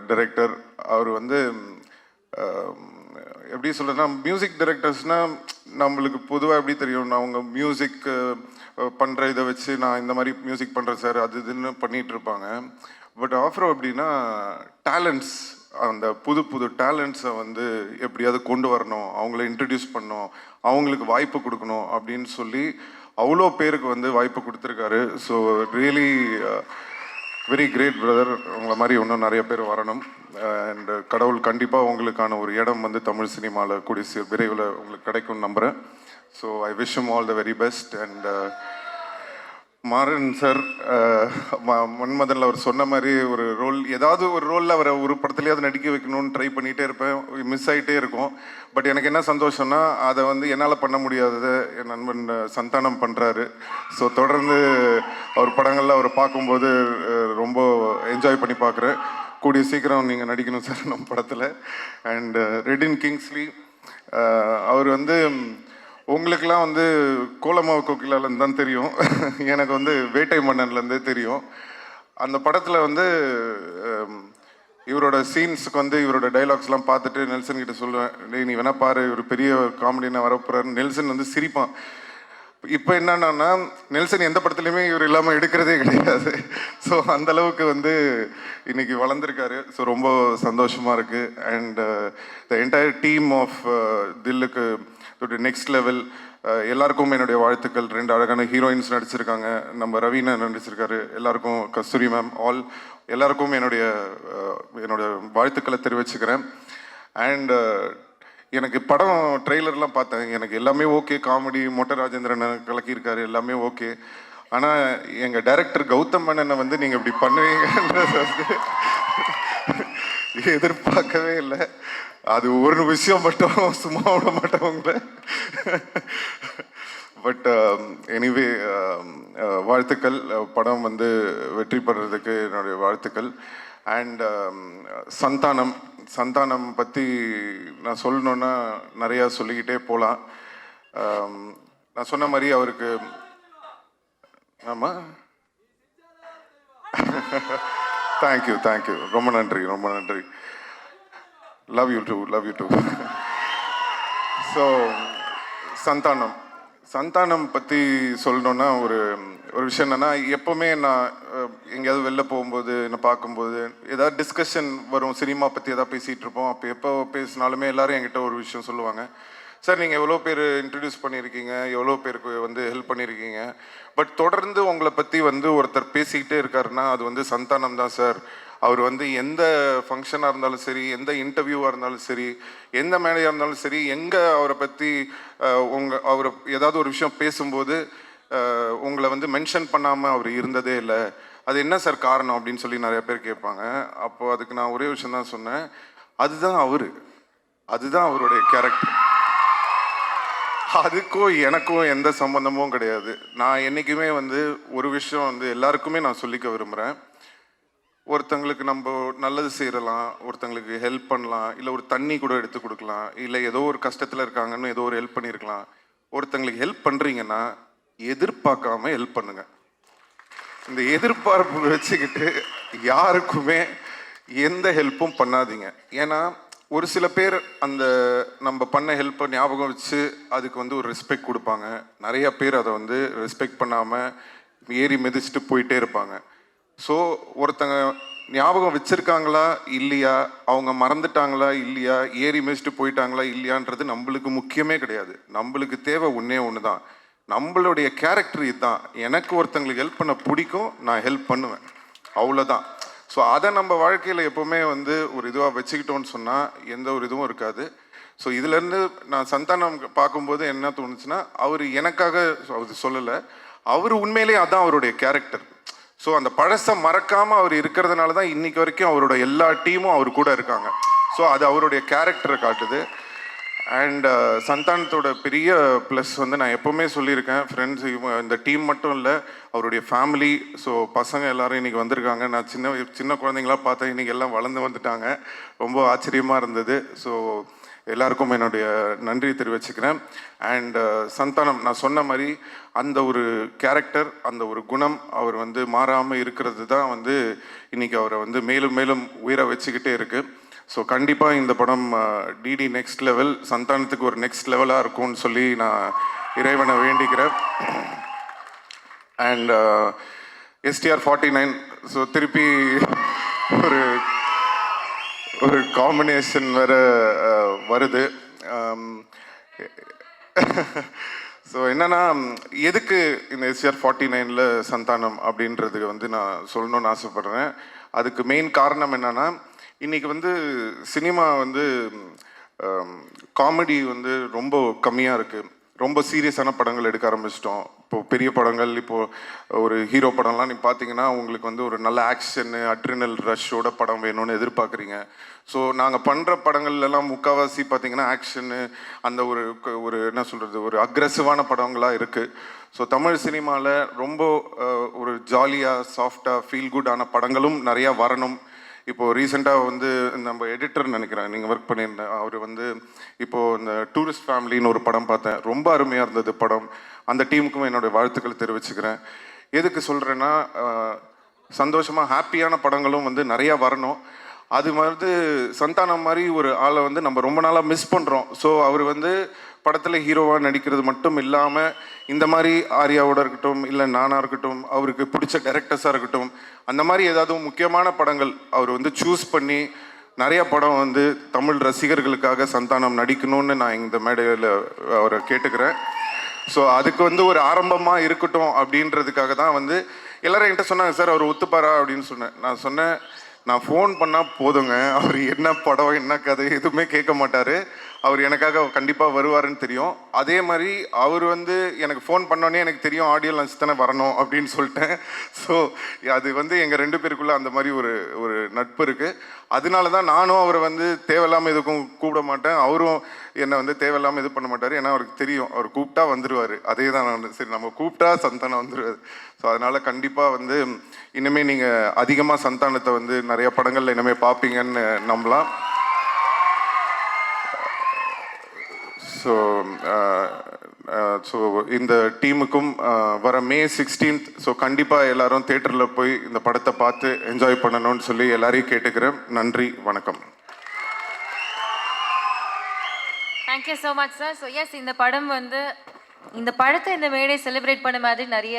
டைரக்டர், அவர் வந்து எப்படி சொல்கிறதுனா, மியூசிக் டைரக்டர்ஸ்னால் நம்மளுக்கு பொதுவாக எப்படி தெரியும், அவங்க மியூசிக் பண்ணுற இதை வச்சு நான் இந்த மாதிரி மியூசிக் பண்ணுறேன் சார் அது இதுன்னு பண்ணிகிட்டு இருப்பாங்க. பட் ஆஃப்ரோ எப்படின்னா, டேலண்ட்ஸ், அந்த புது டேலண்ட்ஸை வந்து எப்படியாவது கொண்டு வரணும், அவங்கள இன்ட்ரடியூஸ் பண்ணணும், அவங்களுக்கு வாய்ப்பு கொடுக்கணும் அப்படின்னு சொல்லி அவ்வளோ பேருக்கு வந்து வாய்ப்பு கொடுத்துருக்காரு. So really very great brother. உங்களை மாதிரி இன்னும் நிறைய பேர் வரணும். அண்ட் கடவுள் கண்டிப்பாக உங்களுக்கான ஒரு இடம் வந்து தமிழ் சினிமாவில் கூடிய விரைவில் உங்களுக்கு கிடைக்கும்னு நம்புகிறேன். So I wish him all the very best. And Maran sir மன்மதனில் அவர் சொன்ன மாதிரி ஒரு ரோல், ஏதாவது ஒரு ரோலில் அவரை ஒரு படத்துலேயாவது நடிக்க வைக்கணும்னு ட்ரை பண்ணிகிட்டே இருப்பேன், மிஸ் ஆகிட்டே இருக்கும். பட் எனக்கு என்ன சந்தோஷம்னா அதை வந்து என்னால் பண்ண முடியாததை என் நண்பன் சந்தானம் பண்ணுறாரு. ஸோ தொடர்ந்து அவர் படங்களில் அவரை பார்க்கும்போது ரொம்ப என்ஜாய் பண்ணி பார்க்குறேன். கூடிய சீக்கிரம் நீங்கள் நடிக்கணும் சார் நம்ம படத்தில். அண்ட் ரெடின் கிங்ஸ்லி அவர் வந்து உங்களுக்கெல்லாம் வந்து கோலமாவு கோகிலாலேருந்து தான் தெரியும், எனக்கு வந்து வேட்டை மன்னன்லேருந்தே தெரியும். அந்த படத்தில் வந்து இவரோட சீன்ஸுக்கு வந்து இவரோட டைலாக்ஸ்லாம் பார்த்துட்டு நெல்சன் கிட்ட சொல்லுவேன், நீ வேணா பாரு இவர் பெரிய காமெடினா வரப்போறாரு. நெல்சன் வந்து சிரிப்பான். இப்போ என்னன்னா நெல்சன் எந்த படத்துலையுமே இவர் இல்லாமல் எடுக்கிறதே கிடையாது. ஸோ அந்தளவுக்கு வந்து இன்னைக்கு வளர்ந்துருக்காரு. ஸோ ரொம்ப சந்தோஷமாக இருக்குது. And the entire team of Dhillukku next level எல்லாருக்கும் என்னுடைய வாழ்த்துக்கள். 2 அழகான ஹீரோயின்ஸ் நடிச்சிருக்காங்க, நம்ம ரவீனா நடிச்சிருக்காரு, எல்லாருக்கும் கஸ்தூரி மேம், ஆல் எல்லாருக்கும் என்னோட வாழ்த்துக்களை தெரிவிச்சுக்கிறேன். அண்ட் எனக்கு படம் ட்ரெய்லர்லாம் பார்த்தேன், எனக்கு எல்லாமே ஓகே, காமெடி மொட்டை ராஜேந்திரன் கலக்கியிருக்காரு, எல்லாமே ஓகே. ஆனால் எங்கள் டைரக்டர் கௌதம் மேனனை வந்து நீங்கள் இப்படி பண்ணுவீங்கன்றது வந்து எதிர்பார்க்கவே இல்லை. அது ஒரு விஷயம் மட்டும் சும்மா விட மாட்டவங்கள. பட் எனிவே வாழ்த்துக்கள், படம் வந்து வெற்றி பெறதுக்கு என்னுடைய வாழ்த்துக்கள். அண்ட் சந்தானம் பற்றி நான் சொல்லணுன்னா நிறையா சொல்லிக்கிட்டே போகலாம். நான் சொன்ன மாதிரி அவருக்கு ஆமாம் தேங்க்யூ ரொம்ப நன்றி. Love you too. So Santhanam பற்றி சொல்லணுன்னா ஒரு விஷயம் என்னென்னா, எப்போவுமே நான் எங்கேயாவது வெளில போகும்போது என்னை பார்க்கும்போது ஏதாவது டிஸ்கஷன் வரும், சினிமா பற்றி எதாவது பேசிகிட்டு இருப்போம். அப்போ எப்போ பேசினாலுமே எல்லோரும் என்கிட்ட ஒரு விஷயம் சொல்லுவாங்க, சார் நீங்கள் எவ்வளோ பேர் இன்ட்ரடியூஸ் பண்ணியிருக்கீங்க, எவ்வளோ பேருக்கு வந்து ஹெல்ப் பண்ணியிருக்கீங்க, பட் தொடர்ந்து உங்களை பற்றி வந்து ஒருத்தர் பேசிக்கிட்டே இருக்காருன்னா அது வந்து சந்தானம் தான் சார். அவர் வந்து எந்த ஃபங்க்ஷனாக இருந்தாலும் சரி, எந்த இன்டர்வியூவாக இருந்தாலும் சரி, எந்த மேடையாக இருந்தாலும் சரி, எங்கே அவரை பற்றி அவர் ஏதாவது ஒரு விஷயம் பேசும்போது உங்களை வந்து மென்ஷன் பண்ணாமல் அவர் இருந்ததே இல்லை. அது என்ன சார் காரணம் அப்படின்னு சொல்லி நிறைய பேர் கேட்பாங்க. அப்போது அதுக்கு நான் ஒரே விஷயம் தான் சொன்னேன், அதுதான் அவருடைய கேரக்டர். அதுக்கும் எனக்கும் எந்த சம்பந்தமும் கிடையாது. நான் என்றைக்குமே வந்து ஒரு விஷயம் வந்து எல்லாருக்குமே நான் சொல்லிக்க விரும்புகிறேன், ஒருத்தங்களுக்கு நம்ம நல்லது செய்யலாம், ஒருத்தங்களுக்கு ஹெல்ப் பண்ணலாம், இல்லை ஒரு தண்ணி கூட எடுத்து கொடுக்கலாம், இல்லை ஏதோ ஒரு கஷ்டத்தில் இருக்காங்கன்னு ஏதோ ஒரு ஹெல்ப் பண்ணியிருக்கலாம். ஒருத்தங்களுக்கு ஹெல்ப் பண்ணுறீங்கன்னா எதிர்பார்க்காம ஹெல்ப் பண்ணுங்க. இந்த எதிர்பார்ப்பு வச்சுக்கிட்டு யாருக்குமே எந்த ஹெல்ப்பும் பண்ணாதீங்க. ஏன்னா ஒரு சில பேர் அந்த நம்ம பண்ண ஹெல்ப்பை ஞாபகம் வச்சு அதுக்கு வந்து ஒரு ரெஸ்பெக்ட் கொடுப்பாங்க. நிறைய பேர் அதை வந்து ரெஸ்பெக்ட் பண்ணாமல் ஏறி மிதிச்சுட்டு போயிட்டே இருப்பாங்க. ஸோ ஒருத்தங்க ஞாபகம் வச்சுருக்காங்களா இல்லையா, அவங்க மறந்துட்டாங்களா இல்லையா, ஏறி மிதிச்சுட்டு போயிட்டாங்களா இல்லையான்றது நம்மளுக்கு முக்கியமே கிடையாது. நம்மளுக்கு தேவை ஒன்று தான், நம்மளுடைய கேரக்டர் இதுதான். எனக்கு ஒருத்தங்களுக்கு ஹெல்ப் பண்ண பிடிக்கும், நான் ஹெல்ப் பண்ணுவேன், அவ்வளோதான். ஸோ அதை நம்ம வாழ்க்கையில் எப்போவுமே வந்து ஒரு இதுவாக வச்சுக்கிட்டோன்னு சொன்னால் எந்த ஒரு இதுவும் இருக்காது. ஸோ இதுலேருந்து நான் சந்தானம் பார்க்கும்போது என்ன தோணுச்சுன்னா, அவர் எனக்காக அவர் சொல்லலை, அவர் உண்மையிலேயே அதான் அவருடைய கேரக்டர். ஸோ அந்த பழசை மறக்காமல் அவர் இருக்கிறதுனால தான் இன்றைக்கி வரைக்கும் அவரோட எல்லா டீமும் அவர் கூட இருக்காங்க. ஸோ அது அவருடைய கேரக்டரை காட்டுது. அண்ட் சந்தானத்தோட பெரிய ப்ளஸ் வந்து நான் எப்போவுமே சொல்லியிருக்கேன், ஃப்ரெண்ட்ஸ் இந்த டீம் மட்டும் இல்லை, அவருடைய ஃபேமிலி. ஸோ பசங்க எல்லோரும் இன்றைக்கி வந்திருக்காங்க. நான் சின்ன குழந்தைங்களாம் பார்த்தேன், இன்றைக்கி எல்லாம் வளர்ந்து வந்துட்டாங்க, ரொம்ப ஆச்சரியமாக இருந்தது. ஸோ எல்லாருக்கும் என்னுடைய நன்றி தெரிவிச்சுக்கிறேன். அண்ட் சந்தானம் நான் சொன்ன மாதிரி அந்த ஒரு கேரக்டர், அந்த ஒரு குணம் அவர் வந்து மாறாமல் இருக்கிறது தான் வந்து இன்றைக்கி அவரை வந்து மேலும் மேலும் உயிரை வச்சுக்கிட்டே இருக்குது. ஸோ கண்டிப்பாக இந்த படம் டிடி நெக்ஸ்ட் லெவல், சந்தானத்துக்கு ஒரு நெக்ஸ்ட் லெவலாக இருக்கும்னு சொல்லி நான் இறைவனை வேண்டிக்கிறேன். அண்ட் STR 49, ஸோ திருப்பி ஒரு காம்பினேஷன் வேறு வருது. ஸோ என்னென்னா, எதுக்கு இந்த STR 49 சந்தானம் அப்படின்றதுக்கு வந்து நான் சொல்லணும்னு ஆசைப்பட்றேன். அதுக்கு மெயின் காரணம் என்னென்னா, இன்றைக்கி வந்து சினிமா வந்து காமெடி வந்து ரொம்ப கம்மியாக இருக்குது. ரொம்ப சீரியஸான படங்கள் எடுக்க ஆரம்பிச்சிட்டோம். இப்போது பெரிய படங்கள், இப்போது ஒரு ஹீரோ படம்லாம் நீங்கள் பார்த்தீங்கன்னா உங்களுக்கு வந்து ஒரு நல்ல ஆக்ஷனு, அட்ரினல் ரஷ்ஷோட படம் வேணும்னு எதிர்பார்க்குறீங்க. ஸோ நாங்கள் பண்ணுற படங்கள்லாம் முக்கால்வாசி பார்த்தீங்கன்னா ஆக்ஷனு, அந்த ஒரு என்ன சொல்கிறது, ஒரு அக்ரெசிவான படங்களாக இருக்குது. ஸோ தமிழ் சினிமாவில் ரொம்ப ஒரு ஜாலியாக சாஃப்டாக ஃபீல் குட்டான படங்களும் நிறையா வரணும். இப்போது ரீசெண்டாக வந்து நம்ம எடிட்டர் நினைக்கிறேன் நீங்கள் ஒர்க் பண்ணியிருந்தேன், அவர் வந்து இப்போது இந்த டூரிஸ்ட் ஃபேமிலின்னு ஒரு படம் பார்த்தேன், ரொம்ப அருமையாக இருந்தது படம். அந்த டீமுக்கும் என்னுடைய வாழ்த்துக்கள் தெரிவிச்சுக்கிறேன். எதுக்கு சொல்கிறேன்னா, சந்தோஷமாக ஹாப்பியான படங்களும் வந்து நிறையா வரணும். அது வந்து சந்தானம் மாதிரி ஒரு ஆளை வந்து நம்ம ரொம்ப நாளாக மிஸ் பண்ணுறோம். ஸோ அவர் வந்து படத்தில் ஹீரோவாக நடிக்கிறது மட்டும் இல்லாமல் இந்த மாதிரி ஆர்யாவோட இருக்கட்டும், இல்லை நானாக இருக்கட்டும், அவருக்கு பிடிச்ச டைரக்டர்ஸாக இருக்கட்டும், அந்த மாதிரி ஏதாவது முக்கியமான படங்கள் அவர் வந்து சூஸ் பண்ணி நிறைய படம் வந்து தமிழ் ரசிகர்களுக்காக சந்தானம் நடிக்கணும்னு நான் இந்த மேடையில் அவரை கேட்டுக்கிறேன். ஸோ அதுக்கு வந்து ஒரு ஆரம்பமாக இருக்கட்டும் அப்படின்றதுக்காக தான் வந்து எல்லாரும் என்கிட்ட சொன்னாங்க, சார் அவர் ஒத்துப்பாரா அப்படின்னு சொன்னேன். நான் சொன்னேன், நான் ஃபோன் பண்ணால் போதுங்க, அவர் என்ன படம் என்ன கதை எதுவுமே கேட்க மாட்டார், அவர் எனக்காக கண்டிப்பாக வருவாருன்னு தெரியும். அதே மாதிரி அவர் வந்து எனக்கு ஃபோன் பண்ணோன்னே எனக்கு தெரியும் ஆடியோ லான்ச் தானே வரணும் அப்படின்னு சொல்லிட்டேன். ஸோ அது வந்து எங்கள் 2 பேருக்குள்ளே அந்த மாதிரி ஒரு நட்பு இருக்குது. அதனால தான் நானும் அவரை வந்து தேவையில்லாமல் எதுக்கும் கூப்பிட மாட்டேன், அவரும் என்னை வந்து தேவையில்லாமல் இது பண்ண மாட்டார். ஏன்னா அவருக்கு தெரியும் அவர் கூப்பிட்டா வந்துடுவார். அதே தான் நான் சரி நம்ம கூப்பிட்டா சந்தானம் வந்துடுவார். ஸோ அதனால் கண்டிப்பாக வந்து இனிமேல் நீங்கள் அதிகமாக சந்தானத்தை வந்து நிறைய படங்களில் இனிமேல் பார்ப்பீங்கன்னு நம்பலாம். ஸோ இந்த டீமுக்கும் வர May 16th ஸோ கண்டிப்பாக எல்லாரும் தேட்டரில் போய் இந்த படத்தை பார்த்து என்ஜாய் பண்ணணும்னு சொல்லி எல்லாரையும் கேட்டுக்கிறேன். நன்றி, வணக்கம். Thank you so much sir. So yes, இந்த படம் வந்து இந்த படத்தை இந்த மேடை செலிப்ரேட் பண்ண மாதிரி நிறைய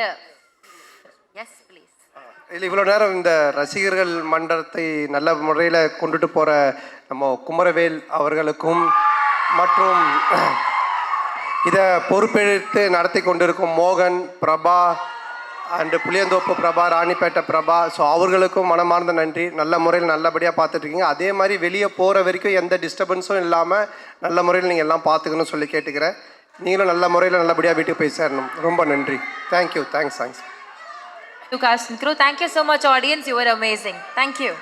எஸ் ப்ளீஸ் இல்லை, இவ்வளோ நேரம் இந்த ரசிகர்கள் மன்றத்தை நல்ல முறையில் கொண்டுட்டு போகிற நம்ம குமரவேல் அவர்களுக்கும் மற்றும் இதை பொறுப்பெடுத்து நடத்தி கொண்டிருக்கும் மோகன், பிரபா அண்டு புளியந்தோப்பு பிரபா, ராணிப்பேட்டை பிரபா, ஸோ அவர்களுக்கும் மனமார்ந்த நன்றி. நல்ல முறையில் நல்லபடியாக பார்த்துட்ருக்கீங்க. அதே மாதிரி வெளியே போகிற வரைக்கும் எந்த டிஸ்டர்பன்ஸும் இல்லாமல் நல்ல முறையில் நீங்கள் எல்லாம் பார்த்துக்கணும்னு சொல்லி கேட்டுக்கிறேன். நீங்களும் நல்ல முறையில் நல்லபடியாக வீட்டுக்கு போய் சேரணும். ரொம்ப நன்றி. Thank you. Thanks. To cast and crew, thank you so much audience, you were amazing. Thank you.